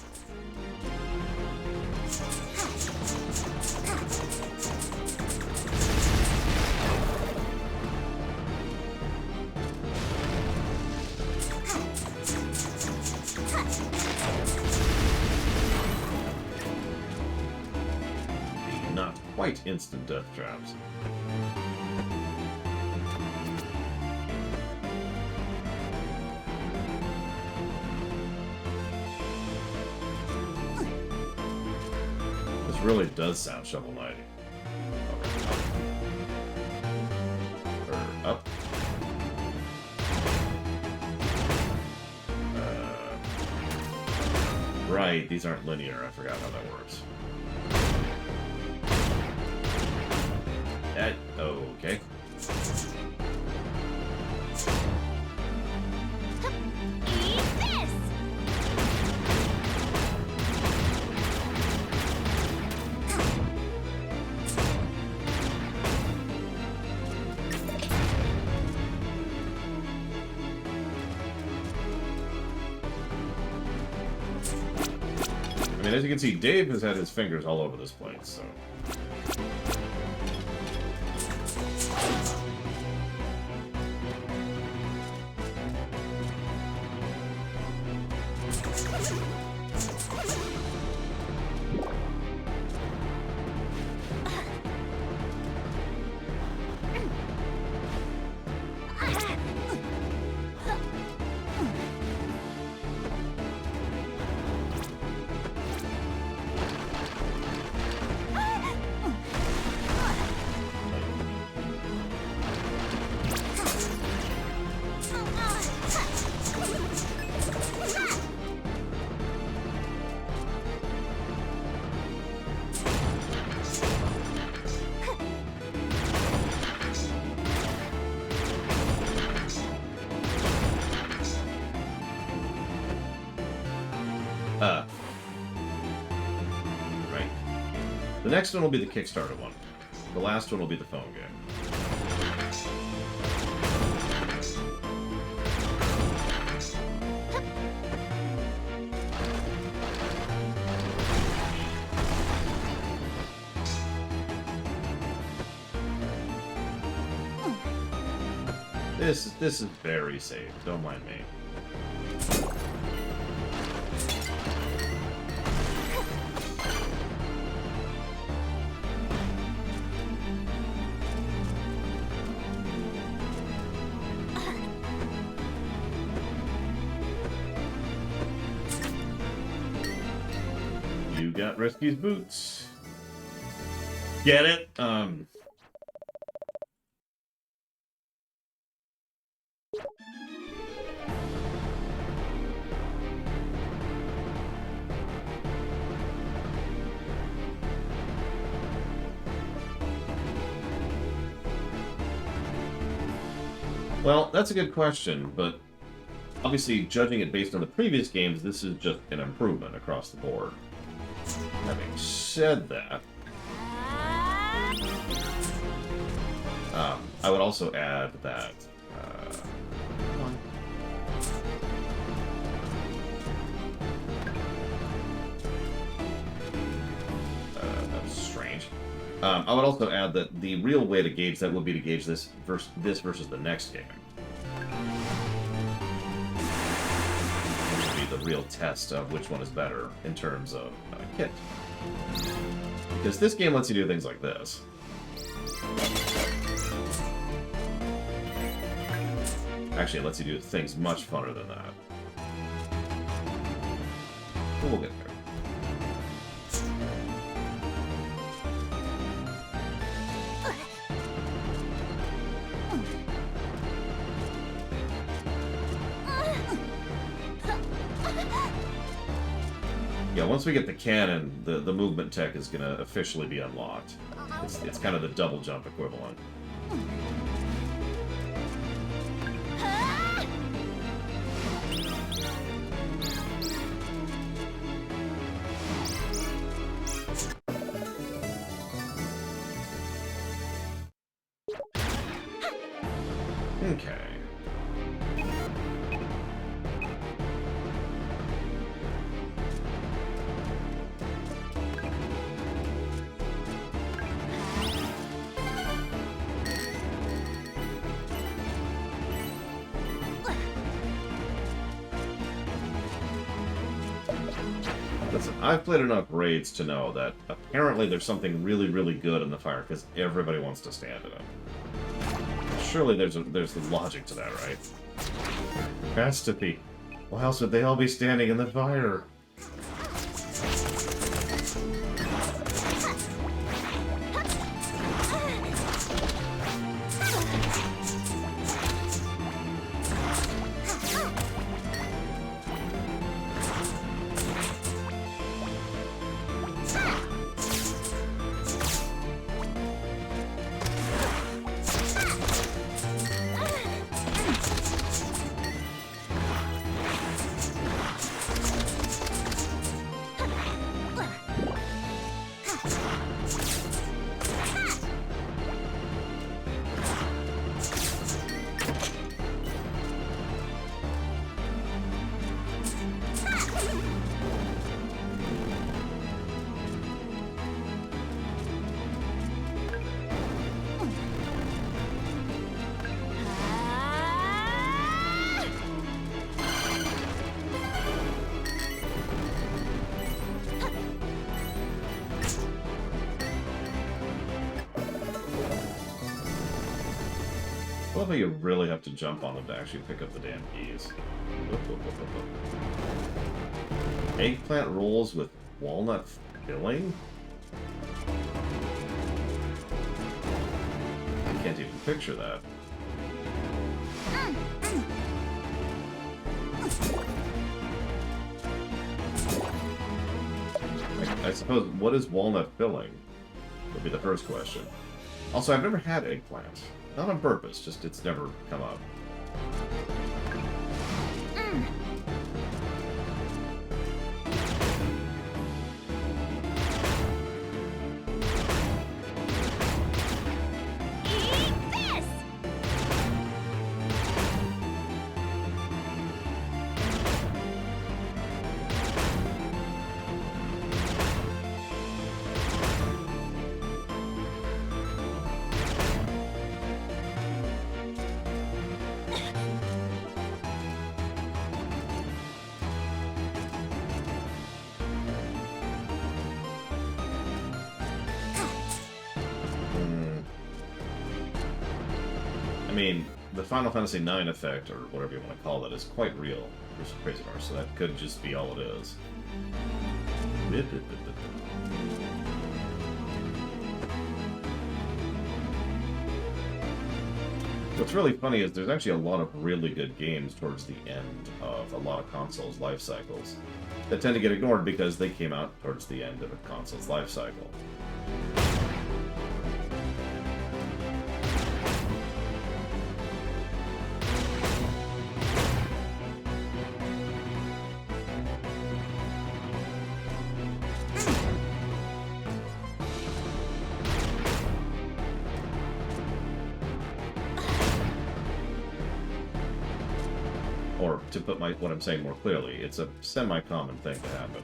quite instant death traps. This really does sound Shovel Knight. Or up. Right, these aren't linear. I forgot how that works. Okay. Eat this! I mean, as you can see, Dave has had his fingers all over this place, so... Right. The next one will be the Kickstarter one. The last one will be the phone game. This is very safe. Don't mind me. You got Rescue's boots. Get it? Well, that's a good question, but obviously, judging it based on the previous games, this is just an improvement across the board. Having said that, I would also add that... that's strange. I would also add that the real way to gauge that would be to gauge this versus the next game. Which would be the real test of which one is better in terms of kit. Because this game lets you do things like this. Actually, it lets you do things much funner than that. But we'll get there. Yeah, once we get the cannon, the movement tech is going to officially be unlocked. It's kind of the double jump equivalent. Okay. Listen, I've played enough raids to know that apparently there's something really, really good in the fire because everybody wants to stand in it. Surely there's the logic to that, right? Has to be. Why else would they all be standing in the fire? I love how you really have to jump on them to actually pick up the damn keys. Eggplant rolls with walnut filling? I can't even picture that. I suppose, what is walnut filling? Would be the first question. Also, I've never had eggplant. Not on purpose, just it's never come up. Eat this! I mean, the Final Fantasy IX effect, or whatever you want to call it, is quite real for some crazy Mars, so that could just be all it is. What's really funny is there's actually a lot of really good games towards the end of a lot of consoles' life cycles that tend to get ignored because they came out towards the end of a console's life cycle. Or, to put what I'm saying more clearly, it's a semi-common thing to happen.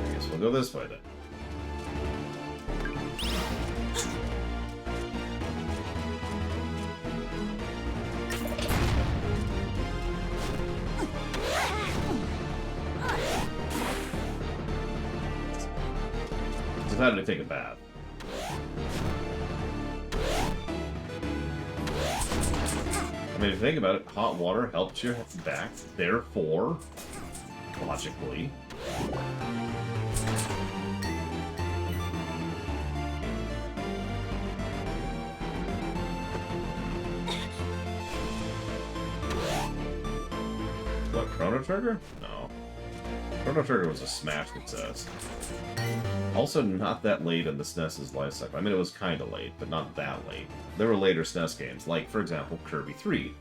I guess we'll go this way then. Decided to take a bath. I mean, if you think about it, hot water helps your back, therefore, logically. What, Chrono Trigger? No. Chrono Trigger was a smash success. Also, not that late in the SNES's life cycle. I mean, it was kind of late, but not that late. There were later SNES games, like, for example, Kirby 3.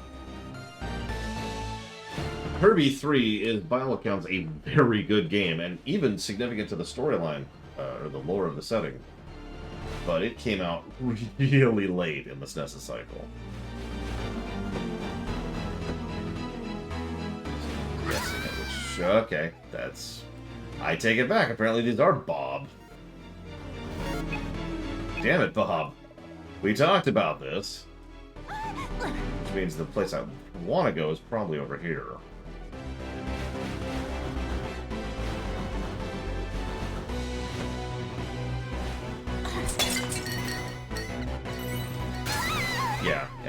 Kirby 3 is, by all accounts, a very good game, and even significant to the storyline, or the lore of the setting. But it came out really late in the SNES's cycle. Yes, which, okay, that's... I take it back. Apparently these are Bob. Damn it, Bob. We talked about this. Which means the place I want to go is probably over here.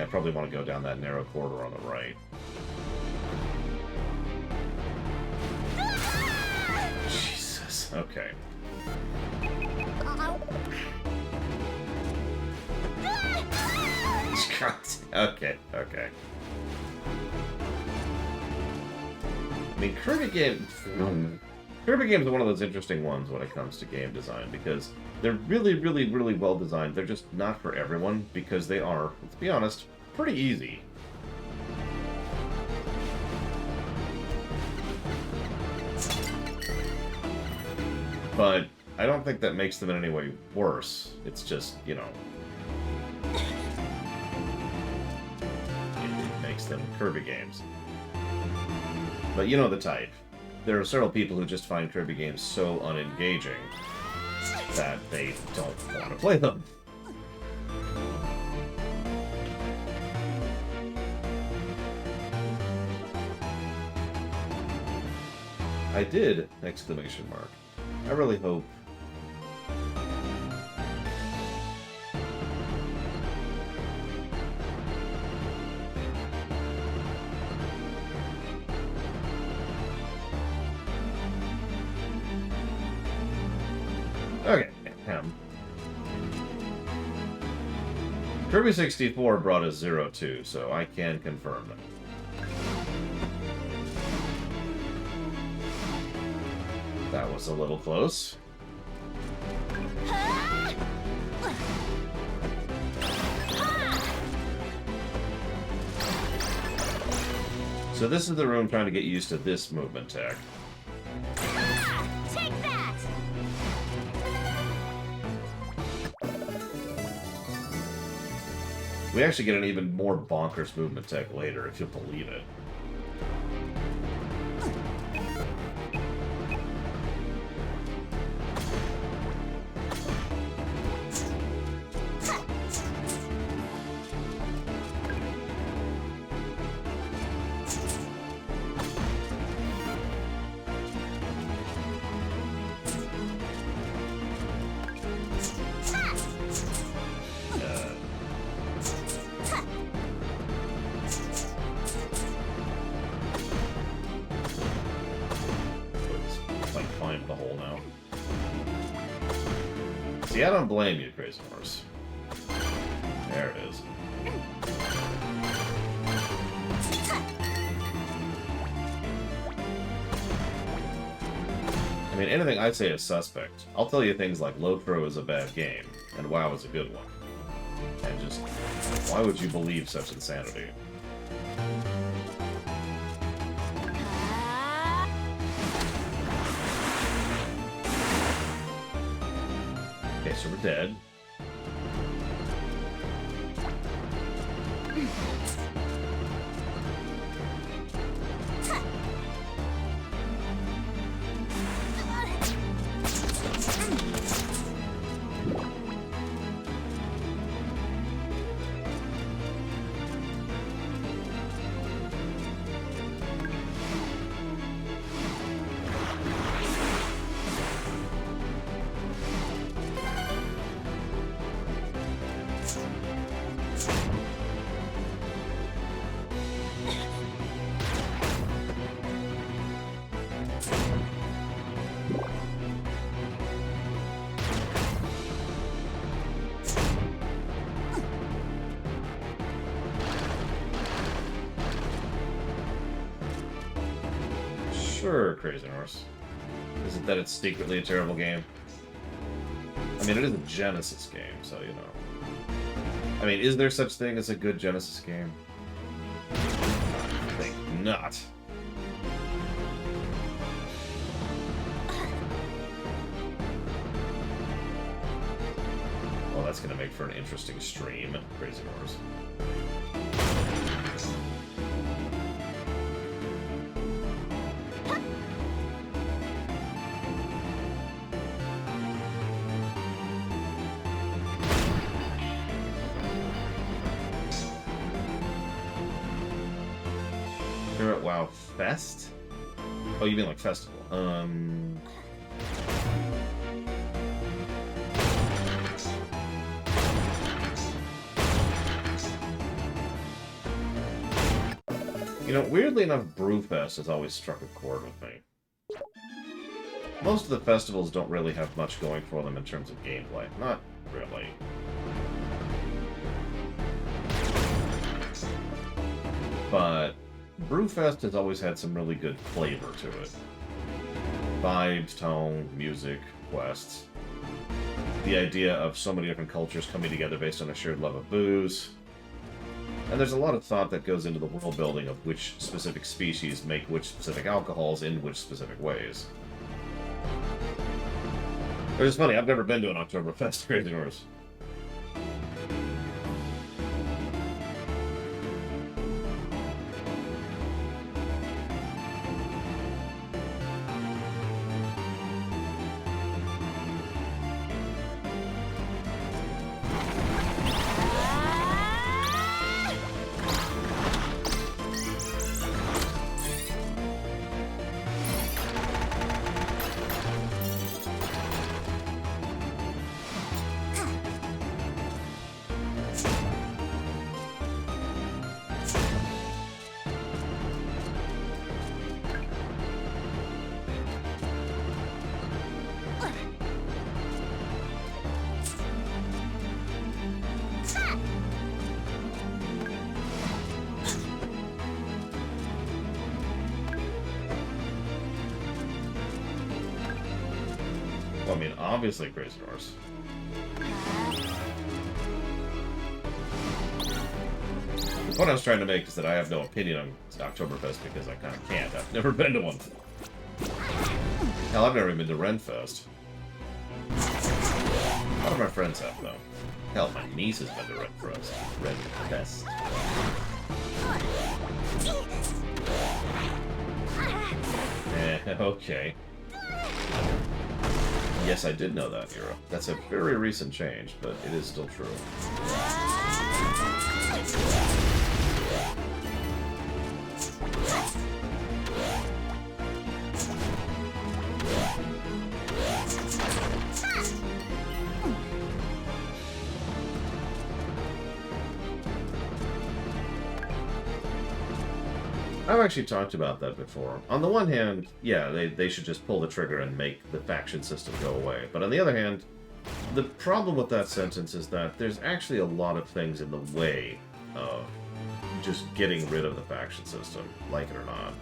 Yeah, I probably want to go down that narrow corridor on the right. Jesus. Okay. Okay, okay. I mean, Kirby Game is one of those interesting ones when it comes to game design, because they're really, really, really well designed. They're just not for everyone, because they are, let's be honest, pretty easy. But I don't think that makes them in any way worse. It's just, you know, it makes them Kirby games. But you know the type. There are several people who just find Kirby games so unengaging that they don't want to play them. I did! Exclamation mark. I really hope... Okay. Kirby 64 brought us 0-2, so I can confirm that. That was a little close. So this is the room trying to get used to this movement tech. Take that! We actually get an even more bonkers movement tech later, if you'll believe it. See, I don't blame you, Crazy Horse. There it is. I mean, anything I say is suspect. I'll tell you things like Lotro is a bad game, and WoW is a good one. And just, why would you believe such insanity? Okay, so we're dead. Sure, Crazy Horse. Isn't that it's secretly a terrible game? I mean, it is a Genesis game, so, you know. I mean, is there such thing as a good Genesis game? I think not. Well, that's gonna make for an interesting stream, Crazy Horse. WoW Fest? Oh, you mean like festival? You know, weirdly enough, Brewfest has always struck a chord with me. Most of the festivals don't really have much going for them in terms of gameplay. Not really. But Brewfest has always had some really good flavor to it. Vibes, tone, music, quests. The idea of so many different cultures coming together based on a shared love of booze. And there's a lot of thought that goes into the world building of which specific species make which specific alcohols in which specific ways. It's funny, I've never been to an Oktoberfest, Crazy Horse. Well, I mean, obviously Crazy Horse. The point I was trying to make is that I have no opinion on Oktoberfest because I kind of can't. I've never been to one. Hell, I've never even been to Renfest. A lot of my friends have, though. Hell, my niece has been to Renfest. Renfest. Okay. Yes, I did know that, Hero. That's a very recent change, but it is still true. I've actually talked about that before. On the one hand, yeah, they should just pull the trigger and make the faction system go away. But on the other hand, the problem with that sentence is that there's actually a lot of things in the way of just getting rid of the faction system, like it or not.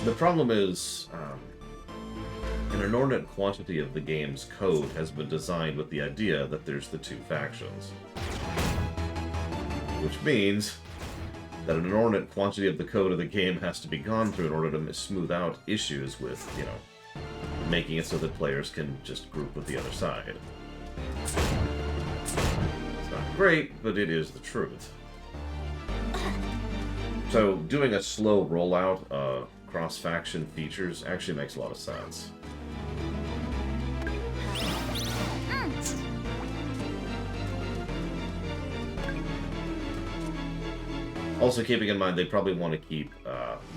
The problem is, an inordinate quantity of the game's code has been designed with the idea that there's the two factions. Which means that an inordinate quantity of the code of the game has to be gone through in order to smooth out issues with, you know, making it so that players can just group with the other side. It's not great, but it is the truth. So, doing a slow rollout of cross-faction features actually makes a lot of sense. Also, keeping in mind, they probably want to keep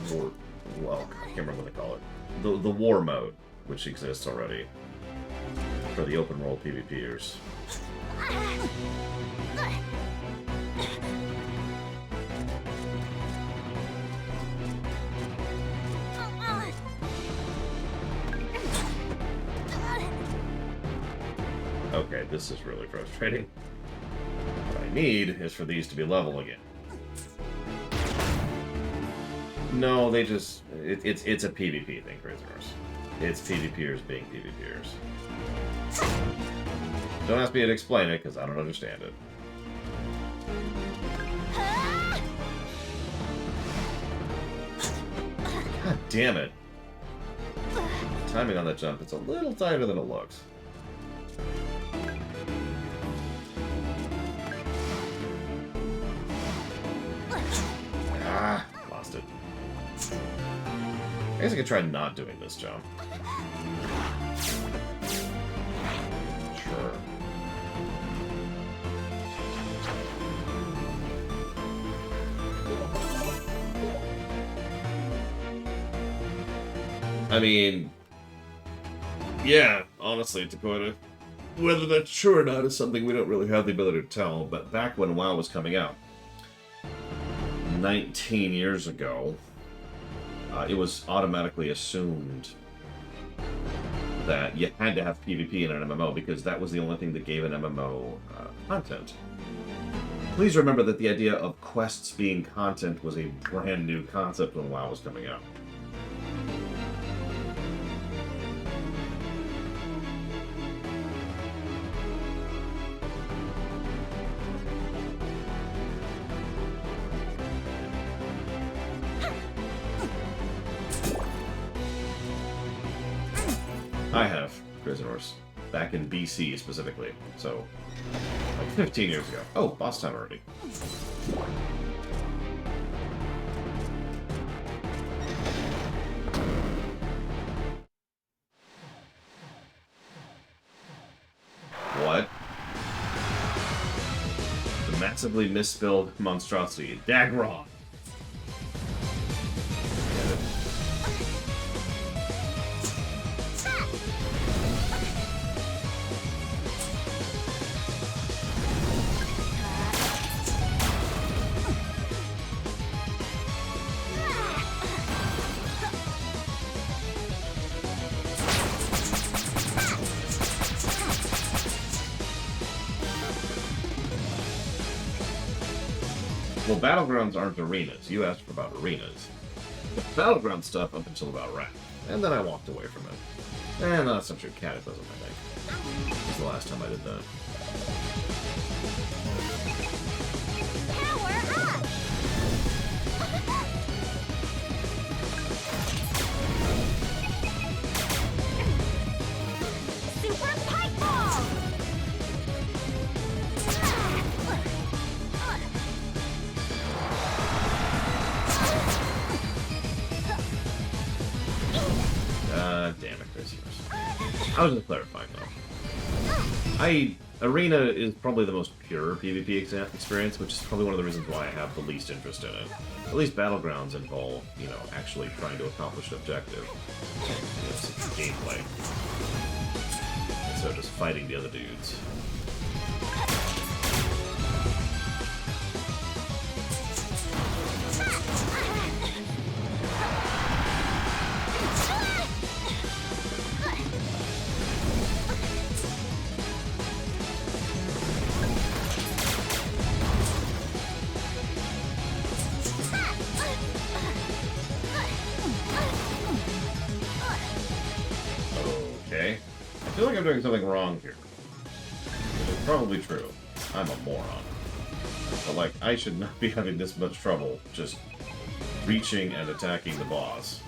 war. Well, I can't remember what they call it. The war mode, which exists already for the open world PvPers. Okay, this is really frustrating. What I need is for these to be level again. No, they just... It's a PvP thing, Crazy Horse. It's PvPers being PvPers. Don't ask me to explain it, because I don't understand it. God damn it. Timing on that jump, it's a little tighter than it looks. Ah, lost it. I guess I could try not doing this jump. Sure. I mean... Yeah, honestly, Dakota. Whether that's true or not is something we don't really have the ability to tell, but back when WoW was coming out, 19 years ago, it was automatically assumed that you had to have PvP in an MMO because that was the only thing that gave an MMO content. Please remember that the idea of quests being content was a brand new concept when WoW was coming out. I have prisoners back in BC specifically, so like 15 years ago. Oh, boss time already. What? The massively misspelled monstrosity, Dagron. Well, Battlegrounds aren't arenas. You asked about arenas. The Battleground stuff up until about Wrath. And then I walked away from it. And that's not true. Cataclysm, I think. This was the last time I did that. Power up! Super Pike Ball! Damn it, Chris. I was just clarifying, though. Arena is probably the most pure PvP experience, which is probably one of the reasons why I have the least interest in it. At least Battlegrounds involve, actually trying to accomplish an objective. It's gameplay. So just fighting the other dudes. Okay. I feel like I'm doing something wrong here. It's probably true. I'm a moron. But, like, I should not be having this much trouble just reaching and attacking the boss.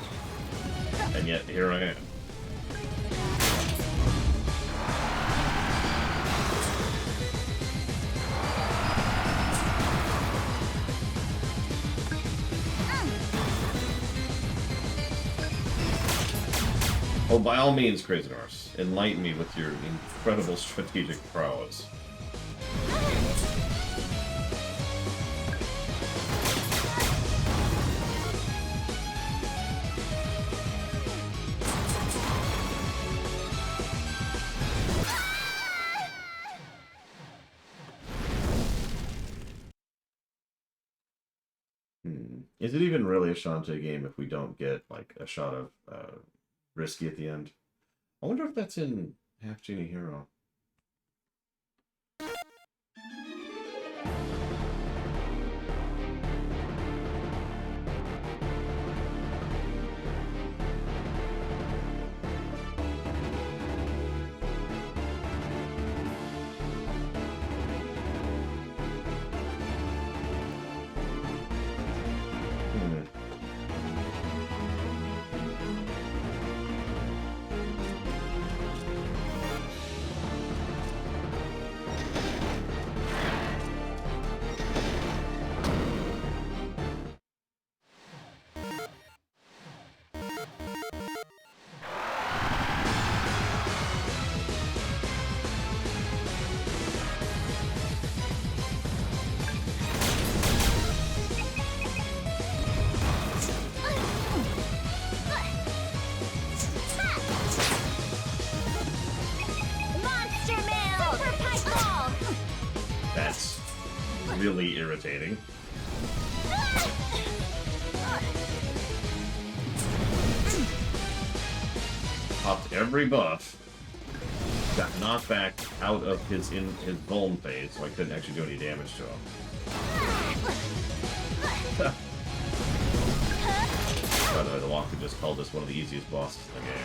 And yet, here I am. Oh, by all means, Crazy Norse, enlighten me with your incredible strategic prowess. Is it even really a Shantae game if we don't get, like, a shot of Risky at the end? I wonder if that's in Half Genie Hero. really irritating. Popped every buff. Got knocked back out of his vuln phase, so I couldn't actually do any damage to him. By the way, the walker just called this one of the easiest bosses in the game.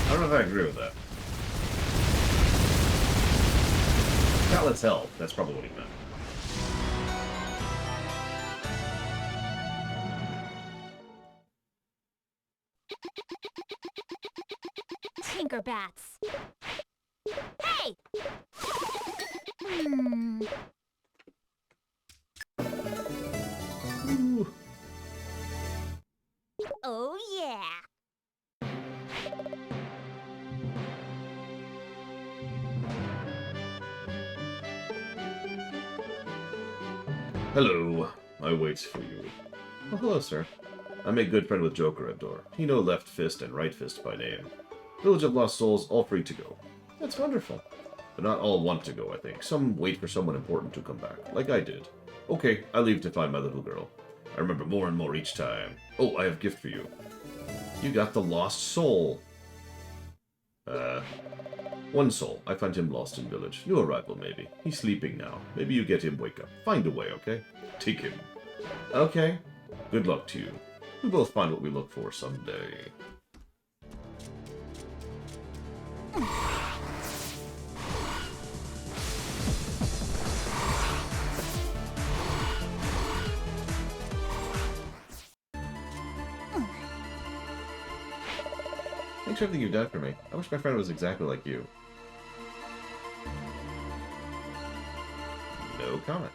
I don't know if I agree with that. God, let's help. That's probably what he meant. Tinkerbats. Hey! Hmm. Ooh. Oh, yeah. Hello. I wait for you. Oh, hello, sir. I make good friend with Joker at door. He know Left Fist and Right Fist by name. Village of Lost Souls, all free to go. That's wonderful. But not all want to go, I think. Some wait for someone important to come back, like I did. Okay, I leave to find my little girl. I remember more and more each time. Oh, I have a gift for you. You got the Lost Soul. One soul. I find him lost in village. New arrival, maybe. He's sleeping now. Maybe you get him wake up. Find a way, okay? Take him. Okay. Good luck to you. We both find what we look for someday. Thanks for everything you've done for me. I wish my friend was exactly like you. No comment.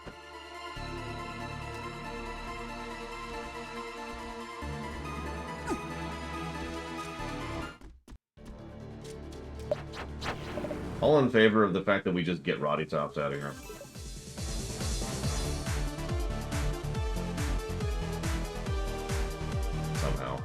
All in favor of the fact that we just get Roddy Tops out of here. Somehow.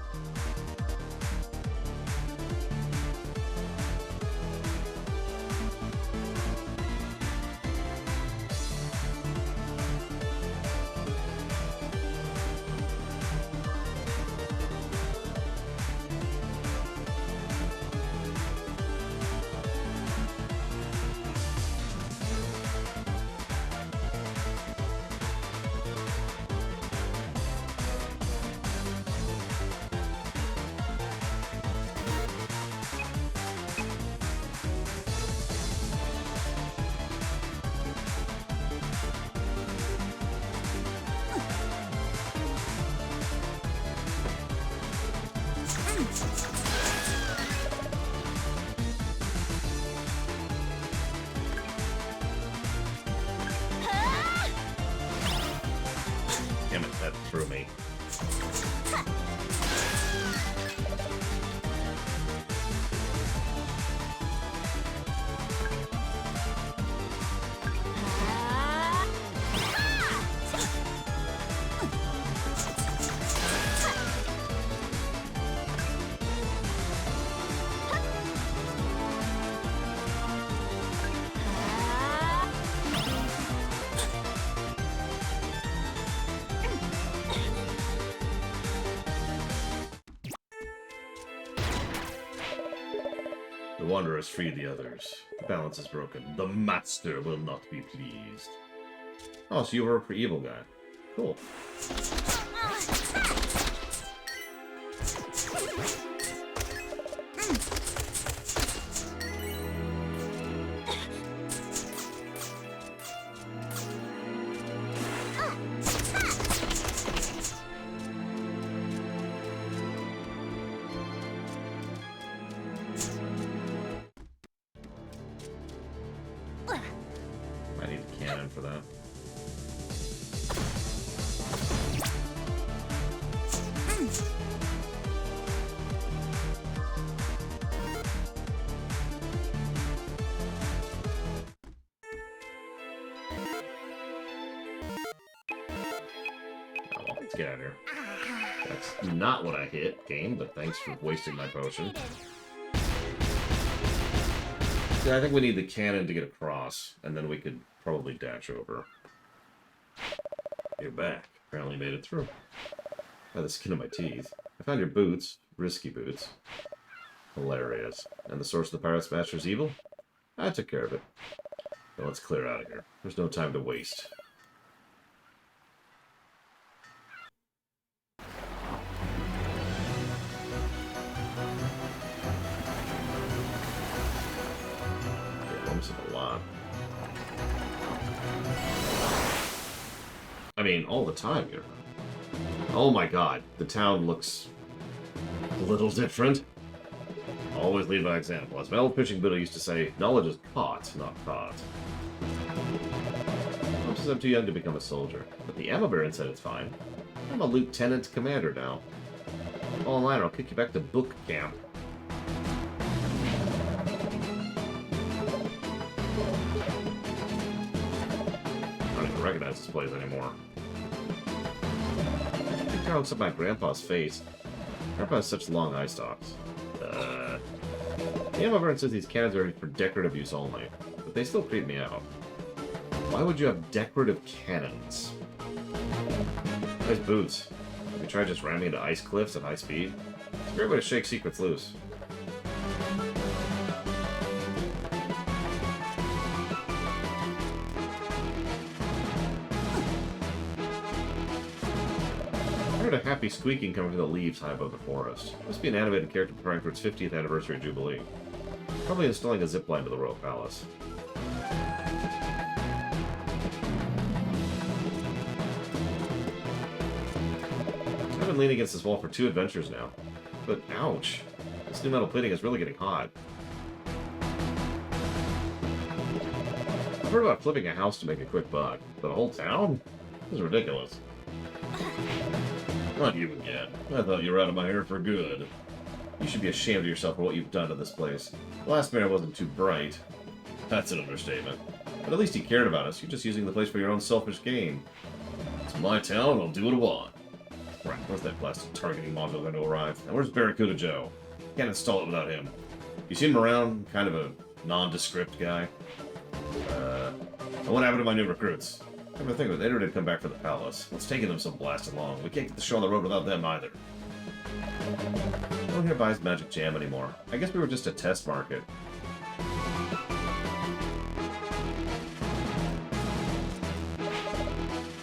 Damn it, that threw me. The Wanderers free the others. The balance is broken. The Master will not be pleased. Oh, so you were a evil guy. Cool. get out of here. That's not what I hit, game, but thanks for wasting my potion. Yeah, I think we need the cannon to get across, and then we could probably dash over. You're back. Apparently made it through. By the skin of my teeth. I found your boots. Risky boots. Hilarious. And the source of the Pirate Smasher's evil? I took care of it. Now let's clear out of here. There's no time to waste. Yeah, almost a lot. I mean, all the time here. Oh my god, the town looks a little different. Always lead by example. As my old fishing Buddha used to say, knowledge is caught, not caught. I'm too young to become a soldier, but the ammo baron said it's fine. I'm a lieutenant commander now. Online, I'll kick you back to book camp. I don't even recognize this place anymore. I think I looks at my grandpa's face. Grandpa has such long eye stalks. The ammo baron says these cannons are for decorative use only, but they still creep me out. Why would you have decorative cannons? Nice boots. Have you tried just ramming into ice cliffs at high speed? It's a great way to shake secrets loose. I heard a happy squeaking coming from the leaves high above the forest. Must be an animated character preparing for its 50th anniversary Jubilee. Probably installing a zipline to the Royal Palace. I've been leaning against this wall for 2 adventures now. But ouch! This new metal plating is really getting hot. I've heard about flipping a house to make a quick buck, but a whole town? This is ridiculous. Not you again. I thought you were out of my hair for good. You should be ashamed of yourself for what you've done to this place. The last mayor wasn't too bright. That's an understatement. But at least he cared about us. You're just using the place for your own selfish gain. It's my town, I'll do what I want. Right, where's that blasted targeting module going to arrive? And where's Barracuda Joe? Can't install it without him. You seen him around? Kind of a nondescript guy. And what happened to my new recruits? Come to think of it, they never did come back for the palace. What's taking them so blasted long? We can't get the show on the road without them either. No one here buys Magic Jam anymore. I guess we were just a test market.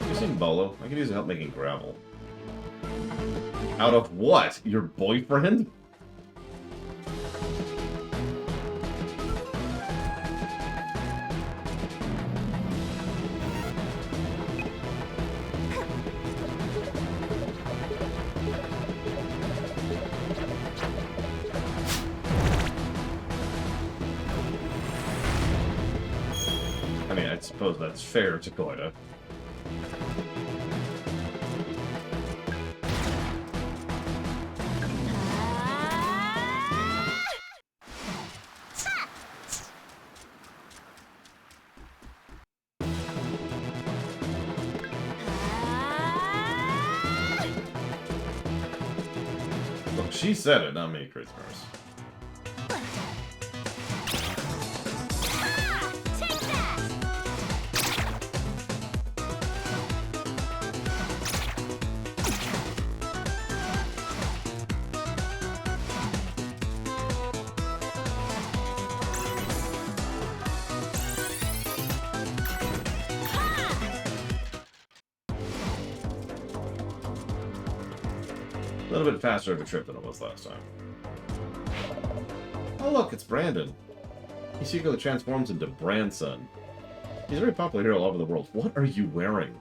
You seen Bolo? I could use help making gravel. Out of what? Your boyfriend? I mean, I suppose that's fair to Koida. Look, she said it, not me, Christmas. A little bit faster of a trip than it was last time. Oh look, it's Brandon. He secretly transforms into Branson. He's a very popular hero all over the world. What are you wearing?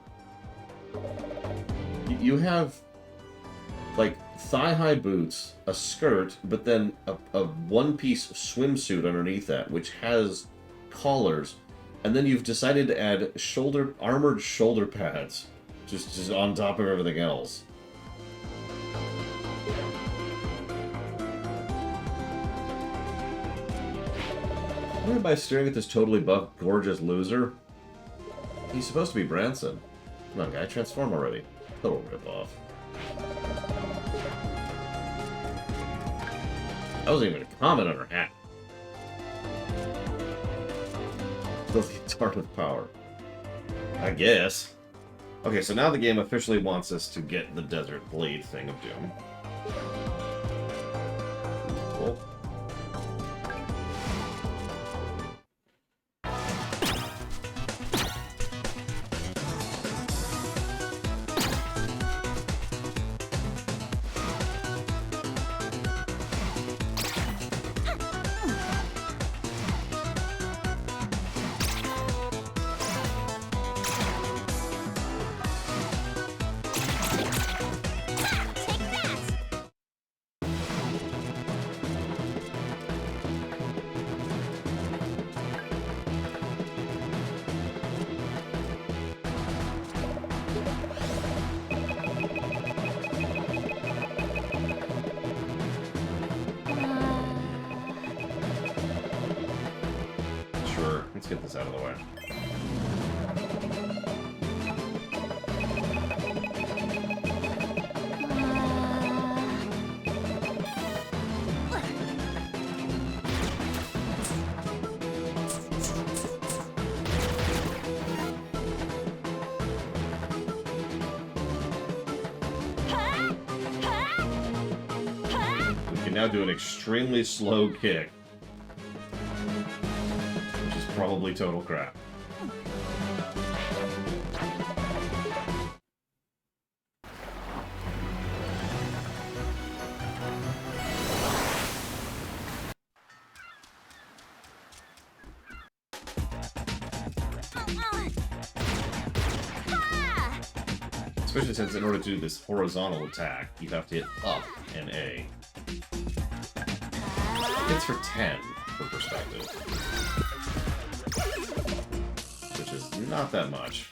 You have, like, thigh-high boots, a skirt, but then a one-piece swimsuit underneath that, which has collars, and then you've decided to add armored shoulder pads, just on top of everything else. Why am I staring at this totally buff, gorgeous loser? He's supposed to be Branson. Come on, guy, transform already. Total ripoff. That wasn't even a comment on her hat. The guitar with power. I guess. Okay, so now the game officially wants us to get the Desert Blade thing of Doom. Cool. Sure, let's get this out of the way. We can now do an extremely slow kick, which is probably total crap. Especially since in order to do this horizontal attack, you have to hit up and A. It's for 10, for perspective. Which is not that much.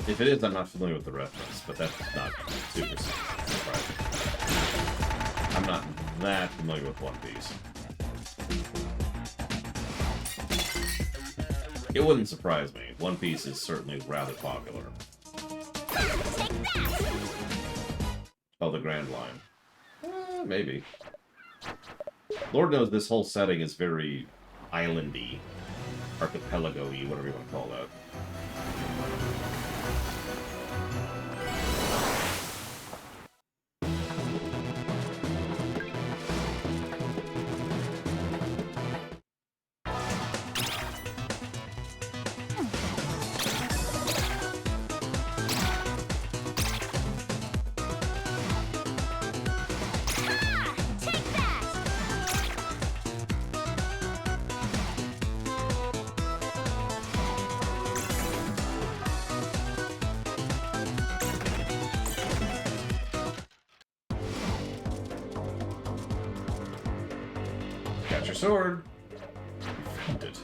If it is, I'm not familiar with the reference, but that's not super surprising. I'm not that familiar with One Piece. It wouldn't surprise me. One Piece is certainly rather popular. Oh, the Grand Line. Maybe. Lord knows this whole setting is very islandy, archipelago-y, whatever you want to call that. Got your sword. You found it.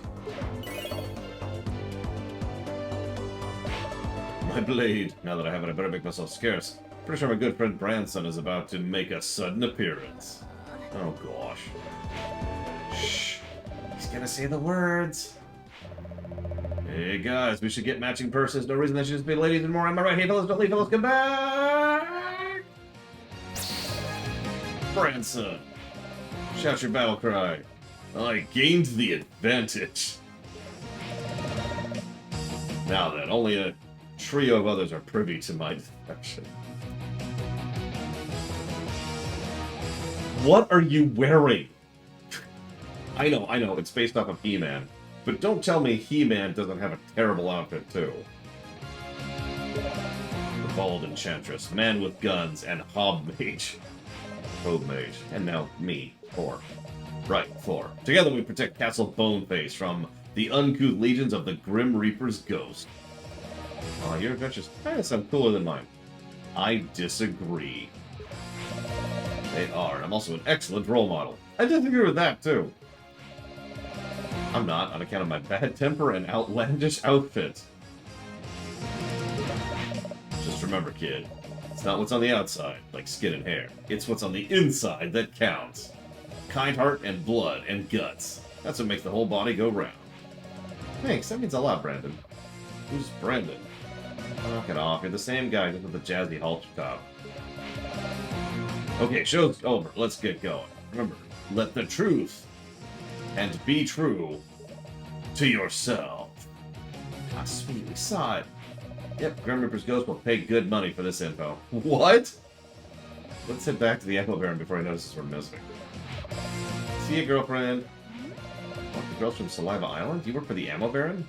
My blade. Now that I have it, I better make myself scarce. Pretty sure my good friend Branson is about to make a sudden appearance. Oh gosh. Shh. He's gonna say the words. Hey guys, we should get matching purses. No reason that should just be ladies anymore. Am I right? Hey fellas, don't leave, fellas, come back! Branson. Shout your battle cry. I gained the advantage. Now then, only a trio of others are privy to my defection. What are you wearing? I know, it's based off of He-Man. But don't tell me He-Man doesn't have a terrible outfit, too. The Bald Enchantress, Man with Guns, and Hobmage. Hobmage. And now me, Thor. Right, Thor. Together we protect Castle Boneface from the uncouth legions of the Grim Reaper's ghost. Aw, your adventures kind of sound cooler than mine. I disagree. They are, and I'm also an excellent role model. I disagree with that, too. I'm not, on account of my bad temper and outlandish outfit. Just remember, kid, it's not what's on the outside, like skin and hair. It's what's on the inside that counts. Kind heart and blood and guts. That's what makes the whole body go round. Thanks, that means a lot, Brandon. Who's Brandon? Knock it off, you're the same guy, just with the jazzy halter top. Okay, show's over, let's get going. Remember, let the truth and be true to yourself. Ah, sweet, we saw it. Yep, Grim Reaper's ghost will pay good money for this info. What? Let's head back to the Ammo Baron before he notices we're missing. See ya, girlfriend. What, the girls from Saliva Island? You work for the Ammo Baron?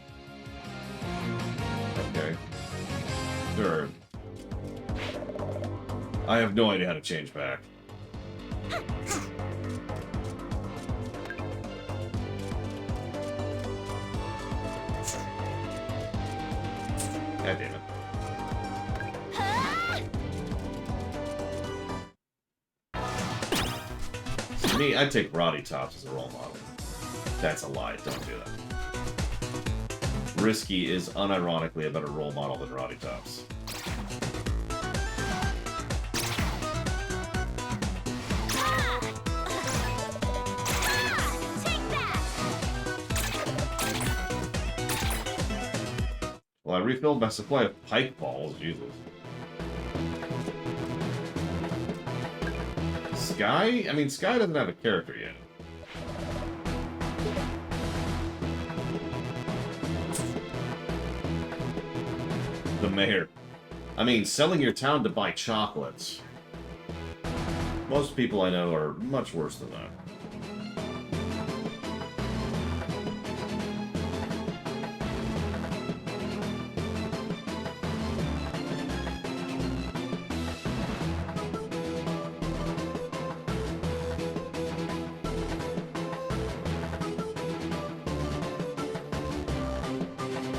Okay. Sure. I have no idea how to change back. God damn it. To me, I'd take Roddy Tops as a role model. That's a lie. Don't do that. Risky is unironically a better role model than Roddy Tops. Well, I refilled my supply of pike balls. Jesus. Sky? I mean, Sky doesn't have a character yet. The mayor. I mean, selling your town to buy chocolates. Most people I know are much worse than that.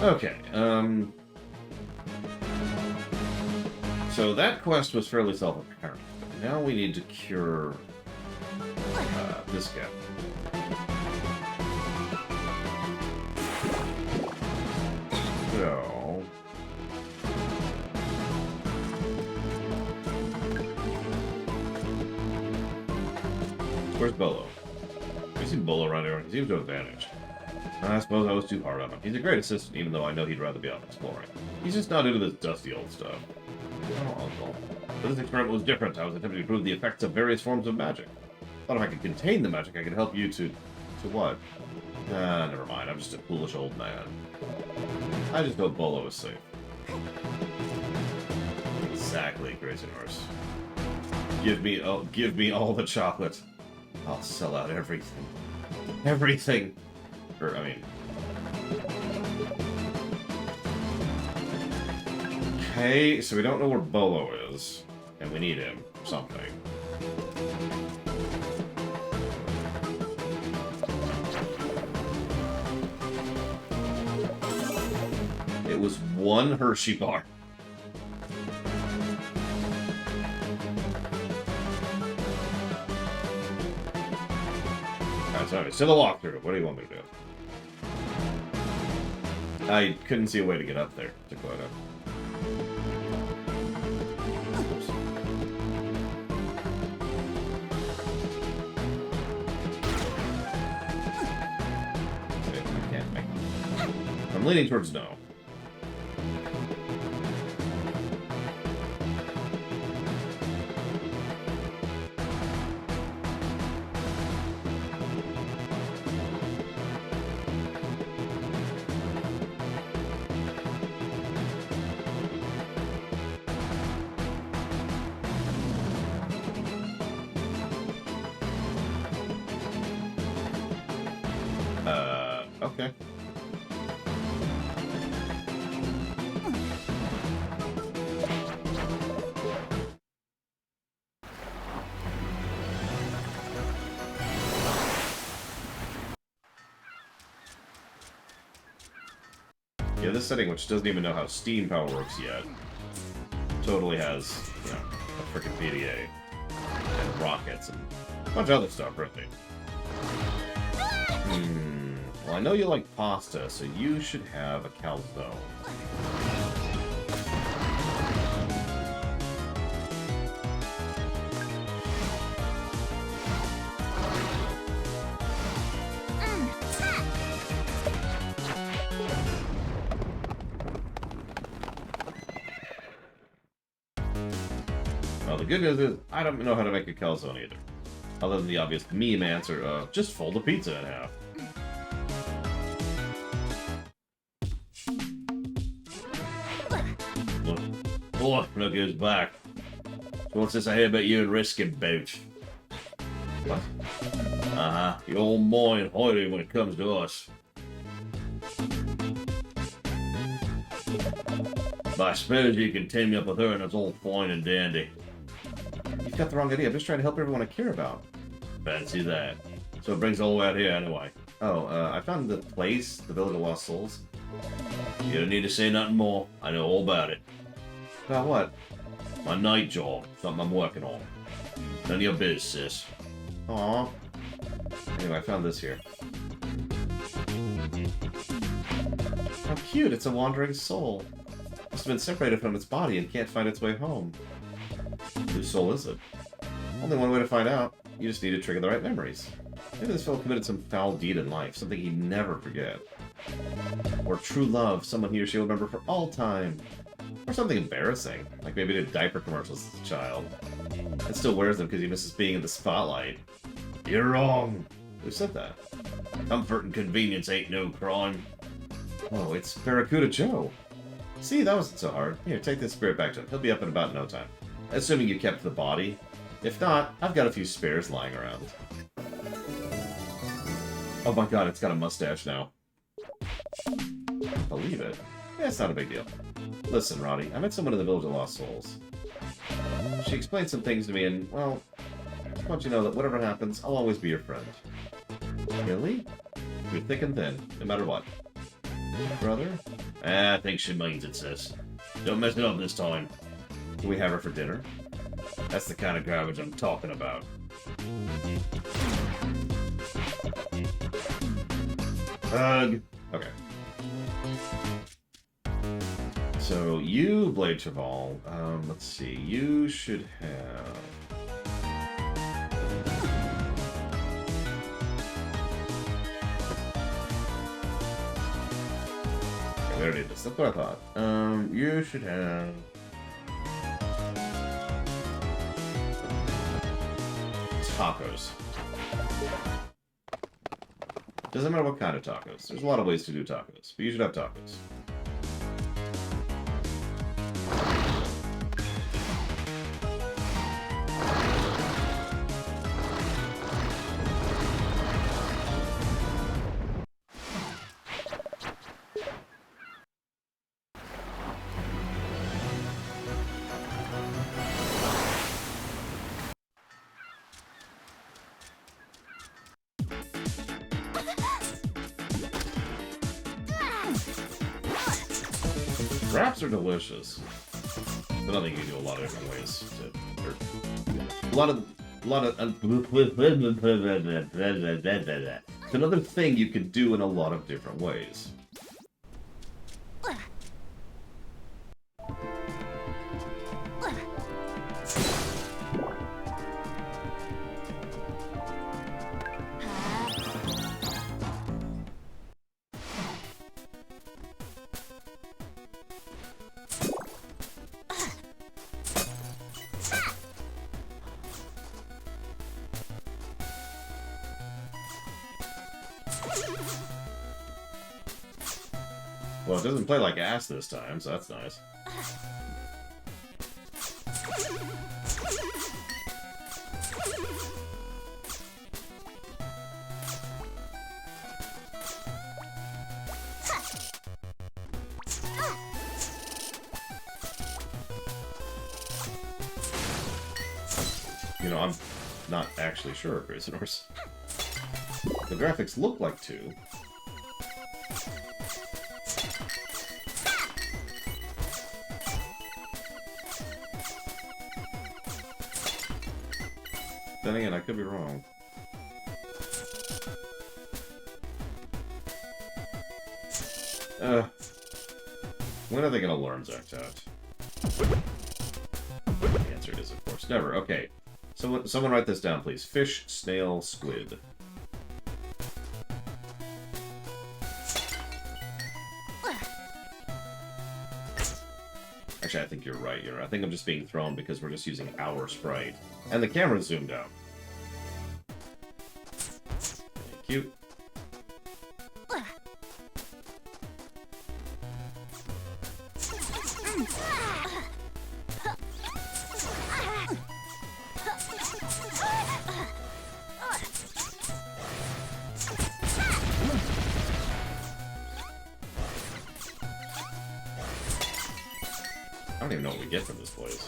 Okay, so that quest was fairly self-apparent. Now we need to cure this guy. So... where's Bolo? I see Bolo around here. He seems to have vanished. I suppose I was too hard on him. He's a great assistant, even though I know he'd rather be out exploring. He's just not into this dusty old stuff. Oh, Uncle. But this experiment was different. I was attempting to prove the effects of various forms of magic. Thought if I could contain the magic, I could help you to... to what? Ah, never mind. I'm just a foolish old man. I just hope Bolo is safe. Exactly, Crazy Horse. Give me all the chocolate. I'll sell out everything. Everything! Or, I mean... Okay, so we don't know where Bolo is. And we need him for something. It was one Hershey bar. Alright, so it's to the walkthrough. What do you want me to do? I couldn't see a way to get up there, to quote him. I can't make it. I'm leaning towards no. Okay. Yeah, this setting, which doesn't even know how steam power works yet, totally has, you know, a frickin' PDA and rockets and a bunch of other stuff, really. Well, I know you like pasta, so you should have a calzone. Well, the good news is, I don't know how to make a calzone either. Other than the obvious meme answer of, just fold a pizza in half. Look who's back. So what's this I hear about you and Riskin bout? What? Uh-huh. You're all moi and hoity when it comes to us. But I suppose you can team me up with her and it's all fine and dandy. You've got the wrong idea. I'm just trying to help everyone I care about. Fancy that. So it brings all the way out here anyway. Oh, I found the place, the Village of Lost Souls. You don't need to say nothing more. I know all about it. About what? My night job. Something I'm working on. None of your biz, sis. Aww. Anyway, I found this here. How cute. It's a wandering soul. Must have been separated from its body and can't find its way home. Whose soul is it? Only one way to find out. You just need to trigger the right memories. Maybe this fellow committed some foul deed in life, something he'd never forget. Or true love, someone he or she will remember for all time. Or something embarrassing, like maybe did diaper commercials as a child. And still wears them because he misses being in the spotlight. You're wrong! Who said that? Comfort and convenience ain't no crime. Oh, it's Barracuda Joe. See, that wasn't so hard. Here, take this spirit back to him. He'll be up in about no time. Assuming you kept the body. If not, I've got a few spares lying around. Oh my god, it's got a mustache now. Believe it. Yeah, it's not a big deal. Listen, Roddy, I met someone in the Village of Lost Souls. She explained some things to me and, well, I just want you to know that whatever happens, I'll always be your friend. Really? You're thick and thin, no matter what. Brother? I think she means it, sis. Don't mess it up this time. Can we have her for dinner? That's the kind of garbage I'm talking about. Hug. Okay. So, you, Blade Cheval, let's see, you should have... Okay, we already did this, that's what I thought. You should have... tacos. Doesn't matter what kind of tacos. There's a lot of ways to do tacos, but you should have tacos. Wraps are delicious, but I think you can do a lot of different ways to. A lot of. It's another thing you can do in a lot of different ways. Well, it doesn't play like ass this time, so that's nice. You know, I'm not actually sure, Grayson Horse. The graphics look like 2. Then again, I could be wrong. When are they gonna learn Zektat? The answer is, of course, never. Okay. Someone write this down, please. Fish, snail, squid. Actually, I think you're right. I think I'm just being thrown because we're just using our sprite. And the camera's zoomed out. Thank you. I don't even know what we get from this place.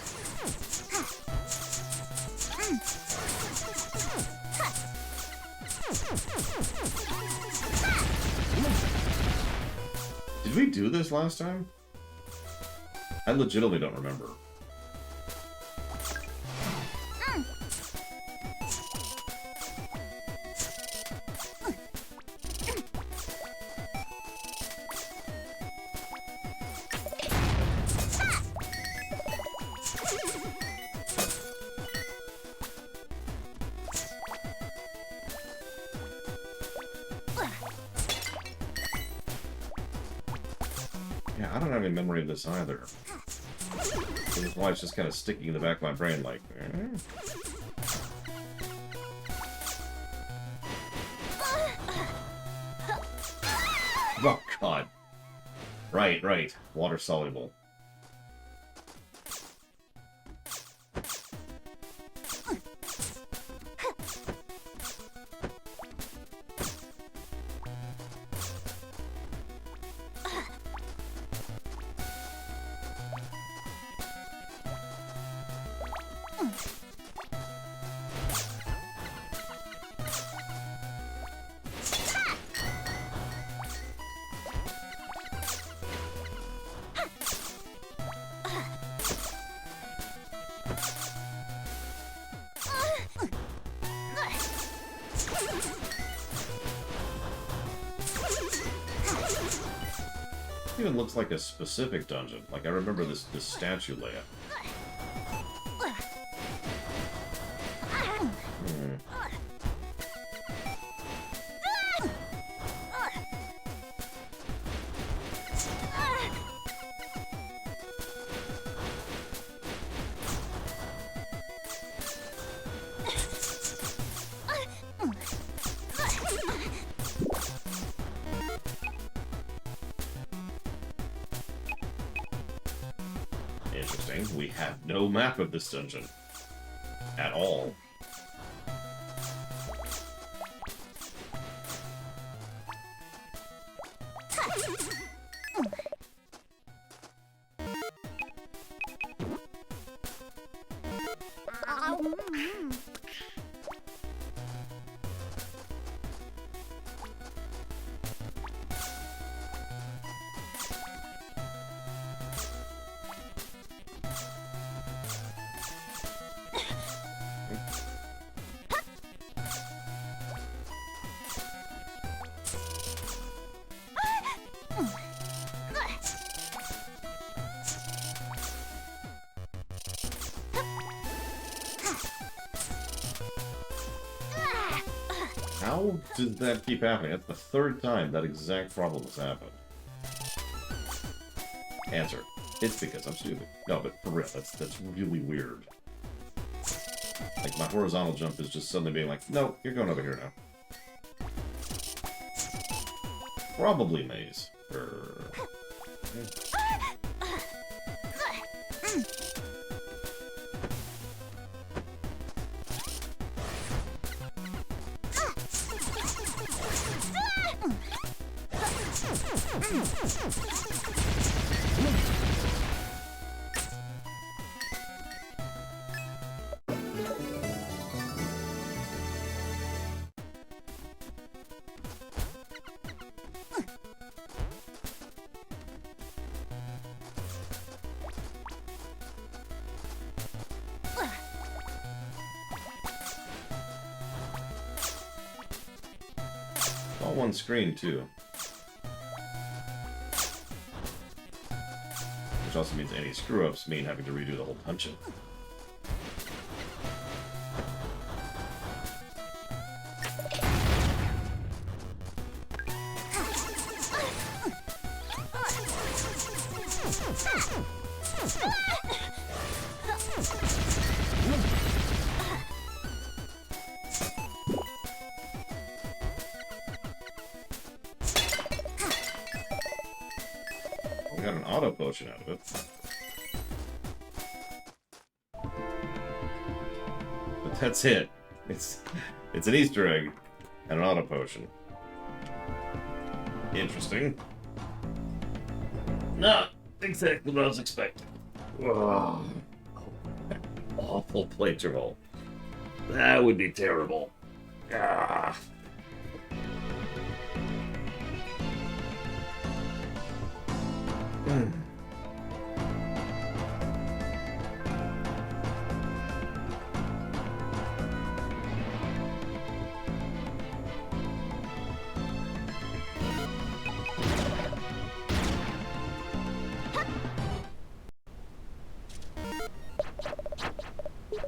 Did we do this last time? I legitimately don't remember. Yeah, I don't have any memory of this either. Which is why it's just kind of sticking in the back of my brain like... Oh, God. Right. Water soluble. It even looks like a specific dungeon. Like, I remember this statue layout. Interesting. We have no map of this dungeon. At all. How did that keep happening? That's the third time that exact problem has happened. Answer. It's because I'm stupid. No, but for real, that's really weird. Like, my horizontal jump is just suddenly being like, no, you're going over here now. Probably maze. All one screen, too. which also means any screw-ups mean having to redo the whole dungeon. We got an auto potion out of it. But that's it. It's an Easter egg and an auto potion. Interesting. Not exactly what I was expecting. Whoa. Awful plate roll. That would be terrible. Ah.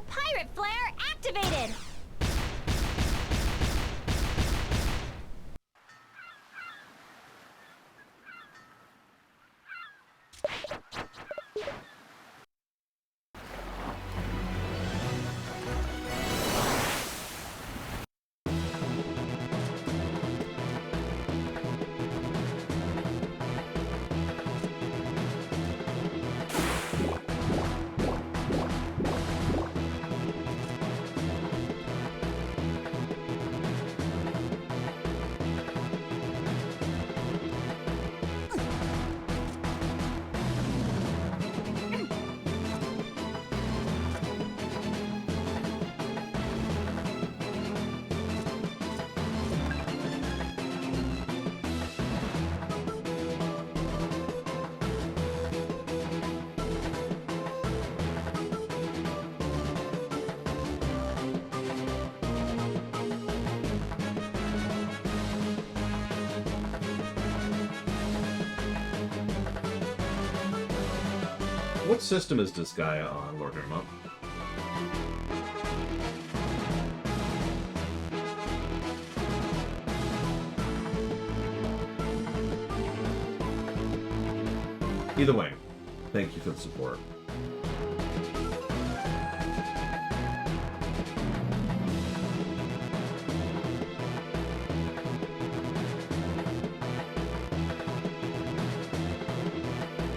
Pirate flare activated! What system is this guy on, Lord Nermont? Either way, thank you for the support.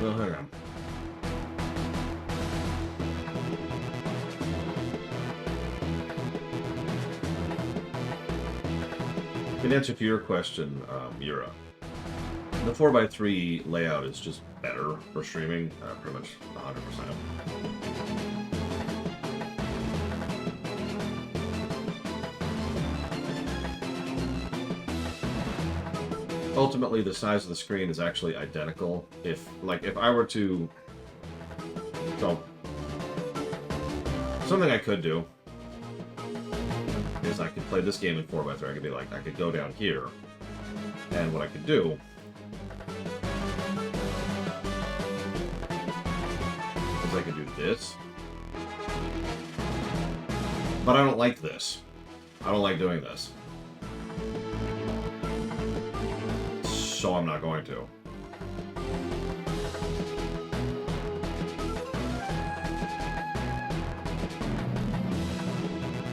Well, hang on. In answer to your question, Mira, the 4x3 layout is just better for streaming, pretty much 100%. Ultimately, the size of the screen is actually identical. If I were to... So, something I could do is I could play this game in 4x3. I could be like, I could go down here, and what I could do is I could do this. But I don't like this. I don't like doing this. So I'm not going to.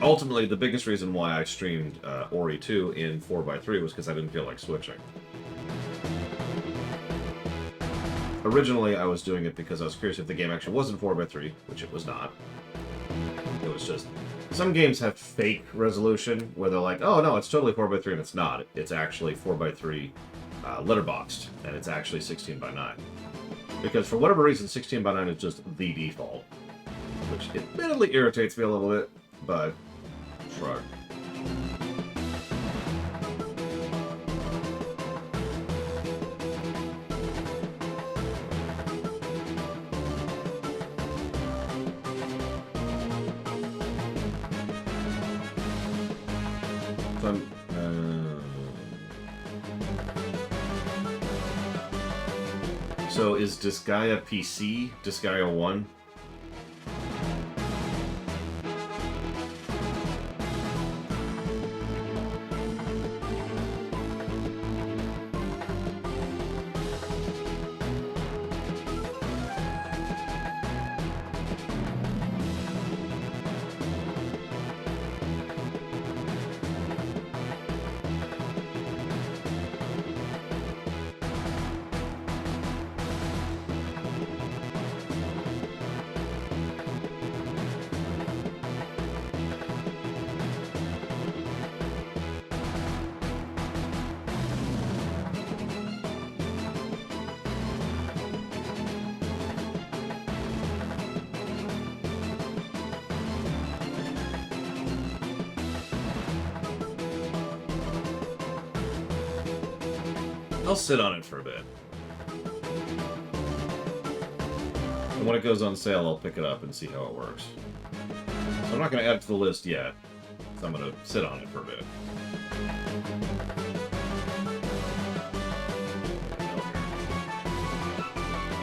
Ultimately, the biggest reason why I streamed Ori 2 in 4x3 was because I didn't feel like switching. Originally, I was doing it because I was curious if the game actually wasn't 4x3, which it was not. It was just... Some games have fake resolution, where they're like, oh no, it's totally 4x3, and it's not. It's actually 4x3 letterboxed, and it's actually 16:9. Because for whatever reason, 16:9 is just the default. Which admittedly irritates me a little bit, but... Shrug. So I'm... So is Disgaea PC? Disgaea 1? I'll sit on it for a bit. And when it goes on sale, I'll pick it up and see how it works. So I'm not going to add it to the list yet. So I'm going to sit on it for a bit.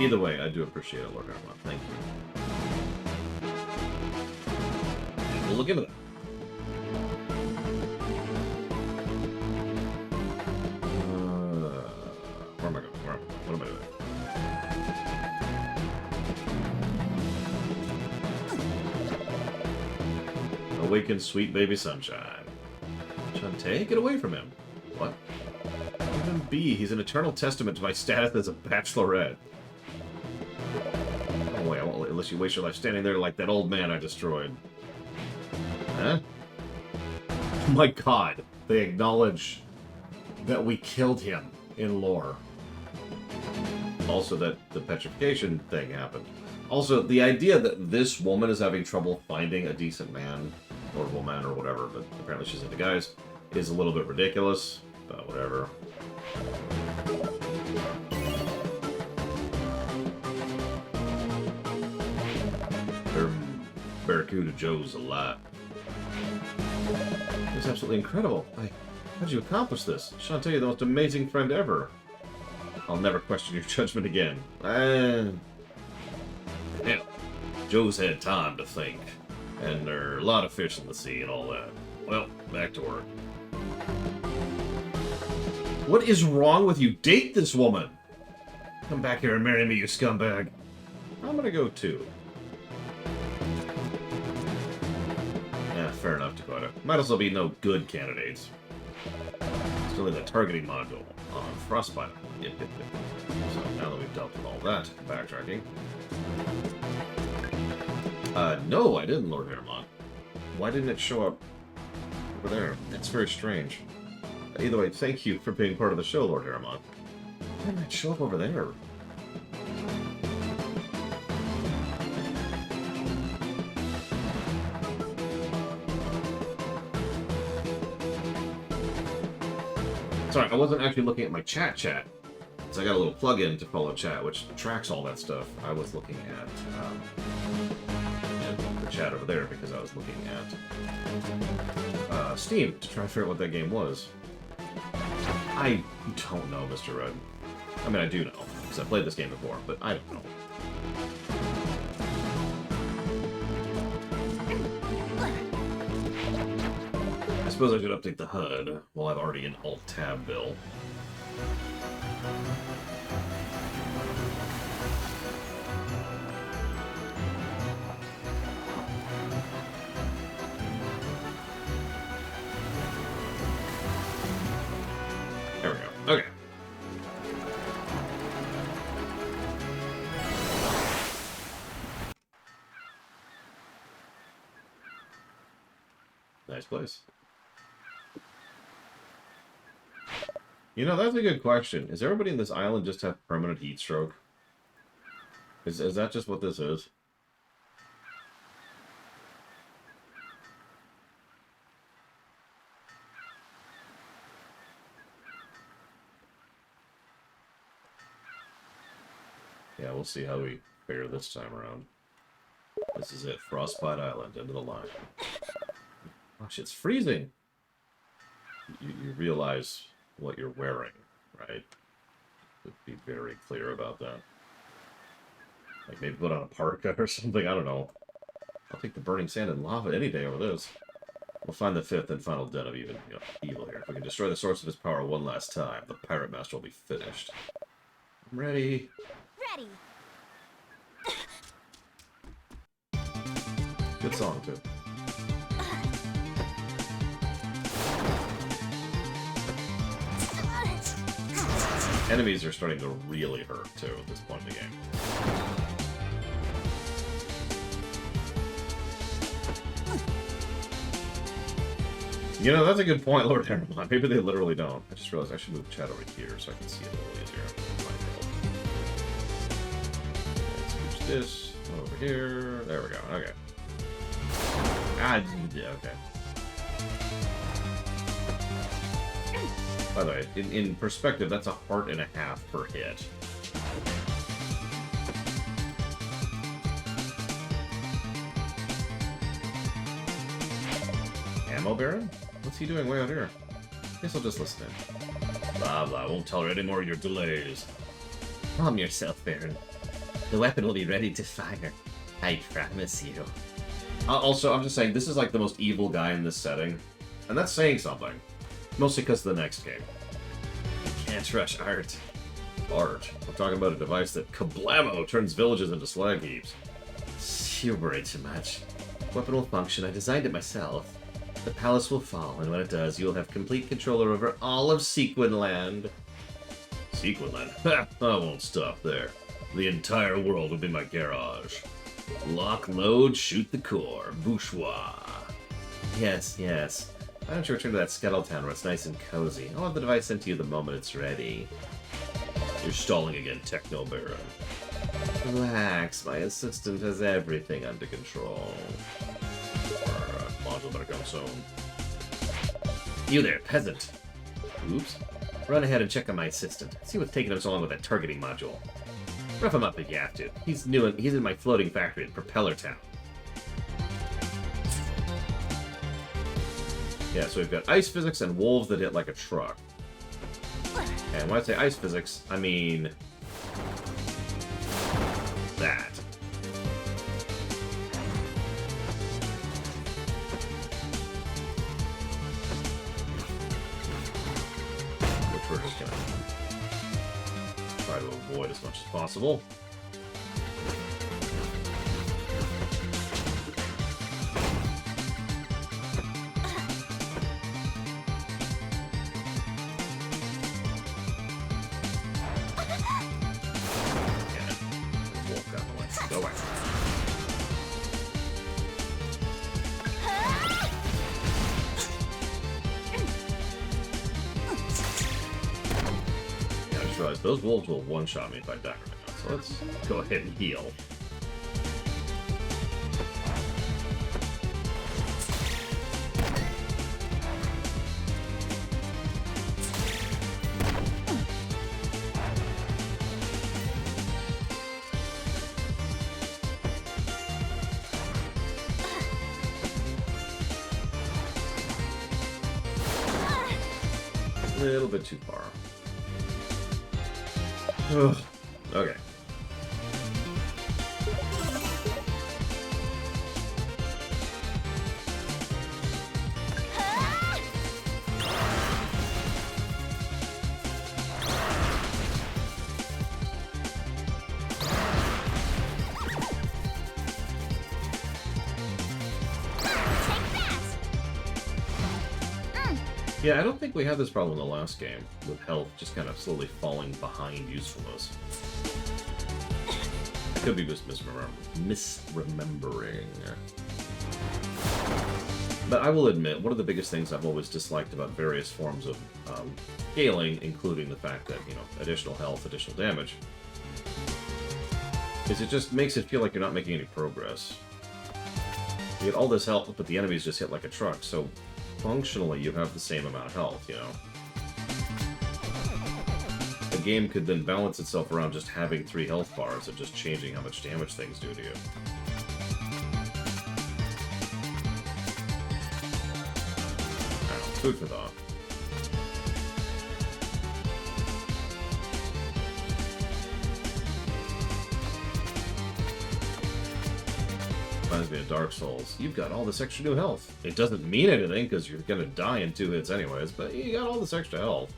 Either way, I do appreciate it, Lord Armand. Thank you. And we'll look into that. Where am I going? What am I doing? Awaken sweet baby sunshine. Shantae, get away from him. What? Leave him be. He's an eternal testament to my status as a bachelorette. Oh wait, I won't unless you waste your life standing there like that old man I destroyed. Huh? Oh my god. They acknowledge that we killed him in lore. Also that the petrification thing happened. Also, the idea that this woman is having trouble finding a decent man, or woman, or whatever, but apparently she's into guys, is a little bit ridiculous, but whatever. Barracuda Joe's alive. It's absolutely incredible. How did you accomplish this? Shantae, you're the most amazing friend ever. I'll never question your judgment again. Yeah, Joe's had time to think. And there are a lot of fish in the sea and all that. Well, back to work. What is wrong with you? Date this woman! Come back here and marry me, you scumbag. I'm gonna go too. Yeah, fair enough, Dakota. Might as well be no good candidates. Still in the targeting module on Frostbite. Yep. So now that we've dealt with all that, backtracking. No, I didn't, Lord Hermon. Why didn't it show up over there? That's very strange. Either way, thank you for being part of the show, Lord Hermon. Why didn't it show up over there? Sorry, I wasn't actually looking at my chat. Because I got a little plug-in to follow chat, which tracks all that stuff. I was looking at the chat over there because I was looking at Steam to try to figure out what that game was. I don't know, Mr. Red. I mean, I do know, because I played this game before, but I don't know. I suppose I should update the HUD while I'm already in Alt-Tab Bill. There we go. Okay. Nice place. You know, that's a good question. Is everybody in this island just have permanent heat stroke? Is that just what this is? Yeah, we'll see how we fare this time around. This is it. Frostbite Island, end of the line. Gosh, it's freezing! You realize what you're wearing, right? Be very clear about that. Like maybe put on a parka or something, I don't know. I'll take the burning sand and lava any day over this. We'll find the fifth and final den of evil here. If we can destroy the source of his power one last time, the Pirate Master will be finished. I'm ready. Ready. Good song, too. Enemies are starting to really hurt, too, at this point in the game. You know, that's a good point, Lord Harriman. Maybe they literally don't. I just realized I should move the chat over here so I can see it a little easier. Let's switch this over here. There we go. Okay. Okay. By the way, in perspective, that's a heart and a half per hit. Ammo Baron? What's he doing way out here? Guess I'll just listen in. Blah blah, won't tolerate any more of your delays. Calm yourself, Baron. The weapon will be ready to fire. I promise you. Also, I'm just saying, this is like the most evil guy in this setting. And that's saying something. Mostly because of the next game. You can't rush art. Art? We're talking about a device that kablamo turns villages into slag heaps. You worry too much. Weapon will function. I designed it myself. The palace will fall, and when it does, you'll have complete control over all of Sequinland. Sequinland? Ha! I won't stop there. The entire world will be my garage. Lock, load, shoot the core. Bourgeois. Yes, yes. Why don't you return to that Scuttle Town where it's nice and cozy? I'll have the device sent to you the moment it's ready. You're stalling again, Techno Baron. Relax, my assistant has everything under control. Module better come soon. You there, peasant. Oops. Run ahead and check on my assistant. See what's taking him so long with that targeting module. Rough him up if you have to. He's new and he's in my floating factory in Propeller Town. Yeah, so we've got ice physics and wolves that hit like a truck. And when I say ice physics, I mean that. Which we're just gonna try to avoid as much as possible. Those wolves will one-shot me if I die right now, so let's go ahead and heal. A little bit too far. Ugh. Okay. Yeah, I don't think we had this problem in the last game, with health just kind of slowly falling behind usefulness. I could be just misremembering. But I will admit, one of the biggest things I've always disliked about various forms of scaling, including the fact that, you know, additional health, additional damage, is it just makes it feel like you're not making any progress. You get all this health, but the enemies just hit like a truck, so functionally you have the same amount of health, you know? The game could then balance itself around just having 3 health bars and just changing how much damage things do to you. Food for thought. Reminds me of Dark Souls. You've got all this extra new health. It doesn't mean anything because you're gonna die in 2 hits anyways, but you got all this extra health.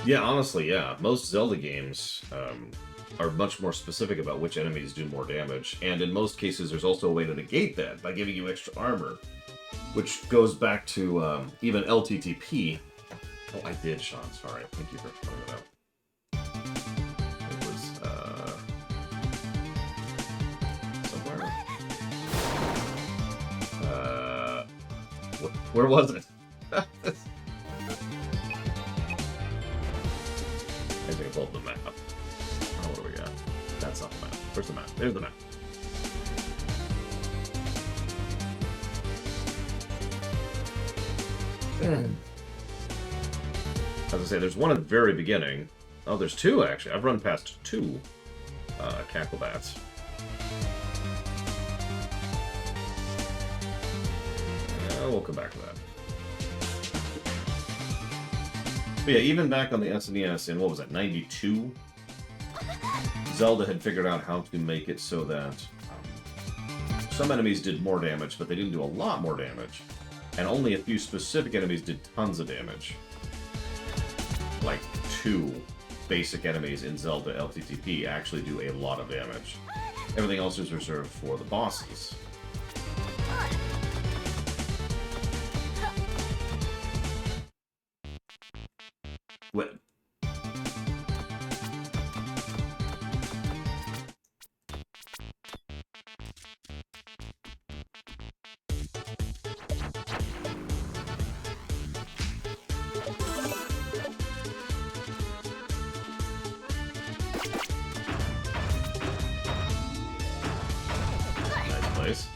Yeah, honestly, yeah. Most Zelda games are much more specific about which enemies do more damage, and in most cases there's also a way to negate that by giving you extra armor, which goes back to even LTTP. Oh, I did, Sean. Sorry. Thank you for pointing it out. It was, somewhere. Where was it? I think I pulled the map. Oh, what do we got? That's not the map. Where's the map? There's the map. As I say, there's one at the very beginning. Oh, there's 2, actually. I've run past 2 Cacklebats. We'll come back to that. But yeah, even back on the SNES in, what was that, 92? Zelda had figured out how to make it so that some enemies did more damage, but they didn't do a lot more damage. And only a few specific enemies did tons of damage. Like 2 basic enemies in Zelda LTTP actually do a lot of damage. Everything else is reserved for the bosses. What? Nice place.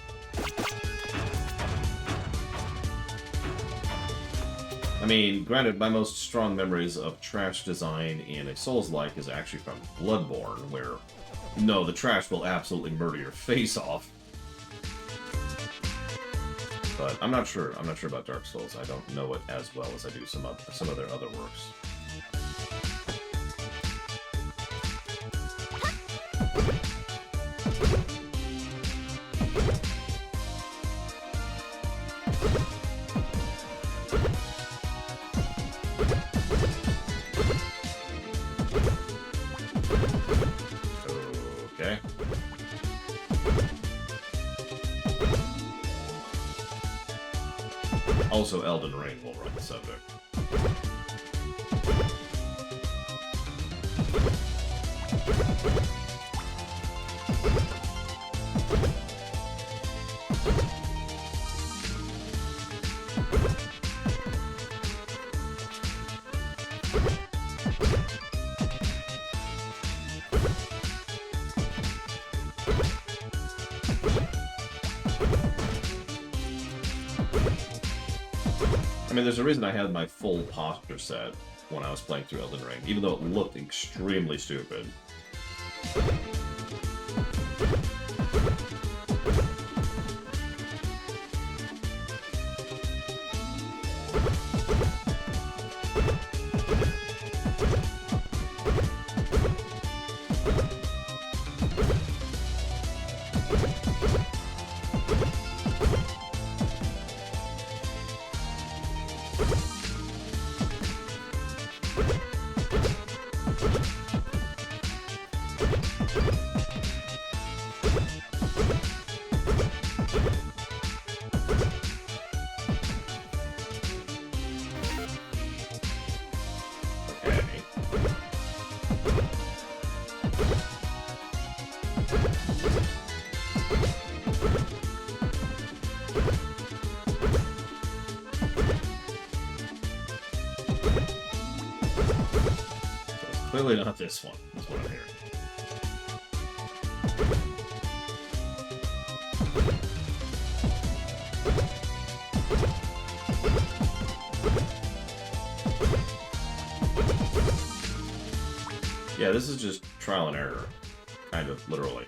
I mean, granted, my most strong memories of trash design in a Souls-like is actually from Bloodborne, where, no, the trash will absolutely murder your face off. But I'm not sure. I'm not sure about Dark Souls. I don't know it as well as I do some of their other works. Okay. Also, Elden Ring will run the subject. I mean, there's a reason I had my full posture set when I was playing through Elden Ring, even though it looked extremely stupid. Clearly not this one. That's what I'm hearing. Yeah, this is just trial and error. Kind of, literally.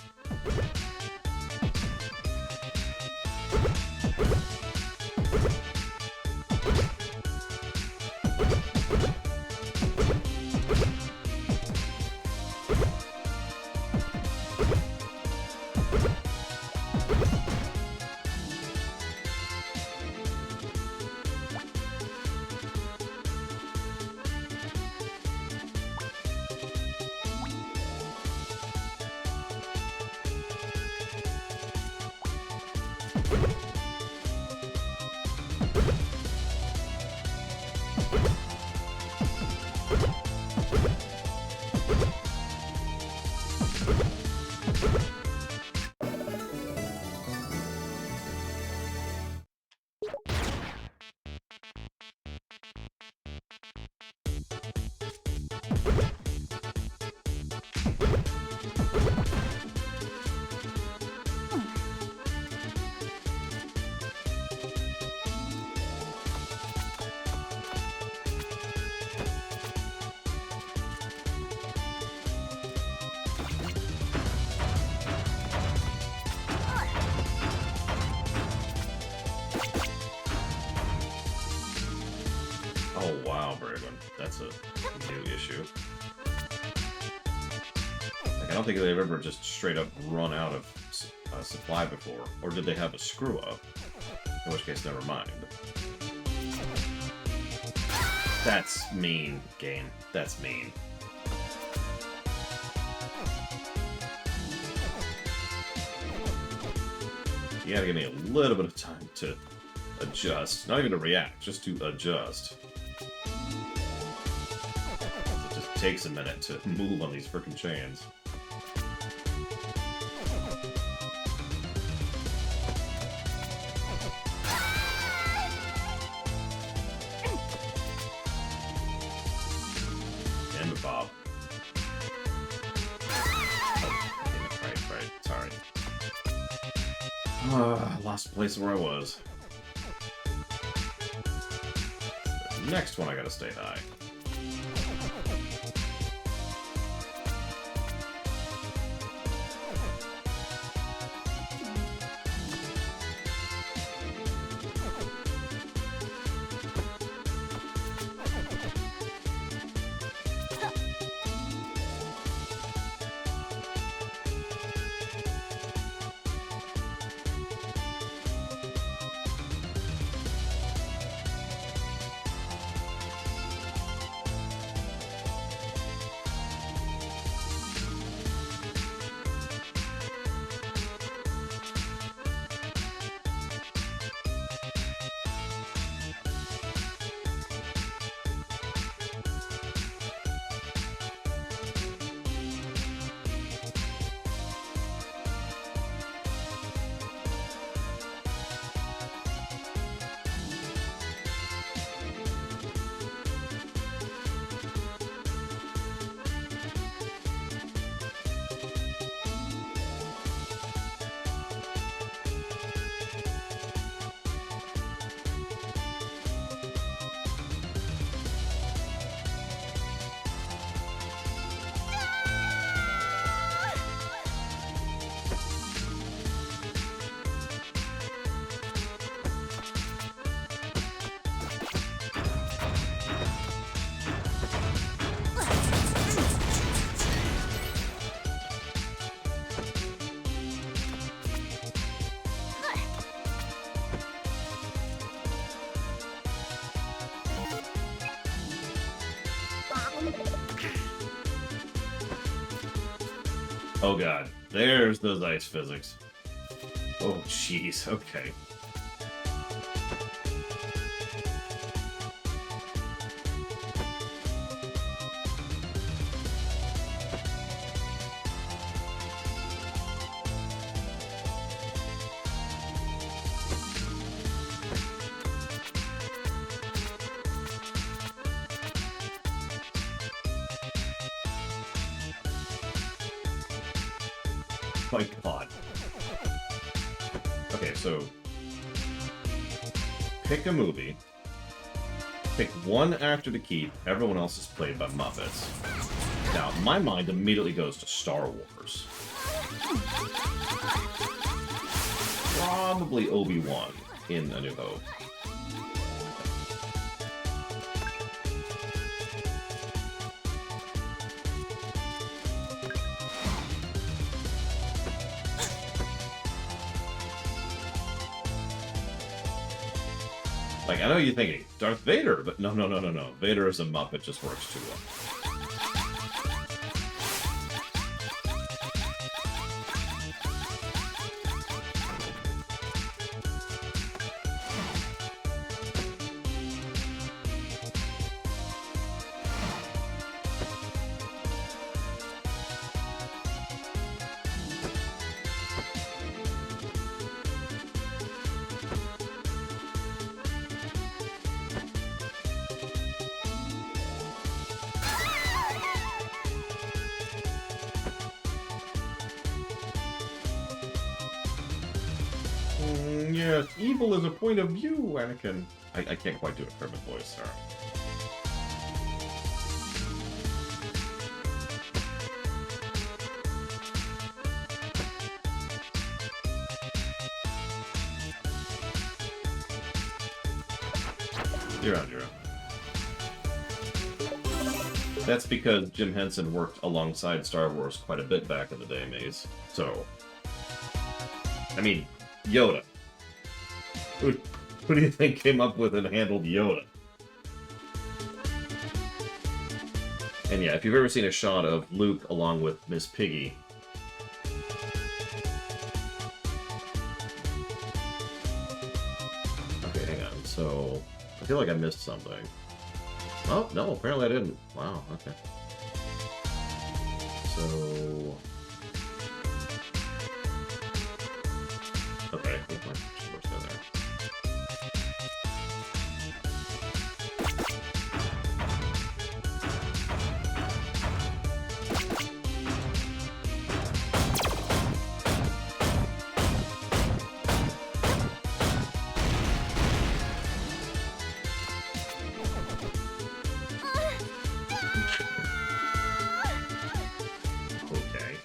Oh wow, Braven. That's a new issue. Like, I don't think they've ever just straight up run out of supply before. Or did they have a screw up? In which case, never mind. That's mean, game. That's mean. You gotta give me a little bit of time to adjust. Not even to react, just to adjust. It just takes a minute to move on these frickin' chains. Damn it, Bob. Oh, damn it. Right. Sorry. I lost the place where I was. The next one I gotta stay high. Oh god, there's those ice physics. Oh jeez, okay. My god. Okay, so pick a movie, pick one actor to keep, everyone else is played by Muppets. Now, my mind immediately goes to Star Wars. Probably Obi-Wan. in A New Hope. Like, I know you're thinking, Darth Vader, but no. Vader as a Muppet just works too well. Yes, evil is a point of view, Anakin. I can't quite do a Kermit voice, sorry. You're on your own. That's because Jim Henson worked alongside Star Wars quite a bit back in the day, Maze. So, I mean, Yoda. Who do you think came up with and handled Yoda? And yeah, if you've ever seen a shot of Luke along with Miss Piggy... Okay, hang on. So, I feel like I missed something. Oh, no, apparently I didn't. Wow, okay. So... Okay, I think my let's go there. Okay.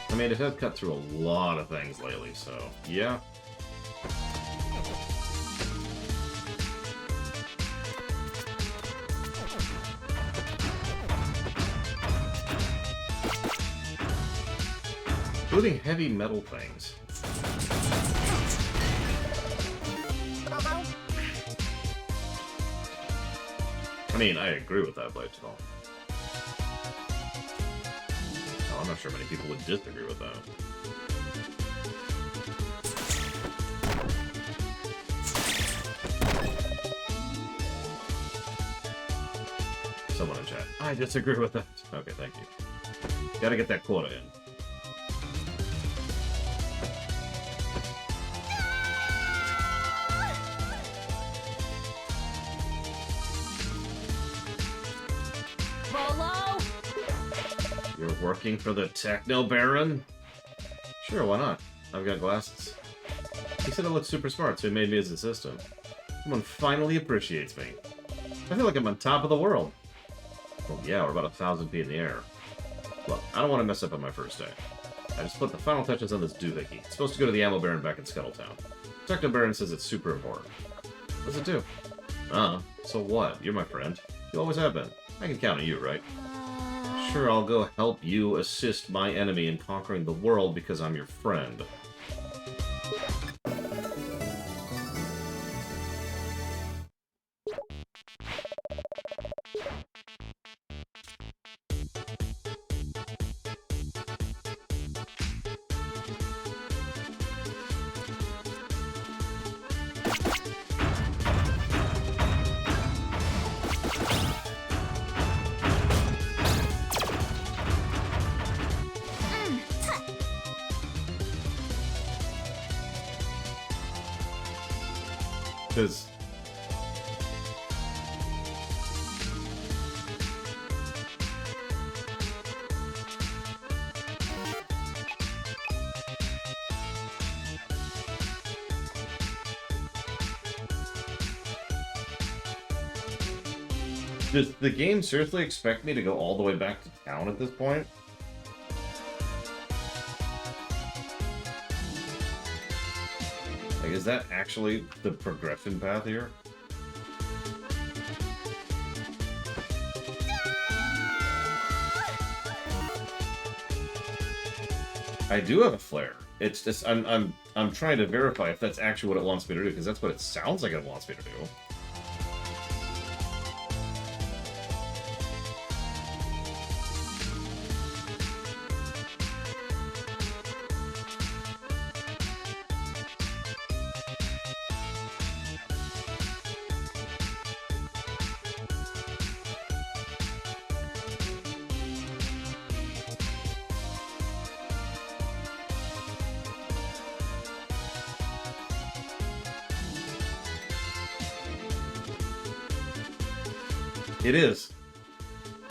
I mean, it has cut through a lot of things lately, so yeah. Including heavy metal things. I mean, I agree with that, Blade Skull. I'm not sure many people would disagree with that. Someone in chat. I disagree with that. Okay, thank you. Gotta get that quota in. You're working for the Techno Baron? Sure, why not? I've got glasses. He said I look super smart, so he made me his assistant. Someone finally appreciates me. I feel like I'm on top of the world. Well, yeah, we're about 1,000 feet in the air. Look, I don't want to mess up on my first day. I just put the final touches on this doohickey. It's supposed to go to the Ammo Baron back in Scuttletown. Techno Baron says it's super important. What's it do? So what? You're my friend. You always have been. I can count on you, right? Sure, I'll go help you assist my enemy in conquering the world because I'm your friend. Because Does the game seriously expect me to go all the way back to town at this point? Like, is that actually the progression path here? I do have a flare. It's just I'm trying to verify if that's actually what it wants me to do, because that's what it sounds like it wants me to do. It is.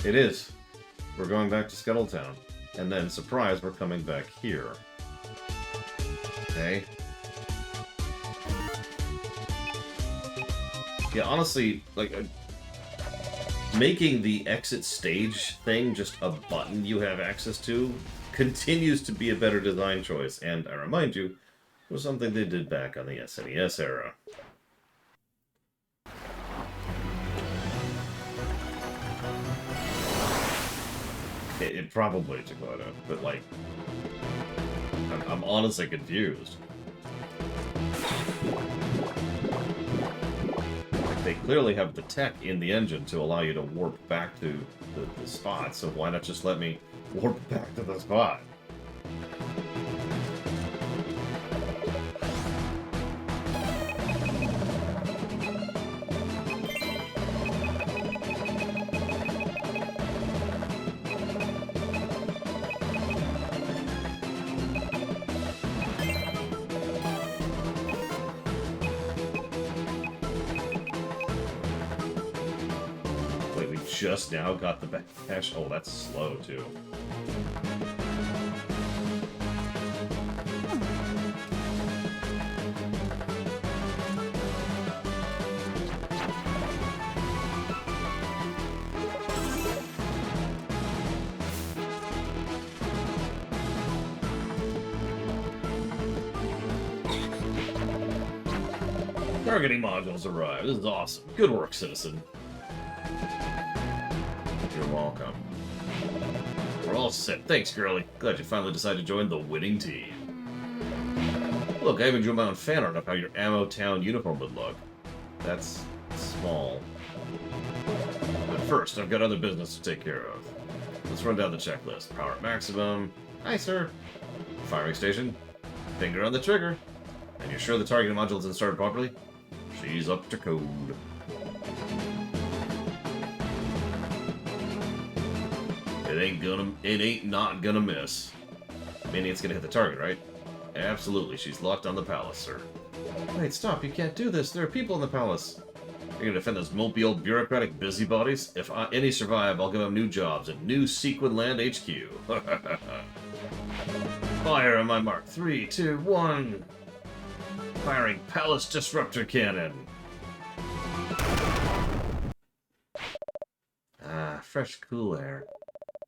It is. We're going back to Scuttletown. And then, surprise, we're coming back here. Okay. Yeah, honestly, like, making the exit stage thing just a button you have access to continues to be a better design choice. And I remind you, it was something they did back on the SNES era. It probably took a lot, but like, I'm honestly confused. Like, they clearly have the tech in the engine to allow you to warp back to the spot, so why not just let me warp back to the spot? Just now got the backdash. Oh, that's slow too. Targeting modules arrived. This is awesome. Good work, citizen. You're welcome. We're all set. Thanks, girlie. Glad you finally decided to join the winning team. Look, I even drew my own fan art of how your Ammo Town uniform would look. That's small. But first, I've got other business to take care of. Let's run down the checklist. Power at maximum. Aye, sir. Firing station. Finger on the trigger. And you're sure the targeting module's installed properly? She's up to code. It ain't not gonna miss. Meaning it's gonna hit the target, right? Absolutely, she's locked on the palace, sir. Wait, stop, you can't do this. There are people in the palace. You're gonna defend those mopey old bureaucratic busybodies? If any survive, I'll give them new jobs at New Sequin Land HQ. Fire on my mark. 3, 2, 1. Firing Palace Disruptor Cannon. Ah, fresh, cool air.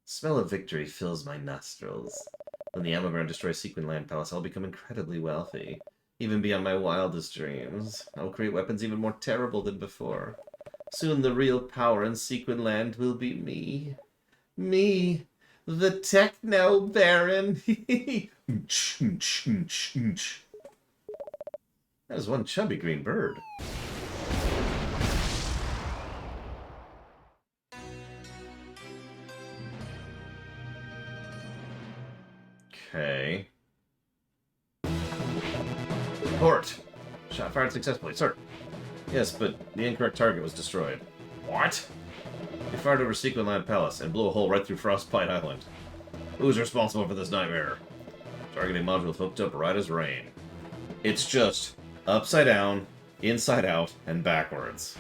Smell of victory fills my nostrils. When the ammo burn destroys Sequin Land Palace, I'll become incredibly wealthy. Even beyond my wildest dreams. I'll create weapons even more terrible than before. Soon the real power in Sequin Land will be me. Me, the Techno Baron. That is one chubby green bird. Okay. Report. Shot fired successfully. Sir. Yes, but the incorrect target was destroyed. What? You fired over Sequin Land Palace and blew a hole right through Frostbite Island. Who's responsible for this nightmare? Targeting module hooked up right as rain. It's just upside down, inside out, and backwards.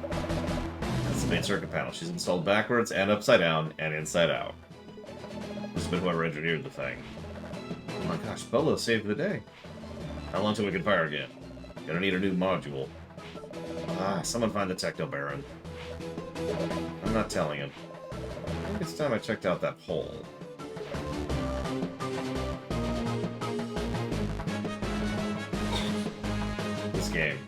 That's the main circuit panel. She's installed backwards and upside down and inside out. This has been whoever engineered the thing. Oh my gosh, Bolo saved the day. How long till we can fire again? Gonna need a new module. Ah, someone find the Techno Baron. I'm not telling him. I think it's time I checked out that hole. This game.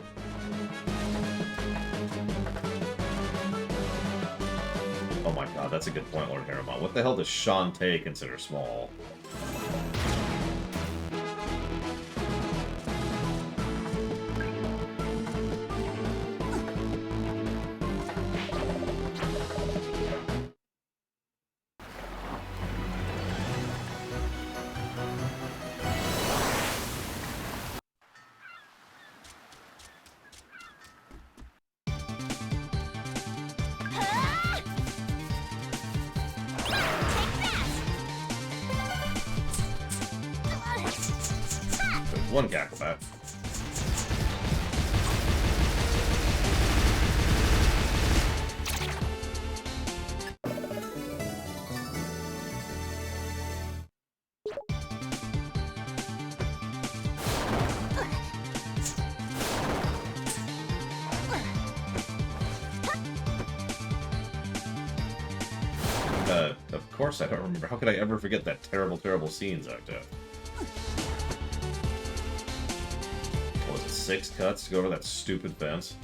Oh my god, that's a good point, Lord Harriman. What the hell does Shantae consider small? There's one Gacklebot. Of course I don't remember. How could I ever forget that terrible, terrible scene, Octo? What was it, 6 cuts to go over that stupid fence?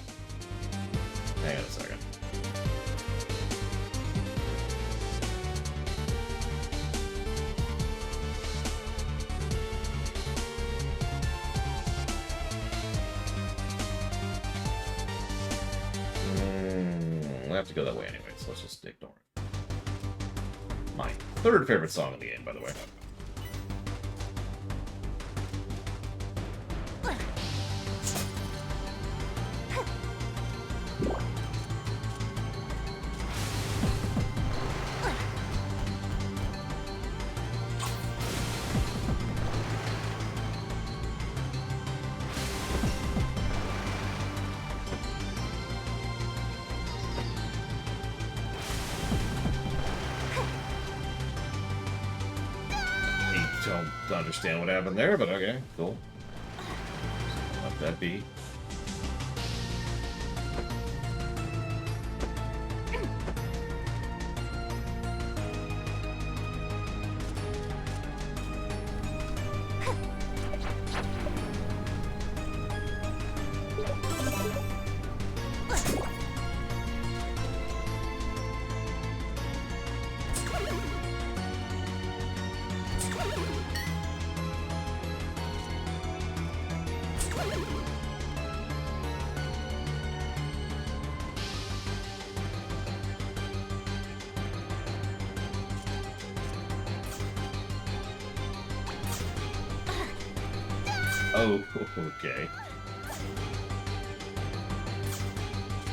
Hang on a second. I have to go that way anyway, so let's just ignore it. My third favorite song in the game, by the way. Don't understand what happened there, but okay, cool. Let that be. Oh, okay.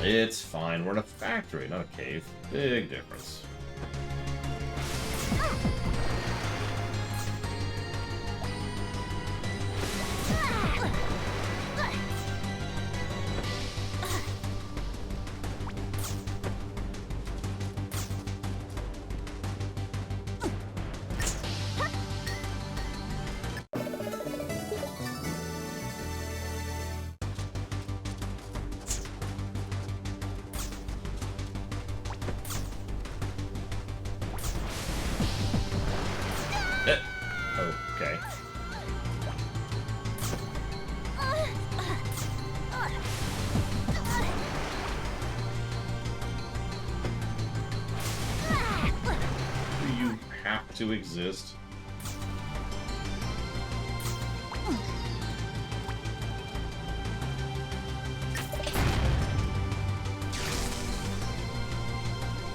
It's fine. We're in a factory, not a cave. Big difference. Okay. Do you have to exist?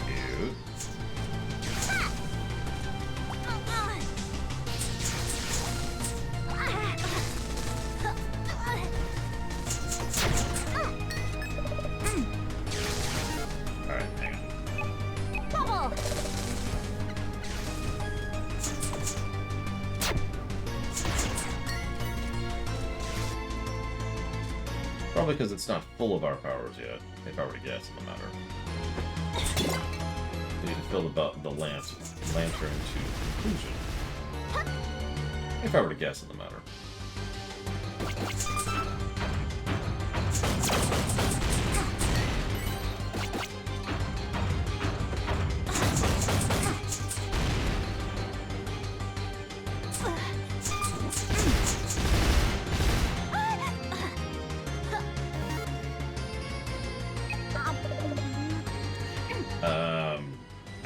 Cute. Alright, hang on. Bubble. Probably because it's not full of our powers yet, if I were to guess in the matter. We need to fill the lantern to conclusion. If I were to guess in the matter.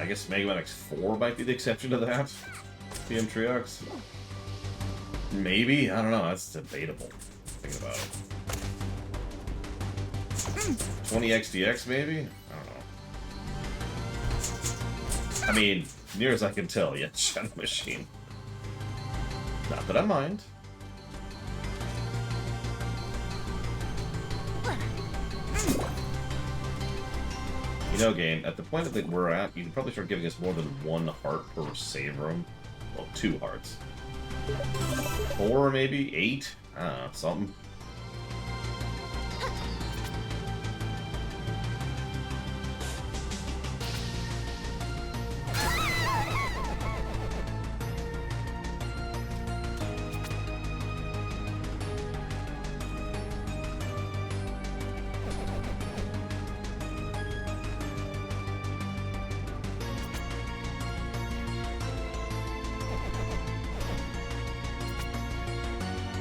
I guess Mega Man X4 might be the exception to that. PM Triox. Maybe? I don't know. That's debatable. Think about it. 20XDX, maybe? I don't know. I mean, near as I can tell, yeah, Shadow Machine. Not that I mind. You know, game, at the point that we're at, you can probably start giving us more than 1 heart per save room. Well, 2 hearts. 4, maybe? 8? I don't know, something.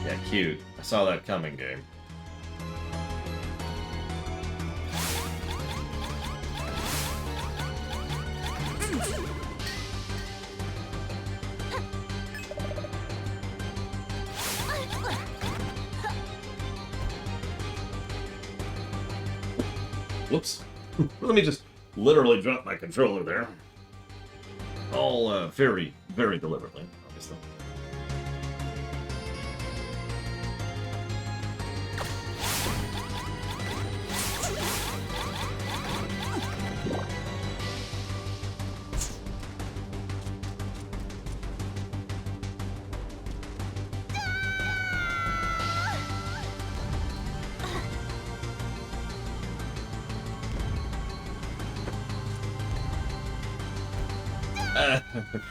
Yeah, cute. I saw that coming, game. Whoops. Let me just literally drop my controller there. All very, very deliberately, obviously.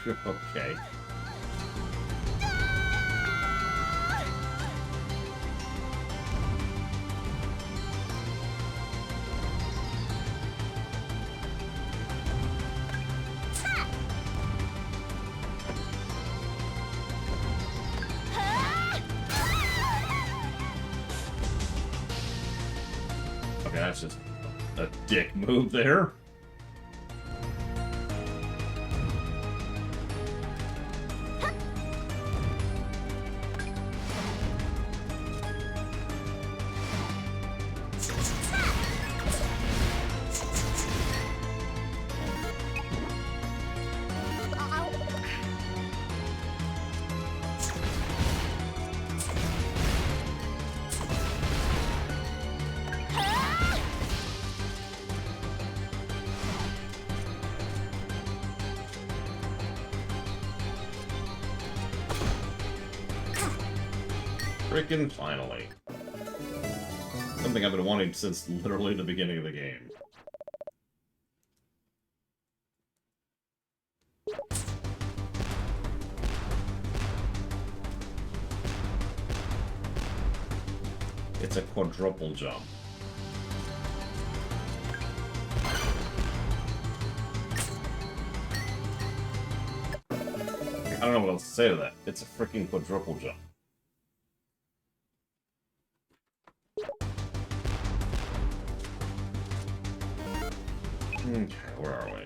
Okay. Okay, that's just a dick move there. Frickin' finally. Something I've been wanting since literally the beginning of the game. It's a quadruple jump. I don't know what else to say to that. It's a freaking quadruple jump. Okay, where are we?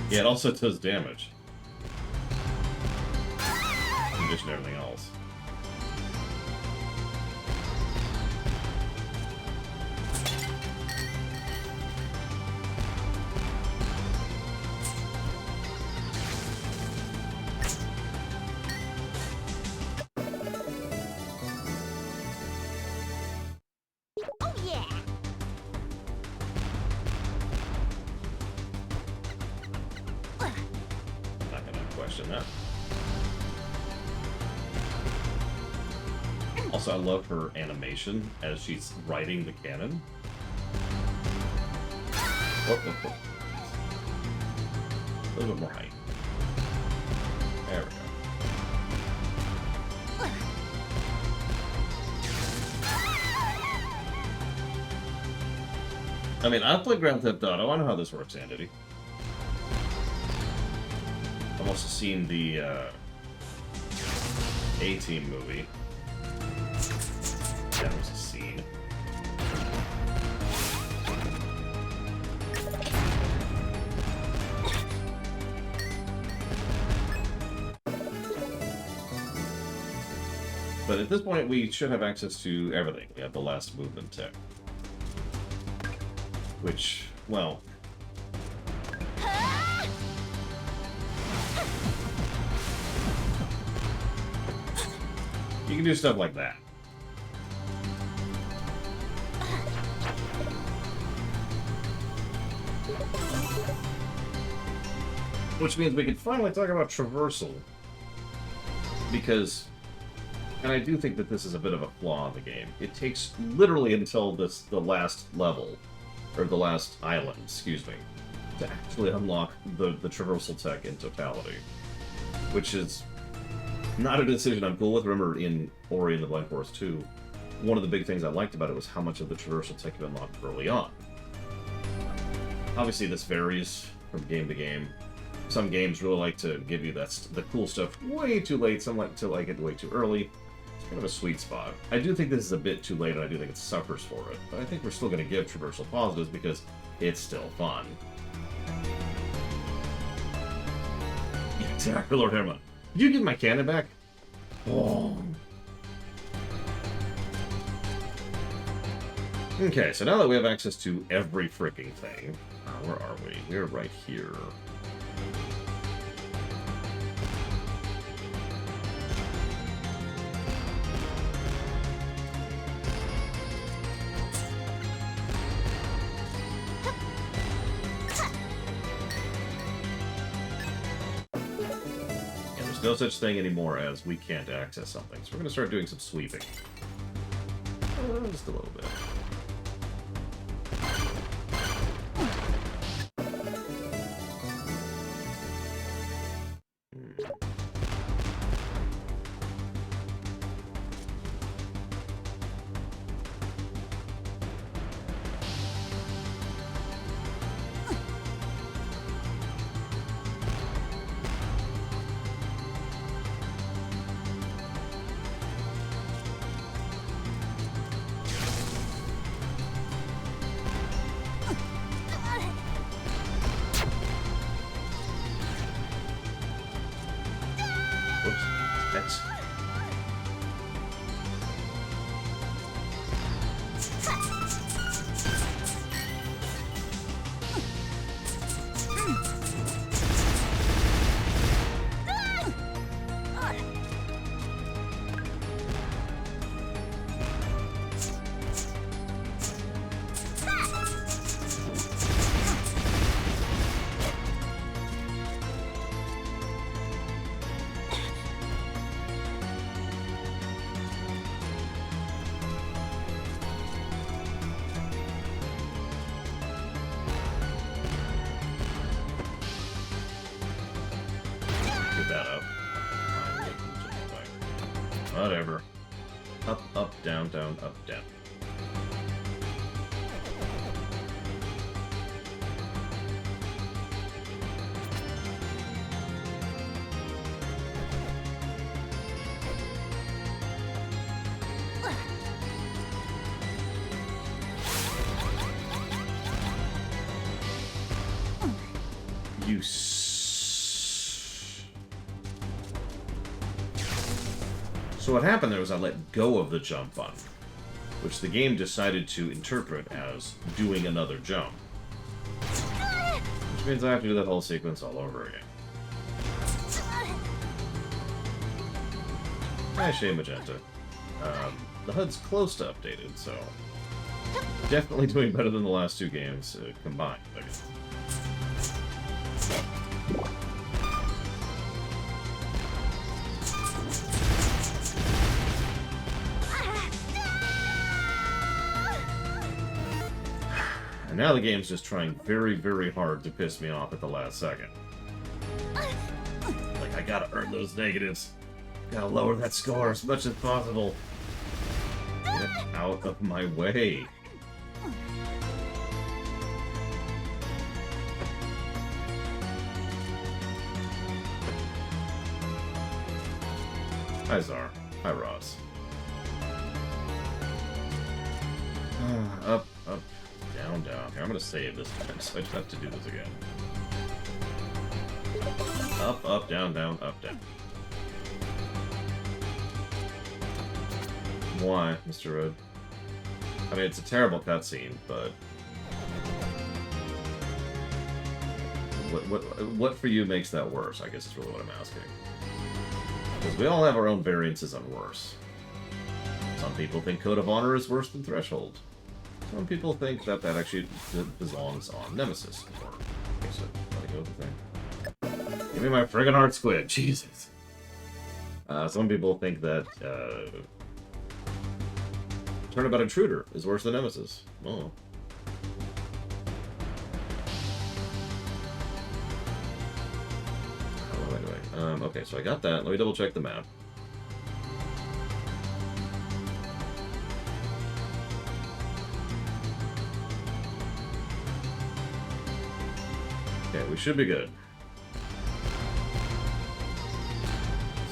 Yeah, it also does damage. In addition to everything else. Oh yeah. Not gonna question that. Also, I love her animation as she's riding the cannon. Oh, oh, oh. A little bit more height. There we go. I mean, I've played Grand Theft Auto. I know how this works, Andy. almost seen the A-Team movie. That was a scene. But at this point, we should have access to everything. We have the last movement tech. Which, well... you can do stuff like that. Which means we can finally talk about traversal. Because... and I do think that this is a bit of a flaw in the game. It takes literally until the last level, or the last island, excuse me, to actually unlock the traversal tech in totality. Which is not a decision I'm cool with. Remember in Ori and the Blind Forest 2, one of the big things I liked about it was how much of the traversal tech you unlocked early on. Obviously this varies from game to game. Some games really like to give you the cool stuff way too late, some like to like it way too early. Kind of a sweet spot. I do think this is a bit too late, and I do think it suffers for it. But I think we're still going to give traversal positives because it's still fun. Yeah, exactly, Lord Herma. Did you give my cannon back? Oh. Okay, so now that we have access to every freaking thing, where are we? We're right here. No such thing anymore as we can't access something. So we're going to start doing some sweeping. Just a little bit. Whatever. Up, up, down, down, up, down. You So what happened there was I let go of the jump button, which the game decided to interpret as doing another jump. Which means I have to do that whole sequence all over again. Hi, Shea Magenta. The HUD's close to updated, so definitely doing better than the last two games combined, I guess. Now the game's just trying very, very hard to piss me off at the last second. Like, I gotta earn those negatives. Gotta lower that score as much as possible. Get out of my way. Hi, Czar. Hi, Ross. Up, up, down, down. Here, I'm gonna save this time, so I just have to do this again. Up, up, down, down, up, down. Why, Mr. Road? I mean, it's a terrible cutscene, but... What for you makes that worse, I guess is really what I'm asking. Because we all have our own variances on worse. Some people think Code of Honor is worse than Threshold. Some people think that that actually belongs on Nemesis. Or, okay, so, let me go with the thing. Give me my friggin' heart squid, Jesus. Some people think that, Turnabout Intruder is worse than Nemesis. Oh. Oh, anyway. Okay, so I got that. Let me double check the map. Okay, we should be good.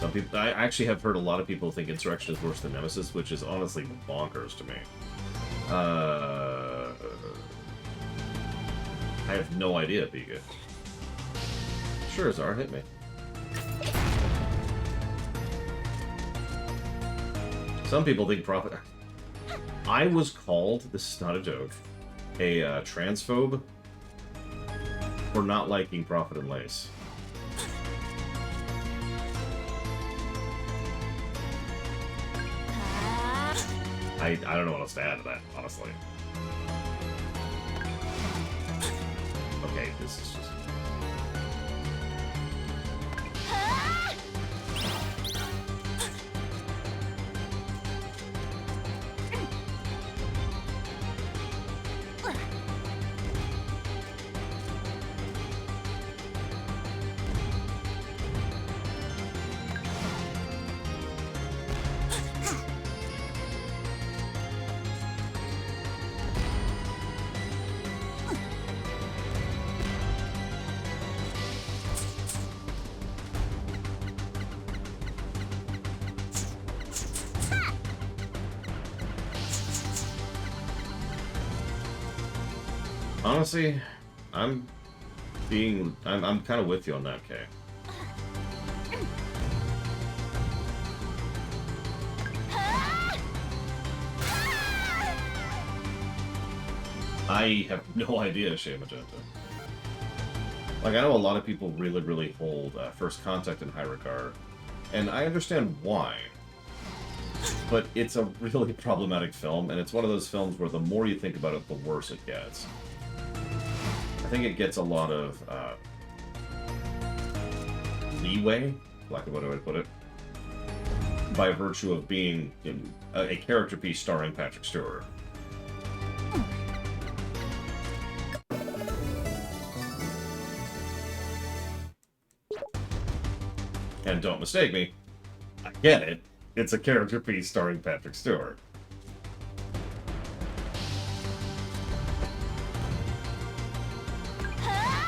Some people, I actually have heard a lot of people think Insurrection is worse than Nemesis, which is honestly bonkers to me. I have no idea, Pika. Sure, Zara, hit me. Some people think Prophet... I was called, this is not a joke, a transphobe for not liking Prophet and Lace. I don't know what else to add to that, honestly. Okay, this is just... Honestly, I'm kind of with you on that, Kay. I have no idea, Shea Magenta. Like, I know a lot of people really, really hold First Contact in high regard, and I understand why. But it's a really problematic film, and it's one of those films where the more you think about it, the worse it gets. I think it gets a lot of leeway, lack of what do I put it, by virtue of being a character piece starring Patrick Stewart. And don't mistake me, I get it, it's a character piece starring Patrick Stewart.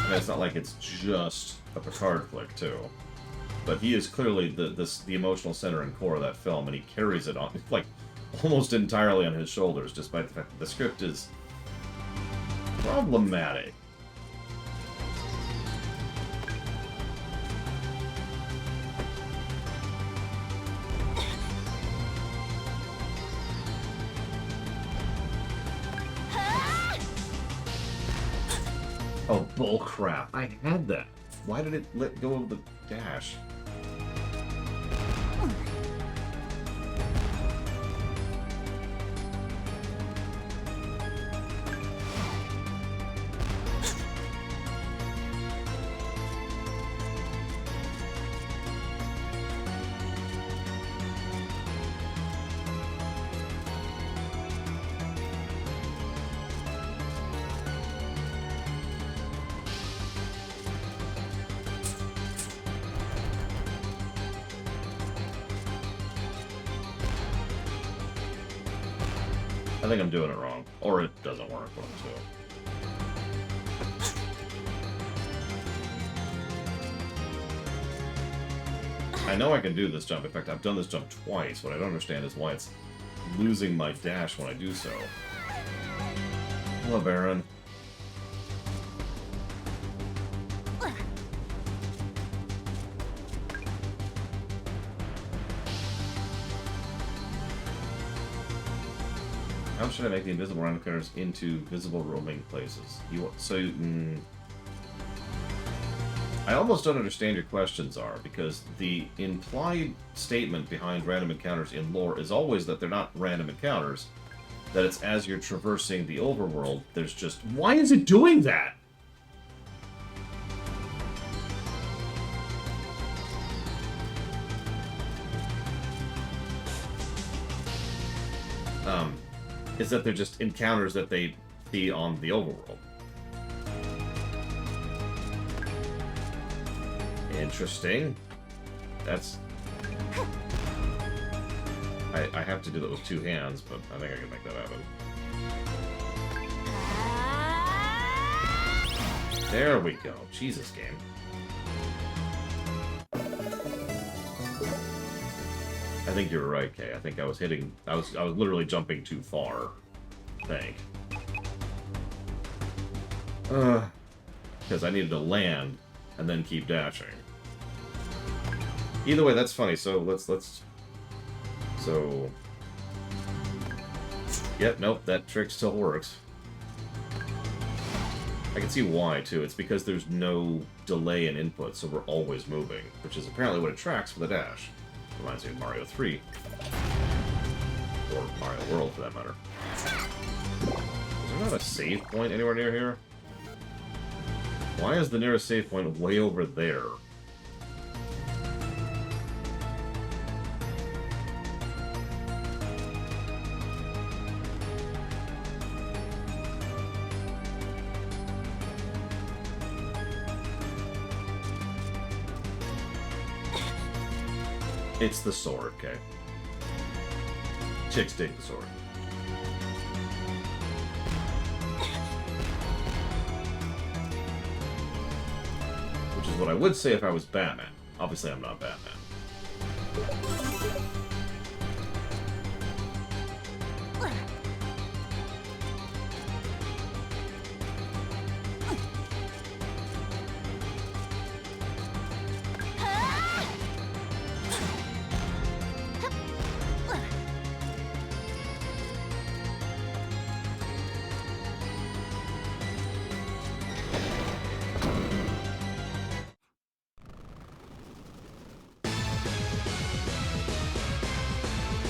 And it's not like it's just a Picard flick, too. But he is clearly the emotional center and core of that film, and he carries it on, like, almost entirely on his shoulders, despite the fact that the script is problematic. Oh, bullcrap. I had that. Why did it let go of the dash? I think I'm doing it wrong. Or it doesn't work when I'm doing. I know I can do this jump. In fact, I've done this jump twice. What I don't understand is why it's losing my dash when I do so. Hello, Baron. How should I make the invisible random encounters into visible roaming places? I almost don't understand your questions are, because the implied statement behind random encounters in lore is always that they're not random encounters, that it's as you're traversing the overworld, there's just... Why is it doing that? Is that they're just encounters that they see on the overworld. Interesting. That's... I have to do that with two hands, but I think I can make that happen. There we go. Jesus, game. I think you're right, Kay. I think I was hitting... I was literally jumping too far. I think. Because I needed to land and then keep dashing. Either way, that's funny. So let's... So... Yep, nope, that trick still works. I can see why, too. It's because there's no delay in input, so we're always moving, which is apparently what it tracks for the dash. Reminds me of Mario 3. Or Mario World, for that matter. Is there not a save point anywhere near here? Why is the nearest save point way over there? It's the sword, okay. Chicks dig the sword. Which is what I would say if I was Batman. Obviously, I'm not Batman.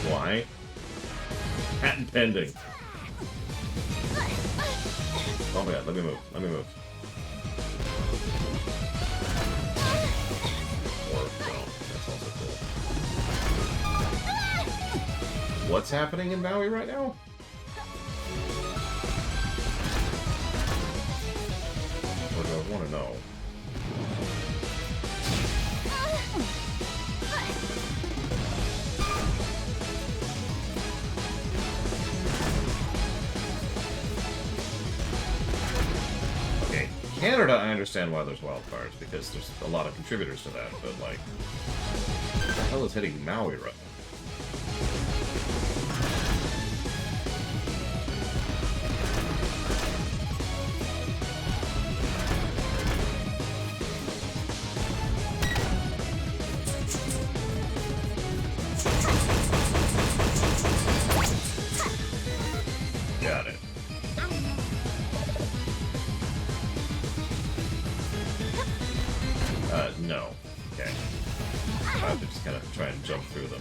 Why? Patent pending. Oh my god, let me move. Let me move. Or, no, that's also cool. What's happening in Maui right now? What do I want to know? Canada, I understand why there's wildcards, because there's a lot of contributors to that, but, like, what the hell is hitting Maui right now? Got it. No. Okay. I have to just kind of try and jump through them.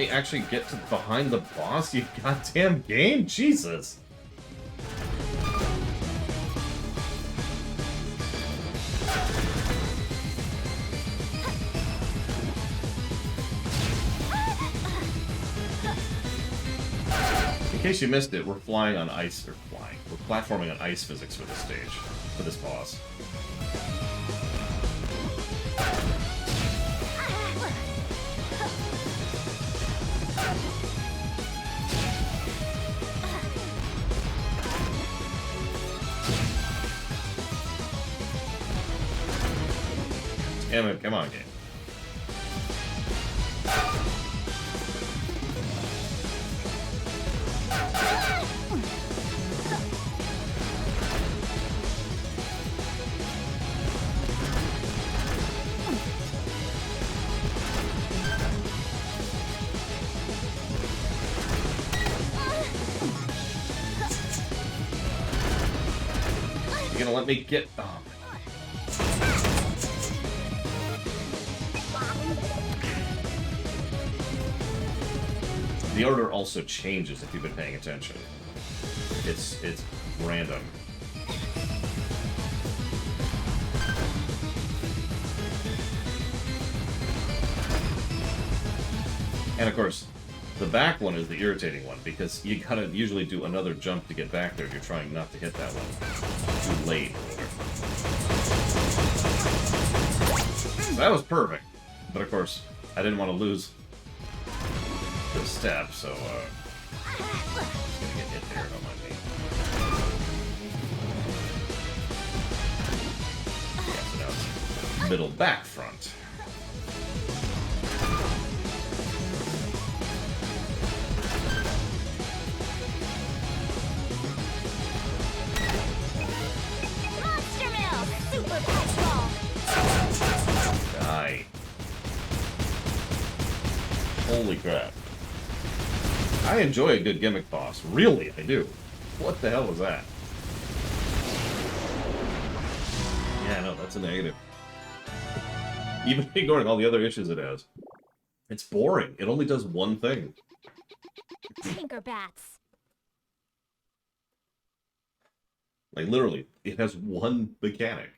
me actually get to behind the boss, you goddamn game? Jesus. In case you missed it, we're flying on ice, or flying. We're platforming on ice physics for this stage, for this boss. Damn it, come on, game. You gonna let me get... Oh, the order also changes if you've been paying attention. It's random. And of course, the back one is the irritating one, because you gotta usually do another jump to get back there if you're trying not to hit that one. Too late. That was perfect. But of course, I didn't want to lose the step, so, just gonna get hit there, don't mind me. Yeah, so now it's middle back front. Monster Mill! Super Punch Ball! Die. Holy crap. I enjoy a good gimmick boss. Really, I do. What the hell was that? Yeah, no, that's a negative. Even ignoring all the other issues it has. It's boring. It only does one thing. Tinkerbats. Like, literally, it has one mechanic.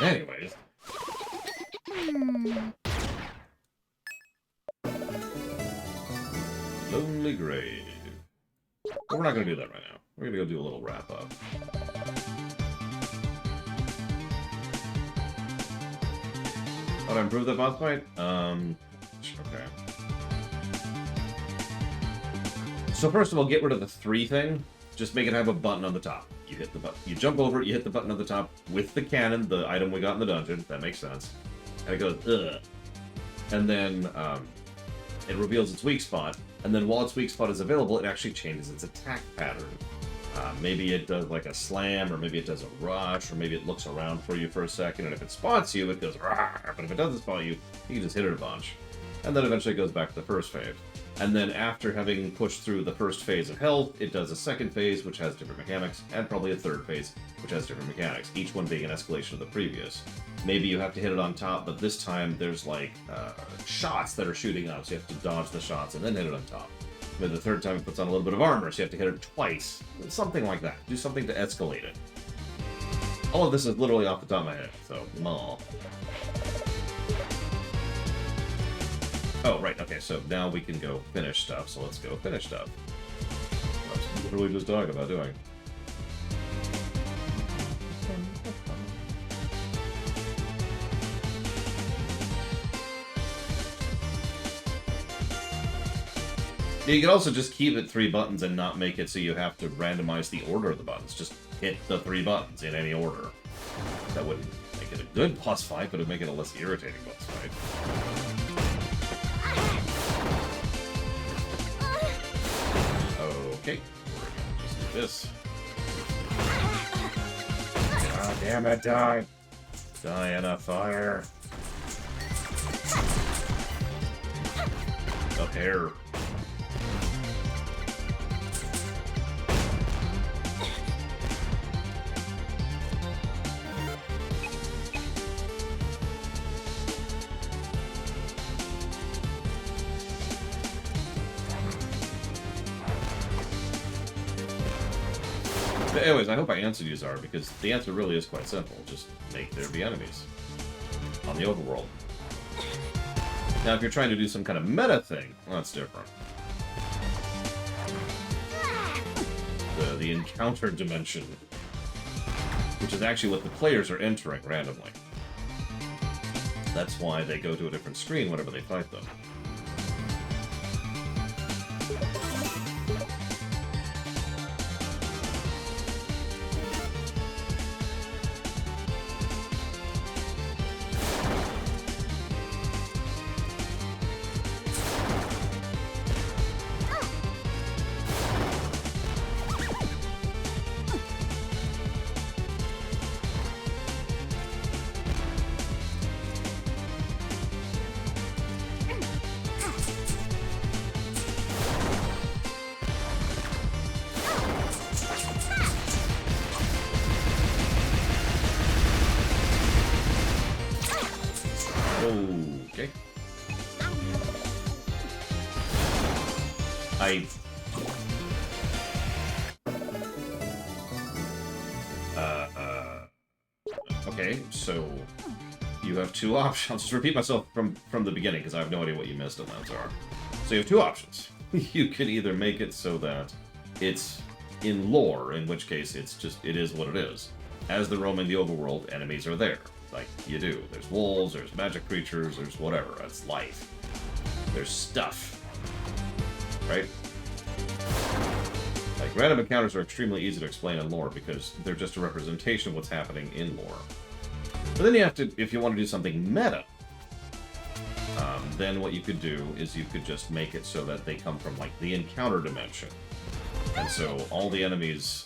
Anyways. Lonely Grave. But we're not going to do that right now. We're going to go do a little wrap-up. How to improve the boss fight? Okay. So first of all, get rid of the 3 thing. Just make it have a button on the top. You hit the button. You jump over it, you hit the button on the top with the cannon, the item we got in the dungeon. That makes sense. And it goes, ugh. And then it reveals its weak spot. And then while its weak spot is available, it actually changes its attack pattern. Maybe it does like a slam, or maybe it does a rush, or maybe it looks around for you for a second, and if it spots you, it goes, rah! But if it doesn't spot you, you can just hit it a bunch. And then eventually it goes back to the first phase. And then after having pushed through the first phase of health, it does a second phase, which has different mechanics, and probably a third phase, which has different mechanics, each one being an escalation of the previous. Maybe you have to hit it on top, but this time there's like shots that are shooting up, so you have to dodge the shots and then hit it on top. Maybe the third time it puts on a little bit of armor, so you have to hit it twice. Something like that. Do something to escalate it. All of this is literally off the top of my head, so no. Oh, right, okay, so now we can go finish stuff, so let's go finish stuff. That's literally just talking about doing. You can also just keep it 3 buttons and not make it so you have to randomize the order of the buttons. Just hit the 3 buttons in any order. That wouldn't make make it a good boss fight, but it would make it a less irritating boss fight. Okay, we're gonna just do this. Ah, damn it, die! Die in a fire. A hair. But anyways, I hope I answered you, Zara, because the answer really is quite simple. Just make there be enemies on the overworld. Now, if you're trying to do some kind of meta thing, well, that's different. The encounter dimension, which is actually what the players are entering randomly. That's why they go to a different screen whenever they fight them. Okay. Okay, so you have two options. I'll just repeat myself from the beginning because I have no idea what you missed on that, Zara. So you have two options. You can either make it so that it's in lore, in which case it is what it is. As they're roaming the overworld, enemies are there. Like you do. There's wolves, there's magic creatures, there's whatever. That's life. There's stuff. Right? Like, random encounters are extremely easy to explain in lore because they're just a representation of what's happening in lore. But then you have to, if you want to do something meta, then what you could do is you could just make it so that they come from, like, the encounter dimension. And so all the enemies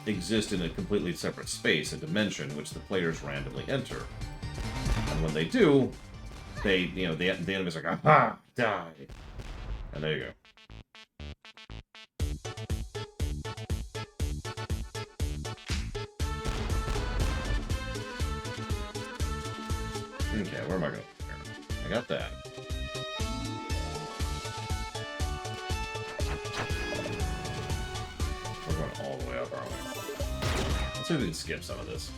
exist in a completely separate space, a dimension, which the players randomly enter. And when they do, they, you know, the enemy's like, aha, die. And there you go. Okay, where am I going? I got that. We're going all the way up, aren't we? Let's see if we can skip some of this.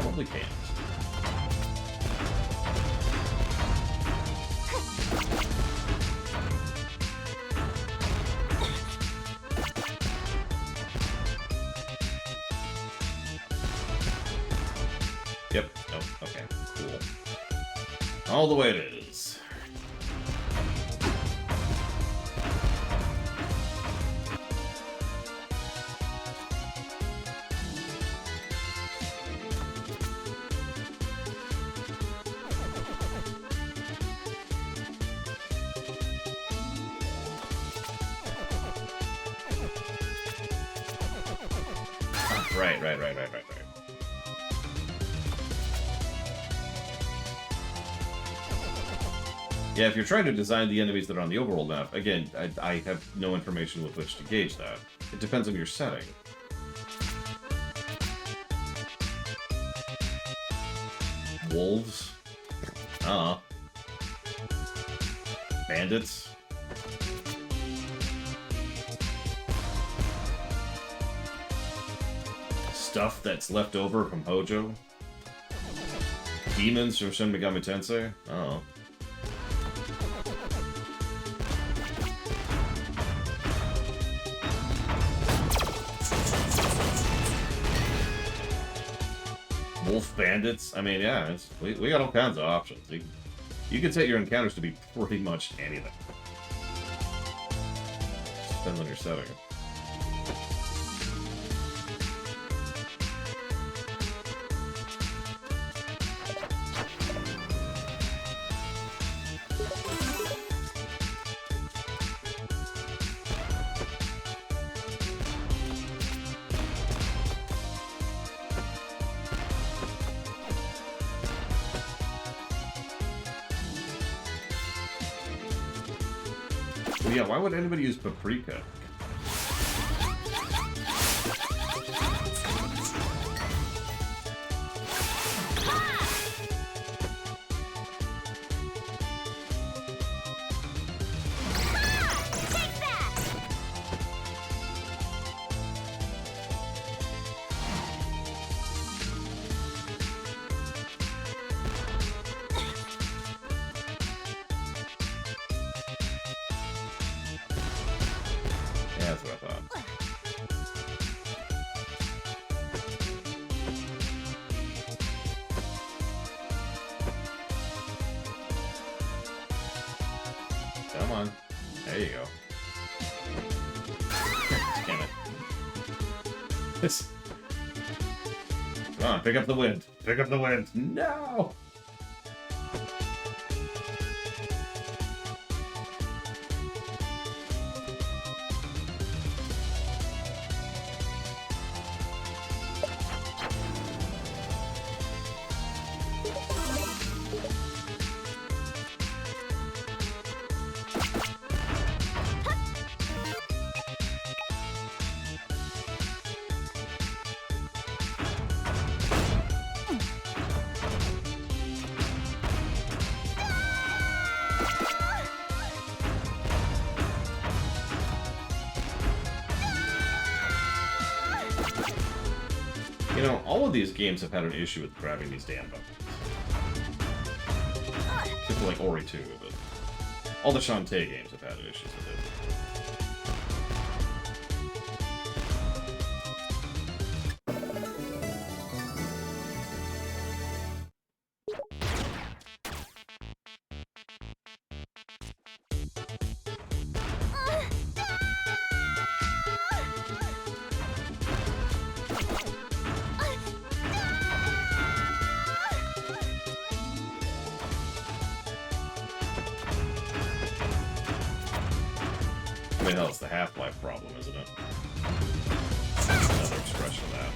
Probably can't. Yep. Oh, okay. Cool. All the way it is. Right. Yeah, if you're trying to design the enemies that are on the overworld map, again, I have no information with which to gauge that. It depends on your setting. Wolves? Bandits? Stuff that's left over from Hojo? Demons from Shin Megami Tensei? Oh. Wolf bandits? I mean, yeah, we got all kinds of options. You can set your encounters to be pretty much anything. Just depends on your setting. Yeah, why would anybody use paprika? Yeah, that's what I thought. Come on. There you go. Damn it. This. Come on, pick up the wind. Pick up the wind. No! You know, all of these games have had an issue with grabbing these damn buttons. Except for like Ori 2, but all the Shantae games have had issues with it. I mean, hell, it's the Half-Life problem, isn't it? Another expression of that.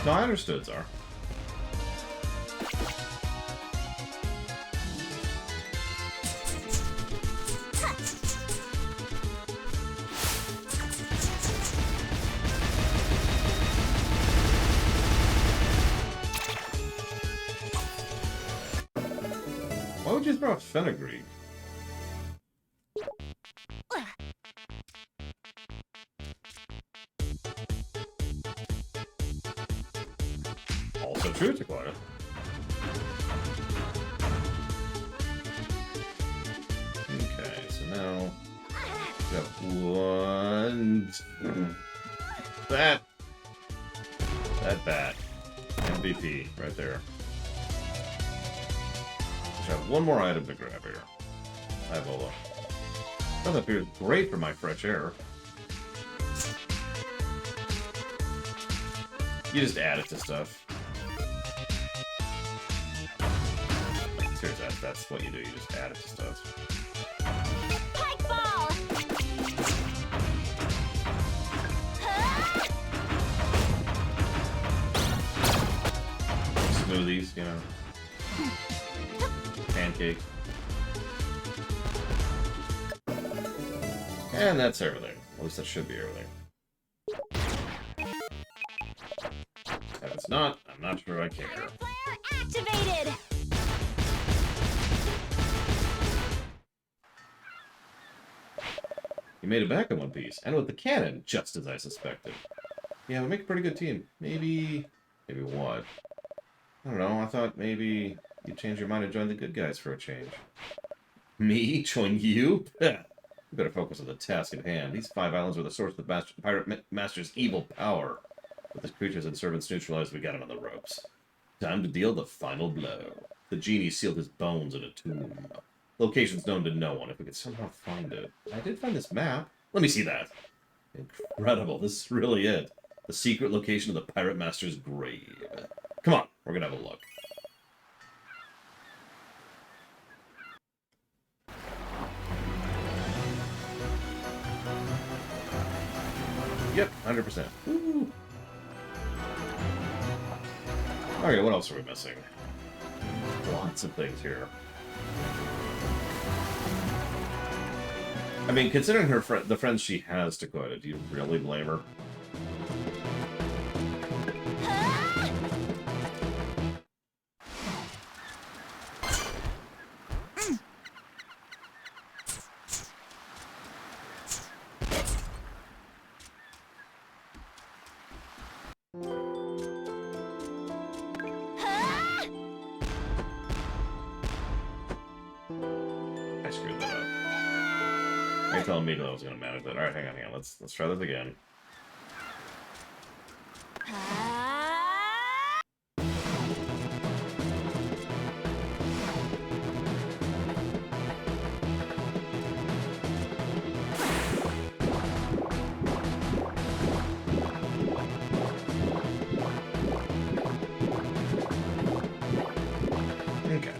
No, I understood, Czar. Why would you throw out fenugreek? Also true, Taquata. Okay, so now we got one. That bat. MVP right there. I have one more item to grab here. Hi, Bola. That appears great for my fresh air. You just add it to stuff. Seriously, that's what you do. You just add it to stuff. Pike ball. Smoothies, you know. Pancake. And that's everything. At least that should be everything. If it's not, I'm not sure I care. Fire flare activated. You made it back in one piece, and with the cannon, just as I suspected. Yeah, we make a pretty good team. Maybe what? I don't know, I thought maybe you'd change your mind and join the good guys for a change. Me? Join you? You better focus on the task at hand. These 5 islands were the source of the Pirate Master's evil power. With his creatures and servants neutralized, we got him on the ropes. Time to deal the final blow. The genie sealed his bones in a tomb. Location's known to no one, if we could somehow find it. I did find this map. Let me see that. Incredible, this is really it. The secret location of the Pirate Master's grave. Come on, we're gonna have a look. Yep, 100%. Woo. Okay, what else are we missing? Lots of things here. I mean, considering the friends she has, Dakota, do you really blame her? I screwed that up. Are you telling me that I was going to manage that? Alright, hang on. Let's try this again. Okay.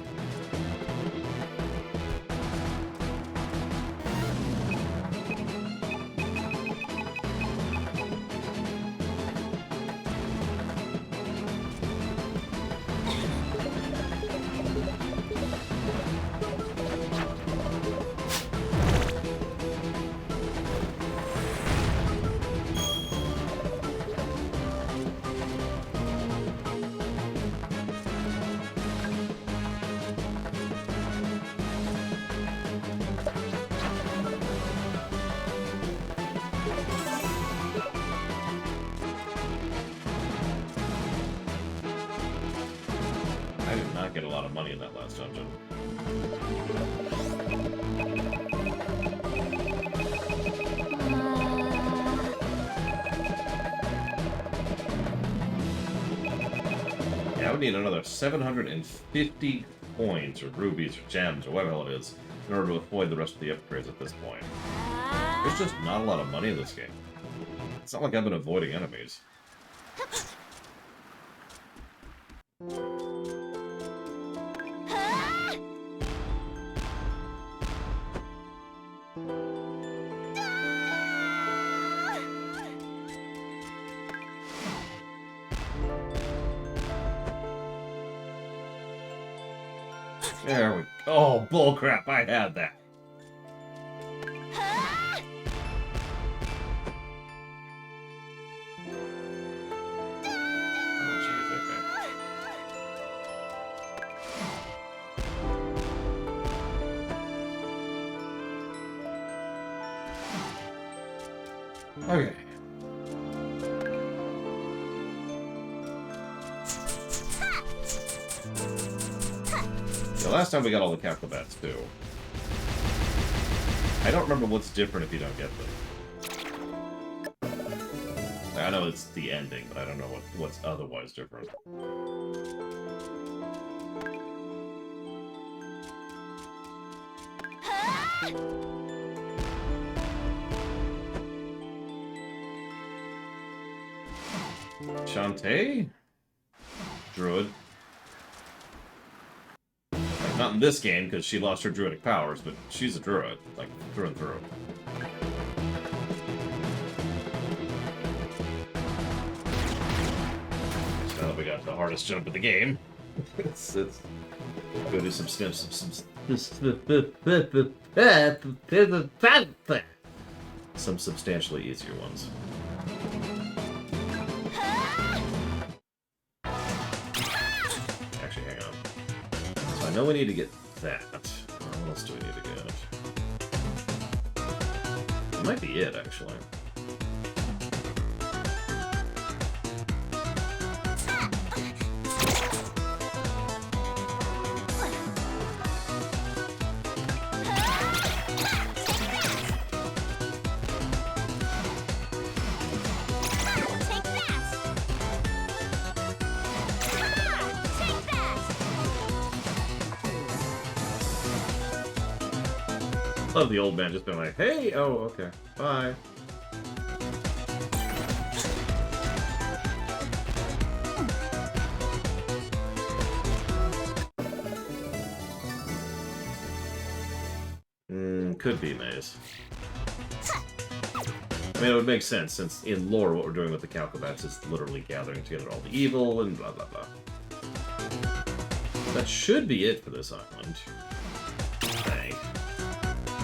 I did not get a lot of money in that last dungeon. Yeah, I would need another 750 coins, or rubies, or gems, or whatever the hell it is, in order to avoid the rest of the upgrades at this point. There's just not a lot of money in this game. It's not like I've been avoiding enemies. There we go. Oh, bullcrap, I had that. Oh, jeez, okay. Okay. The last time we got all the Calcobats, too. I don't remember what's different if you don't get them. I know it's the ending, but I don't know what's otherwise different. Shantae? Druid. Not in this game, because she lost her druidic powers, but she's a druid, like, through and through. So now that we got the hardest jump of the game, it's go do some substantially easier ones. Actually, hang on. So I know we need to get that. What else do we need to get? It might be it, actually. Love the old man just being like, hey, oh, okay, bye. could be maze. I mean, it would make sense, since in lore, what we're doing with the Calcobats is literally gathering together all the evil and blah blah blah. That should be it for this island. Dang.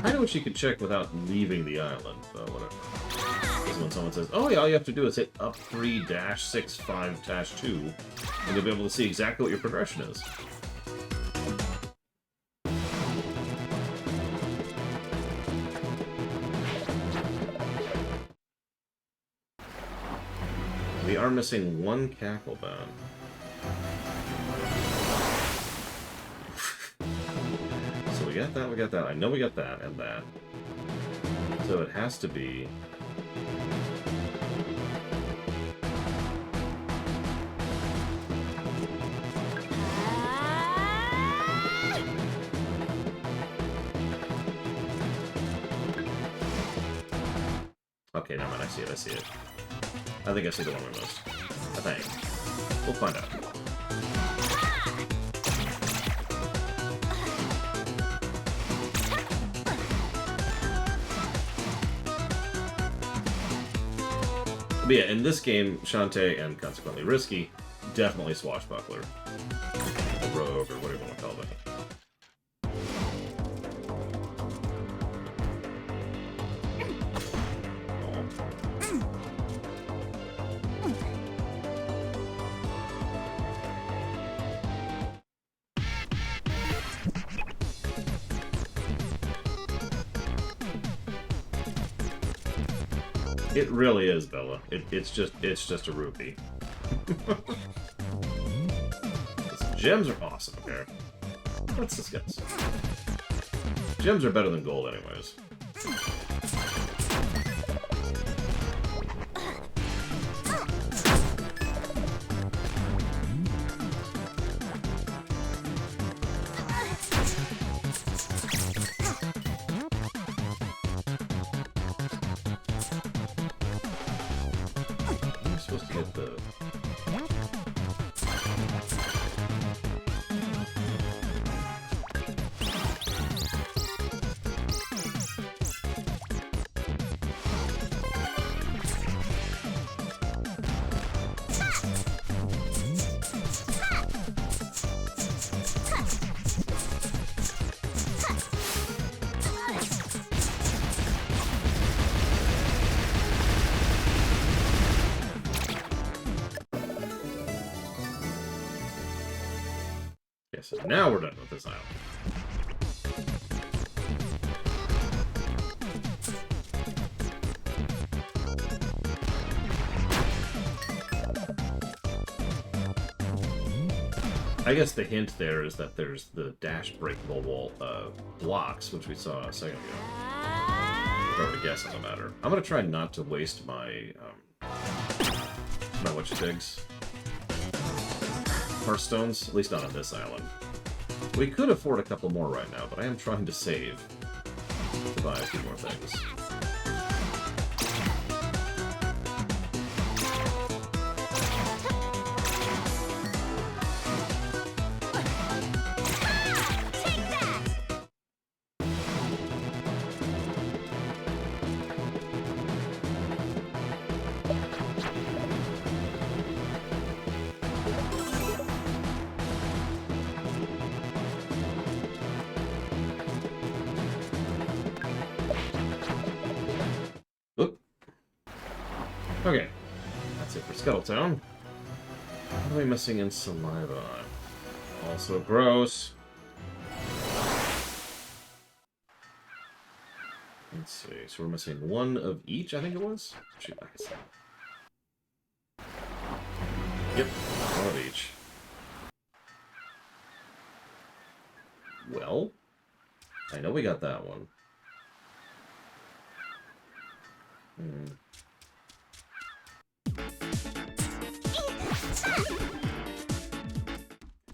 I know what you could check without leaving the island, but whatever. Because when someone says, oh yeah, all you have to do is hit up 3-65-2, and you'll be able to see exactly what your progression is. We are missing one Cacklebat. So we got that. I know we got that and that. So it has to be... Okay, never mind, I see it. I think I see the one we missed. I think. We'll find out. But yeah, in this game, Shantae, and consequently Risky, definitely swashbuckler. Or rogue, or whatever you want to call it. It really is, Bella. It's just a rupee. Gems are awesome, okay? Let's discuss. Gems are better than gold anyways. So now we're done with this island. I guess the hint there is that there's the dash breakable wall blocks, which we saw a second ago. If I were to guess on the matter. I'm gonna try not to waste my my whatchatigs. Hearthstones, at least not on this island. We could afford a couple more right now, but I am trying to save to buy a few more things. Okay, that's it for Scuttletown. What are we missing in Saliva? Also gross. Let's see, so we're missing one of each, I think it was? Shoot, I guess. Yep, one of each. Well, I know we got that one.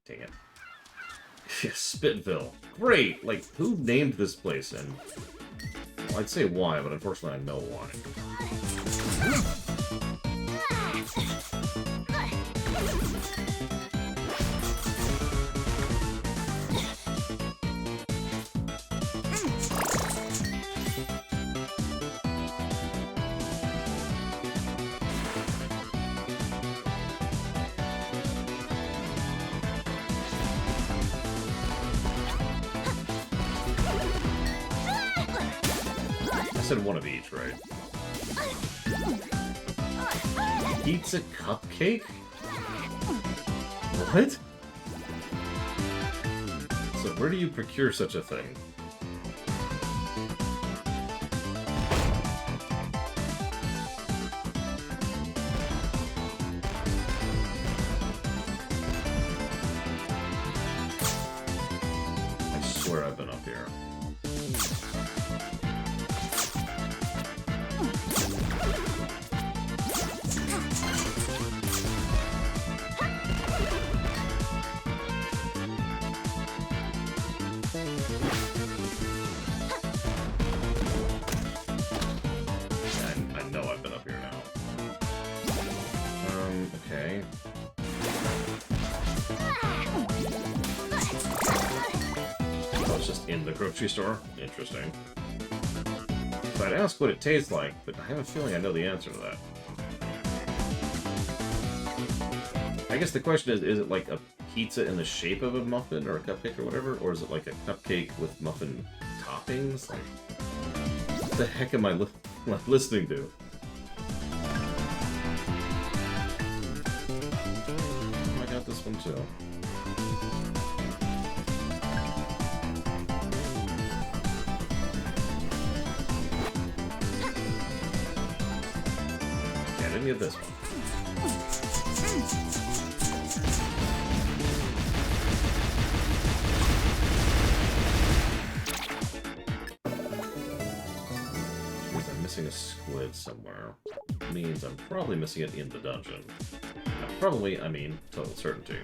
Dang it. Yeah, Spitville. Great! Like, who named this place? And well, I'd say why, but unfortunately I know why. said one of each, right? Pizza cupcake? What? So where do you procure such a thing? I swear I've been up here. I know I've been up here now. Okay. Oh, it's just in the grocery store? Interesting. So I'd ask what it tastes like, but I have a feeling I know the answer to that. I guess the question is it like a pizza in the shape of a muffin or a cupcake or whatever? Or is it like a cupcake with muffin toppings? Like, what the heck am I listening to? Oh, I got this one too. Yeah, I didn't get this one. Missing a squid somewhere. Means I'm probably missing it in the dungeon. Probably, I mean, total certainty.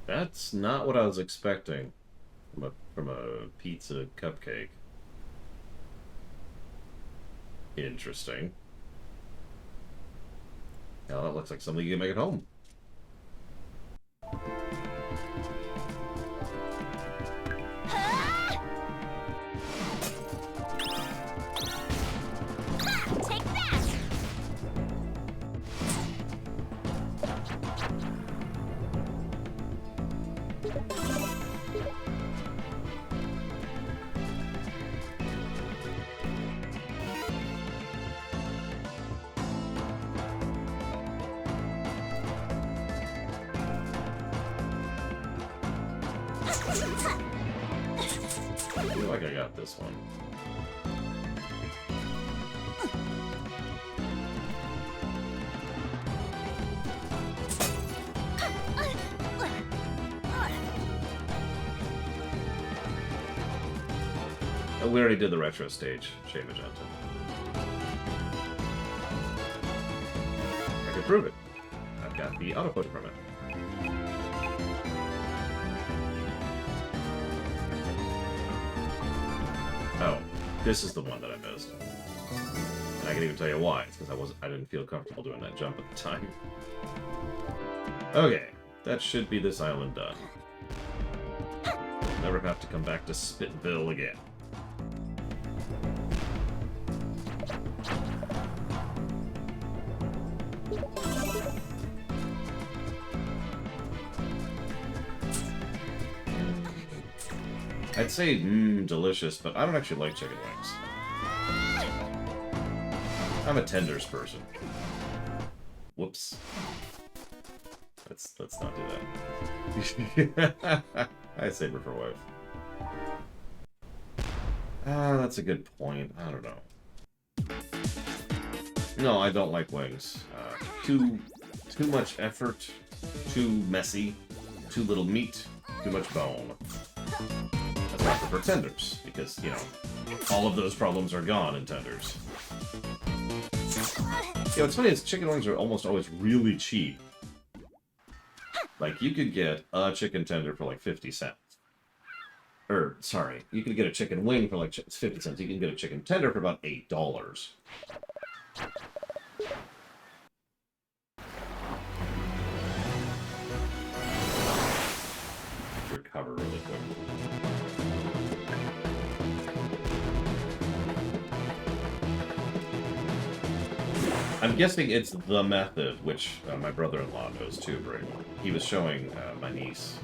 That's not what I was expecting from a pizza cupcake. Interesting. Now that looks like something you can make at home. I feel like I got this one. Oh, we already did the retro stage, Shea Magenta. I can prove it. I've got the auto push permit. Oh, this is the one that I missed. And I can even tell you why. It's because I didn't feel comfortable doing that jump at the time. Okay, that should be this island done. Never have to come back to Spitville again. I'd say, delicious, but I don't actually like chicken wings. I'm a tenders person. Whoops. Let's not do that. I save her for wife. That's a good point. I don't know. No, I don't like wings. Too much effort, too messy, too little meat, too much bone. That's why I prefer tenders, because, you know, all of those problems are gone in tenders. You know, what's funny is chicken wings are almost always really cheap. Like, you could get a chicken tender for like 50 cents. Or, sorry, you could get a chicken wing for like 50 cents. You can get a chicken tender for about $8. Recover really quick. I'm guessing it's the method, which my brother-in-law knows too, Brady. He was showing my niece.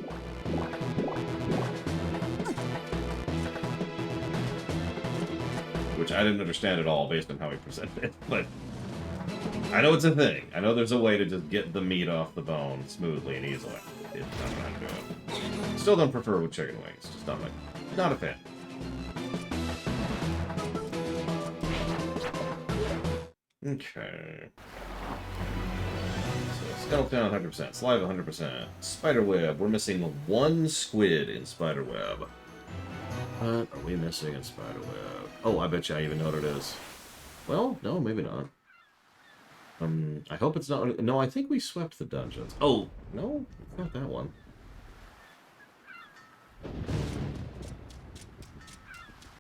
Which I didn't understand at all based on how he presented it, but I know it's a thing. I know there's a way to just get the meat off the bone smoothly and easily. I'm not gonna do it. Still don't prefer with chicken wings. Just not a fan. Okay. So skeleton 100%, saliva 100%, spiderweb. We're missing one squid in spiderweb. What are we missing in spiderweb? Oh, I bet you I even know what it is. Well, no, maybe not. I hope it's not. No, I think we swept the dungeons. Oh, no, it's not that one.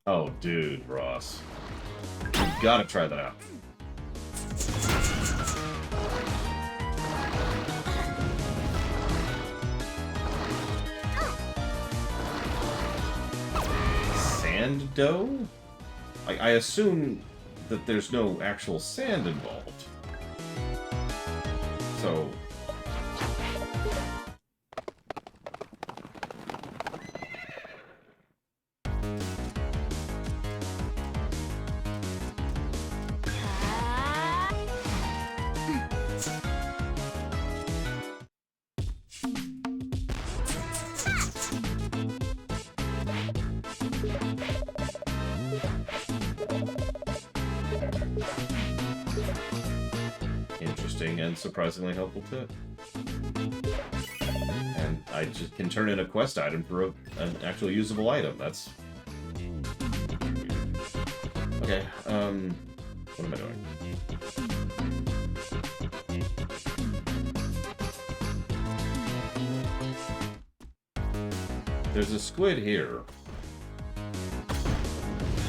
Oh, dude, Ross. You gotta try that out. Sand dough? I assume that there's no actual sand involved. So... interesting and surprisingly helpful tip. And I just can turn in a quest item for an actual usable item. That's weird. Okay, what am I doing? There's a squid here.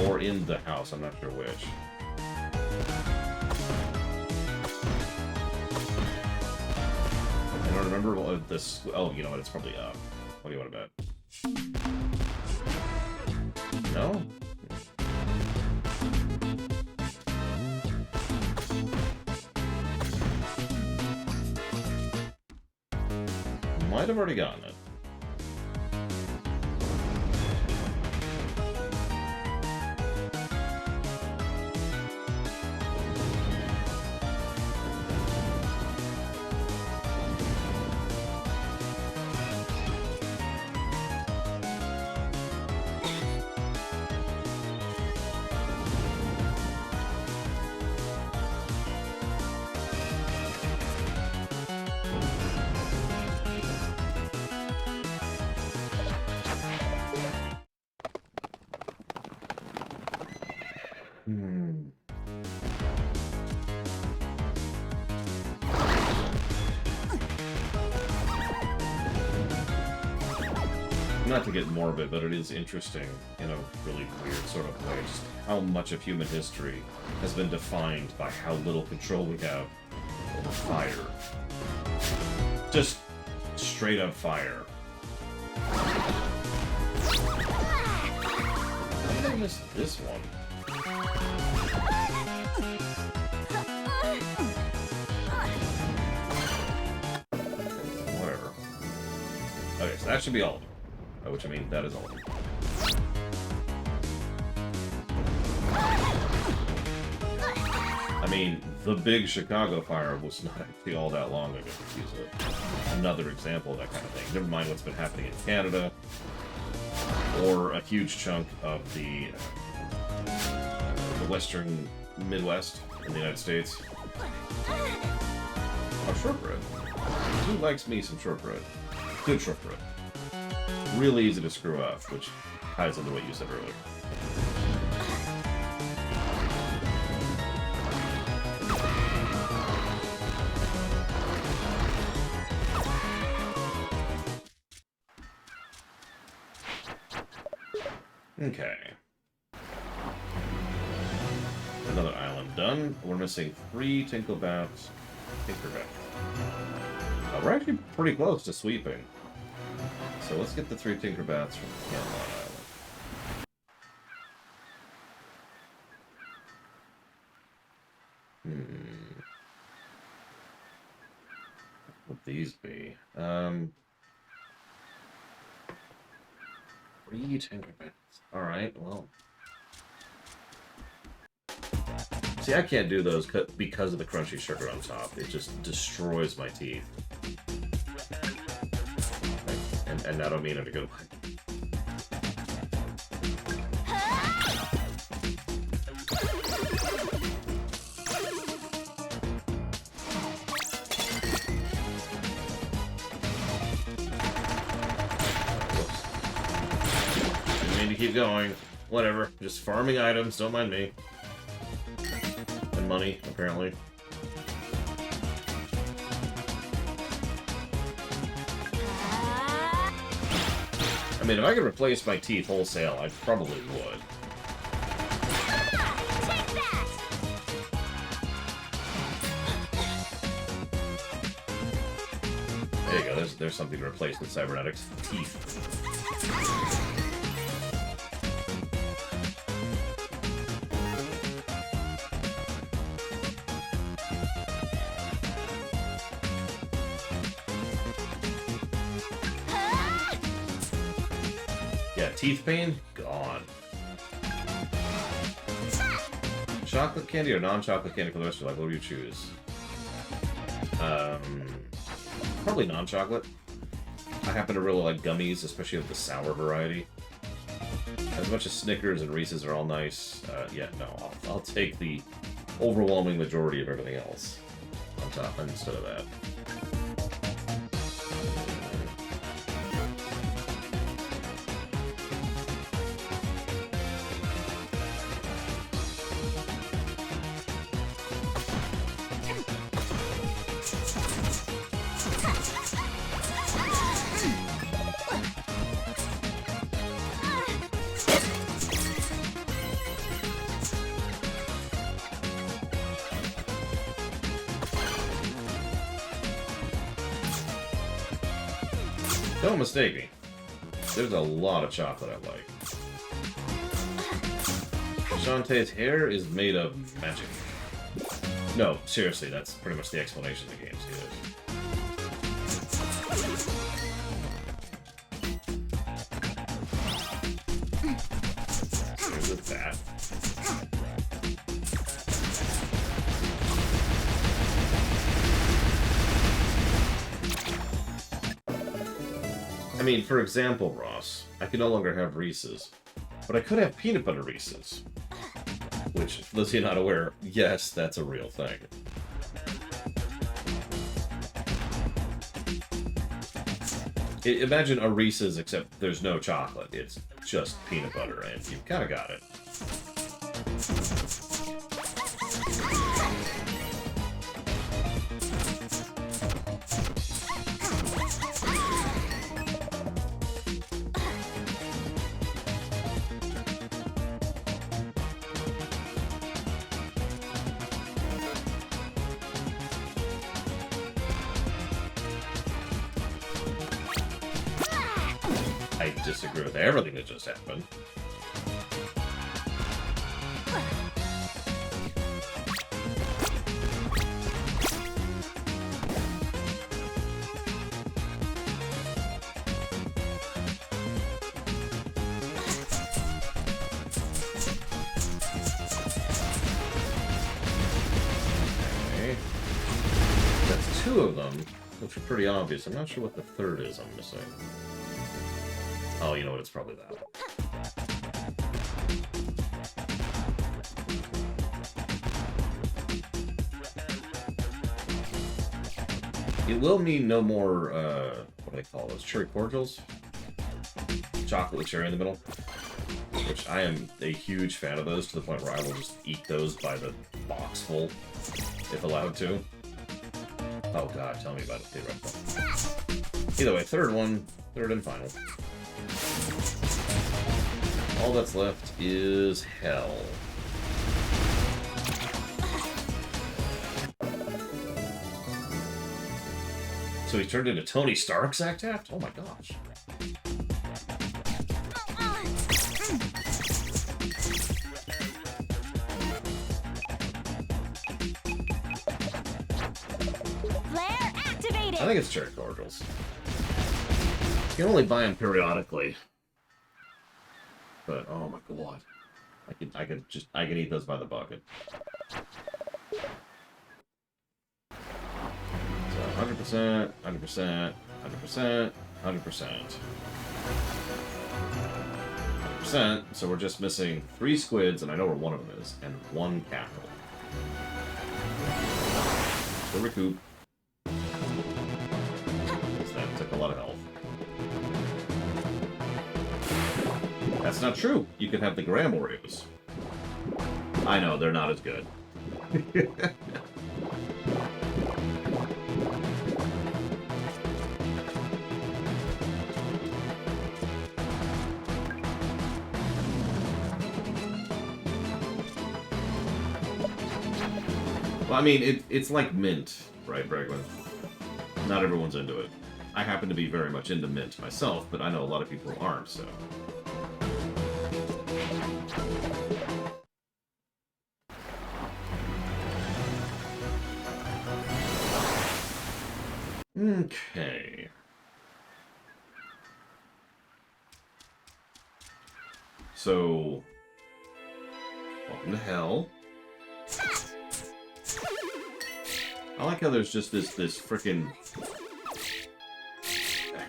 Or in the house, I'm not sure which. I don't remember what this. Oh, you know what? It's probably up. What do you want to bet? No? Might have already gotten it. Not to get morbid, but it is interesting in a really weird sort of way, just how much of human history has been defined by how little control we have over fire. Just straight up fire. How did I miss this one? Whatever. Okay, so that should be all of them. By which I mean, that is all of them. I mean, the big Chicago fire was not actually all that long ago. To use another example of that kind of thing. Never mind what's been happening in Canada, or a huge chunk of the western Midwest in the United States. Oh, shortbread. Who likes me some shortbread? Good shortbread. Really easy to screw up, which ties into what you said earlier. Okay. Another island done. We're missing 3 Tinkerbats. We're actually pretty close to sweeping. So let's get the 3 Tinkerbats from Camelot Island. What would these be? 3 Tinkerbats. Alright, well. See, I can't do those because of the crunchy sugar on top. It just destroys my teeth. And I don't mean it in a good way. Didn't mean to keep going. Whatever. Just farming items, don't mind me. And money, apparently. I mean, if I could replace my teeth wholesale, I probably would. Take that! There you go. There's something to replace with cybernetics. Teeth. Yeah, teeth pain? Gone. Chocolate candy or non-chocolate candy for the rest of your life? What do you choose? Probably non-chocolate. I happen to really like gummies, especially of the sour variety. As much as Snickers and Reese's are all nice, yeah, no, I'll take the overwhelming majority of everything else on top instead of that. Don't mistake me. There's a lot of chocolate I like. Shantae's hair is made of magic. No, seriously, that's pretty much the explanation of the game, see. Here's with that. I mean, for example, Ross, I can no longer have Reese's, but I could have peanut butter Reese's. Which, for those of you not aware, yes, that's a real thing. Imagine a Reese's, except there's no chocolate. It's just peanut butter, and you've kind of got it. I disagree with everything that just happened. Okay. That's 2 of them, which are pretty obvious. I'm not sure what the third is I'm missing. Oh, you know what? It's probably that one. It will mean no more, what do they call those? Cherry cordials? Chocolate with cherry in the middle. Which I am a huge fan of those, to the point where I will just eat those by the box full, if allowed to. Oh god, tell me about it. Either way, third and final. All that's left is hell. So he turned into Tony Stark, Zach Taft? Oh my gosh. Flare activated. I think it's cherry cordials. You can only buy them periodically. But oh my god. I can eat those by the bucket. So 100%, 100%, 100%, 100%. 100%, so we're just missing 3 squids, and I know where one of them is, and 1 cackle. The recoup. That took a lot of health. That's not true. You could have the Graham Oreos. I know, they're not as good. Well, I mean, it's like mint, right, Bregman? Not everyone's into it. I happen to be very much into mint myself, but I know a lot of people aren't, so... Okay. So... Welcome to hell. I like how there's just this frickin'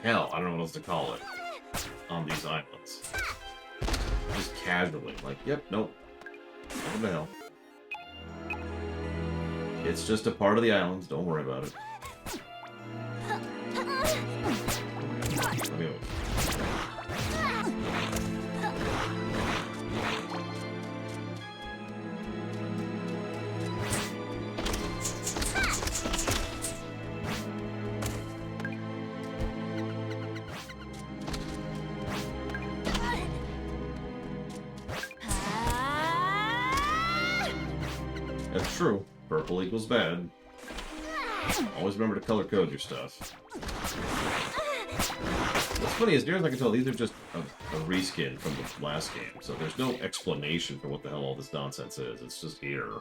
hell, I don't know what else to call it, on these islands. Just casually, like, yep, nope. Welcome to hell. It's just a part of the islands, don't worry about it. Let me move. That's true. Purple equals bad. Always remember to color code your stuff. What's funny is, near as I can tell, these are just a reskin from the last game, so there's no explanation for what the hell all this nonsense is. It's just here.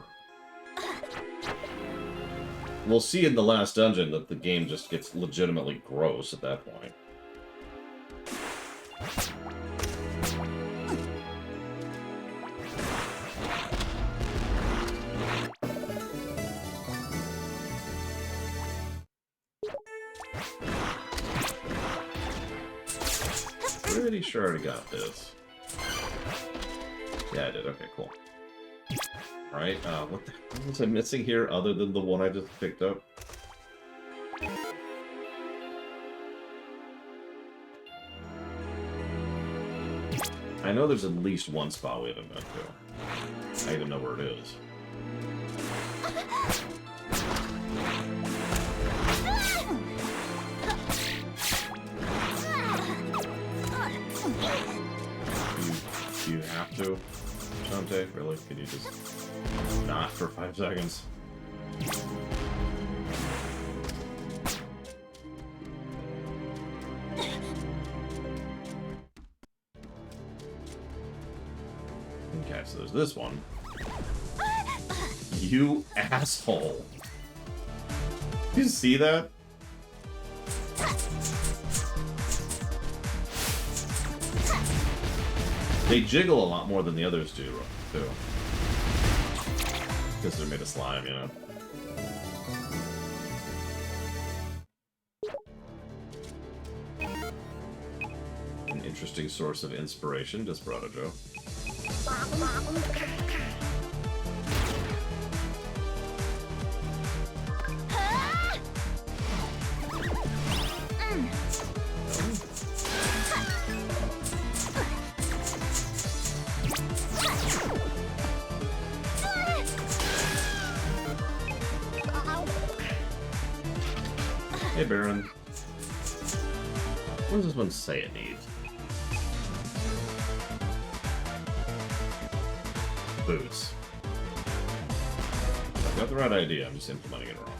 We'll see in the last dungeon that the game just gets legitimately gross at that point. Pretty sure I already got this. Yeah, I did. Okay, cool. Alright, what the hell was I missing here other than the one I just picked up? I know there's at least one spot we haven't been to. I even know where it is. Do you have to, Shantae? Really? Can you just not for 5 seconds? Okay, so there's this one. You asshole! You see that? They jiggle a lot more than the others do, too. Because they're made of slime, you know? An interesting source of inspiration, Desperado Joe. Hey, Baron. What does this one say it needs? Boots. I've got the right idea, I'm just implementing it wrong.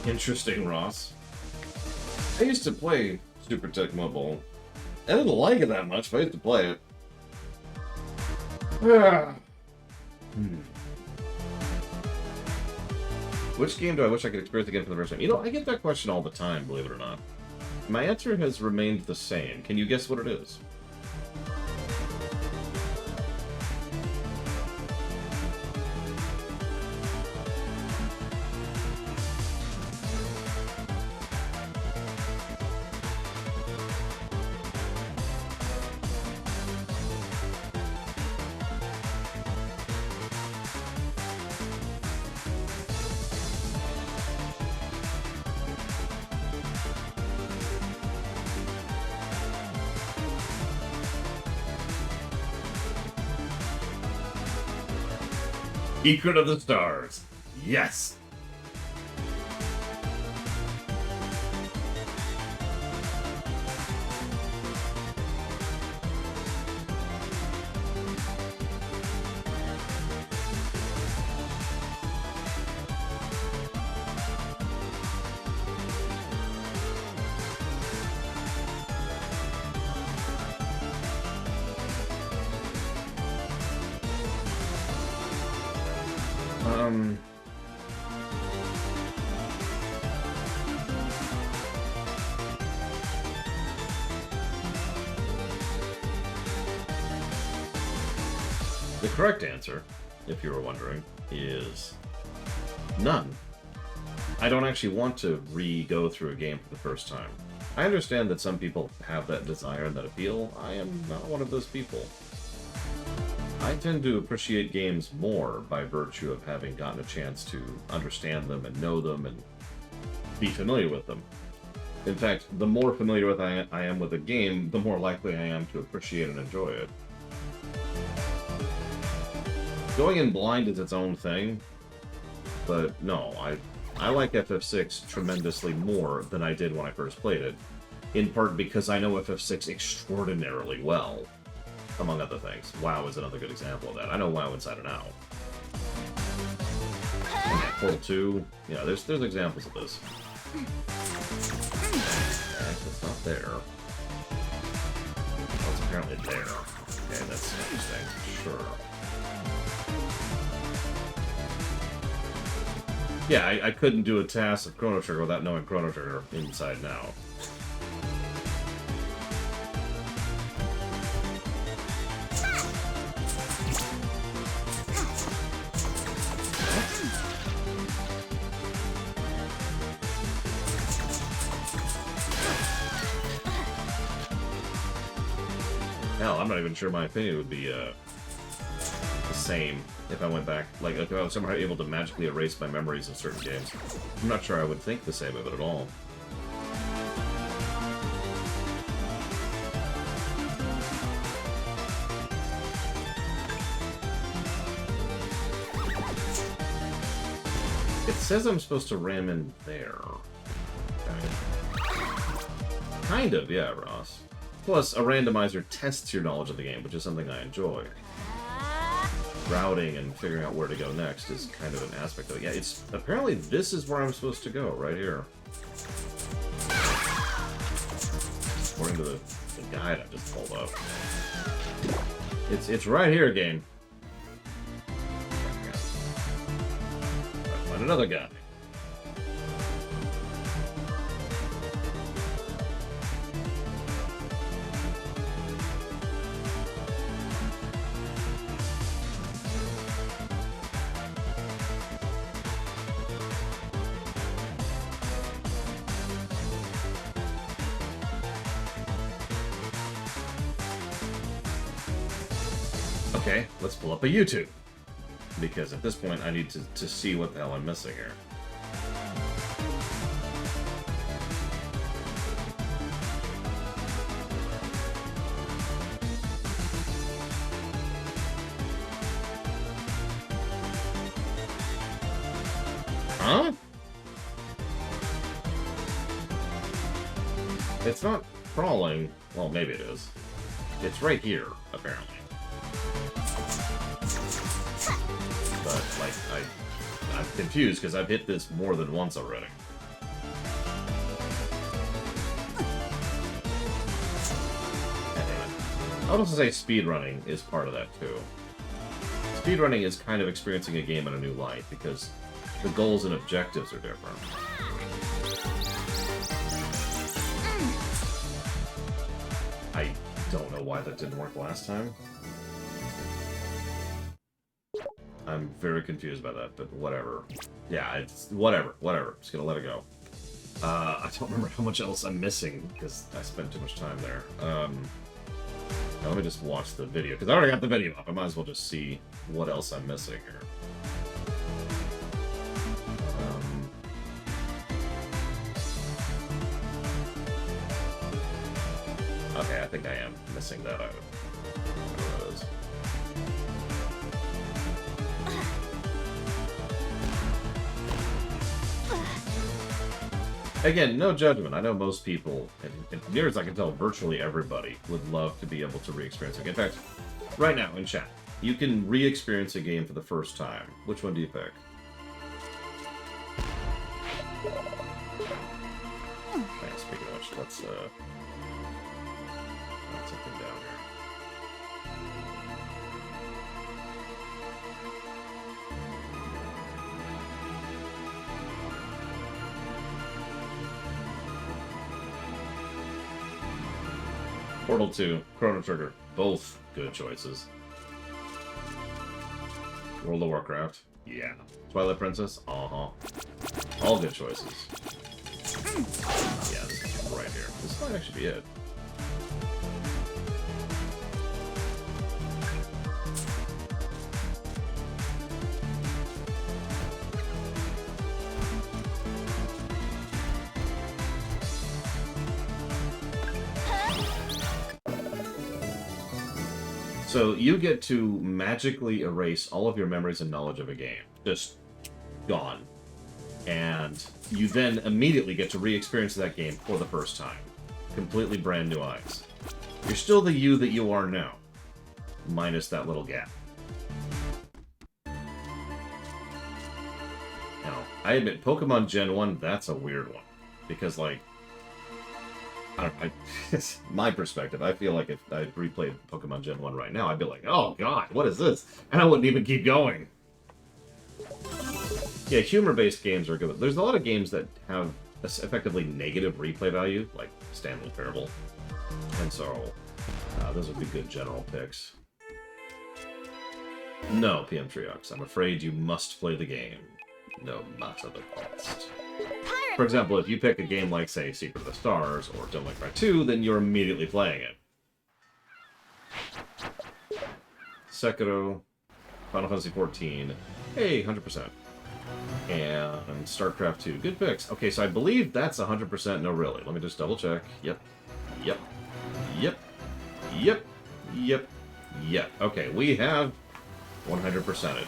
Interesting, Ross. I used to play Super Tech Mobile. I didn't like it that much, but I used to play it. Which game do I wish I could experience again for the first time? You know, I get that question all the time, believe it or not. My answer has remained the same. Can you guess what it is? Secret of the Stars. Yes. The correct answer, if you were wondering, is none. I don't actually want to re-go through a game for the first time. I understand that some people have that desire and that appeal. I am not one of those people. I tend to appreciate games more by virtue of having gotten a chance to understand them and know them and be familiar with them. In fact, the more familiar with I am with a game, the more likely I am to appreciate and enjoy it. Going in blind is its own thing, but no, I like FF6 tremendously more than I did when I first played it, in part because I know FF6 extraordinarily well, among other things. WoW is another good example of that. I know WoW inside and out. And Portal 2, you know, there's examples of this. Okay, that's not there. Oh, it's apparently there. Okay, that's interesting. Sure. Yeah, I couldn't do a task of Chrono Trigger without knowing Chrono Trigger inside and out. Hell, I'm not even sure my opinion would be the same if I went back. Like, if I was somehow able to magically erase my memories of certain games, I'm not sure I would think the same of it at all. It says I'm supposed to ram in there. Okay. Kind of, yeah, Ross. Plus, a randomizer tests your knowledge of the game, which is something I enjoy. Routing and figuring out where to go next is kind of an aspect of it. Yeah, it's apparently this is where I'm supposed to go, right here. According to the guide I just pulled up. It's right here, game. Find another guy. Okay, let's pull up a YouTube. Because at this point, I need to see what the hell I'm missing here. Huh? It's not crawling. Well, maybe it is. It's right here, apparently. But, like, I'm confused because I've hit this more than once already. I would also say speedrunning is part of that too. Speedrunning is kind of experiencing a game in a new light because the goals and objectives are different. I don't know why that didn't work last time. I'm very confused by that, but whatever. Yeah, it's whatever. Just gonna let it go. I don't remember how much else I'm missing because I spent too much time there. Now let me just watch the video because I already got the video up. I might as well just see what else I'm missing here. Okay, I think I am missing that item. Whatever it is. Again, no judgment. I know most people, and near as I can tell, virtually everybody would love to be able to re-experience a game. In fact, right now in chat, you can re-experience a game for the first time. Which one do you pick? Okay, speaking of which, let's write something down here. Portal 2, Chrono Trigger, both good choices. World of Warcraft, yeah. Twilight Princess, uh-huh. All good choices. Yeah, this is right here. This might actually be it. So you get to magically erase all of your memories and knowledge of a game. Just gone. And you then immediately get to re-experience that game for the first time. Completely brand new eyes. You're still the you that you are now. Minus that little gap. Now, I admit, Pokemon Gen 1, that's a weird one. Because, like, it's my perspective. I feel like if I replayed Pokemon Gen 1 right now, I'd be like, oh god, what is this? And I wouldn't even keep going. Yeah, humor-based games are good. There's a lot of games that have effectively negative replay value, like Stanley Parable. And so, those would be good general picks. No, PM Triox, I'm afraid you must play the game. No matter the cost. For example, if you pick a game like, say, Secret of the Stars or Devil May Cry 2, then you're immediately playing it. Sekiro, Final Fantasy XIV, hey, 100%. And StarCraft 2, good picks. Okay, so I believe that's 100% no really. Let me just double check. Yep. Okay, we have 100%ed.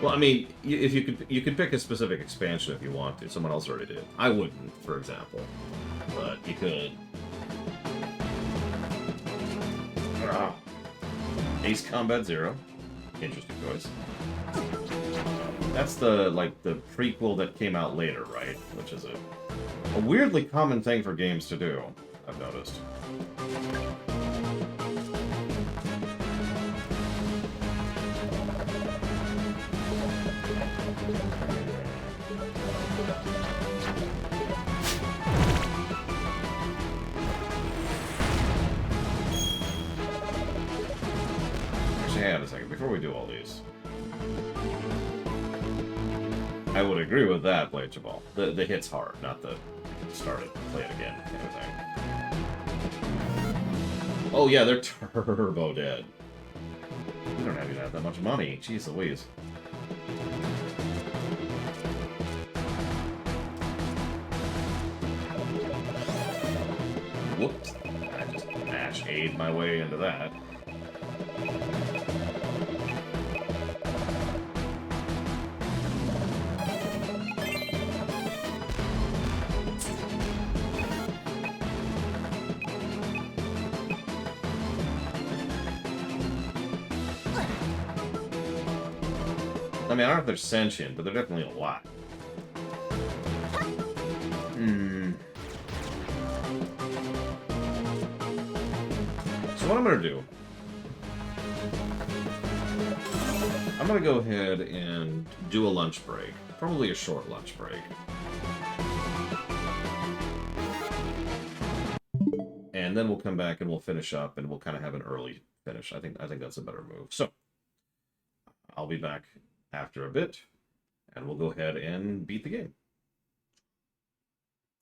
Well, I mean, if you could pick a specific expansion if you want to. Someone else already did. I wouldn't, for example, but you could. Ace Combat Zero, interesting choice. That's the prequel that came out later, right? Which is a weirdly common thing for games to do, I've noticed. Hang on a second, before we do all these. I would agree with that, play Jabal. The hit's hard, not the start it, play it again kind of thing. Oh yeah, they're turbo dead. We don't even have that much money. Jeez Louise. Whoops. I just mash aid my way into that. I mean, I don't know if they're sentient, but they're definitely a lot. So what I'm going to do... I'm going to go ahead and do a lunch break. Probably a short lunch break. And then we'll come back and we'll finish up and we'll kind of have an early finish. I think that's a better move. So, I'll be back after a bit, and we'll go ahead and beat the game.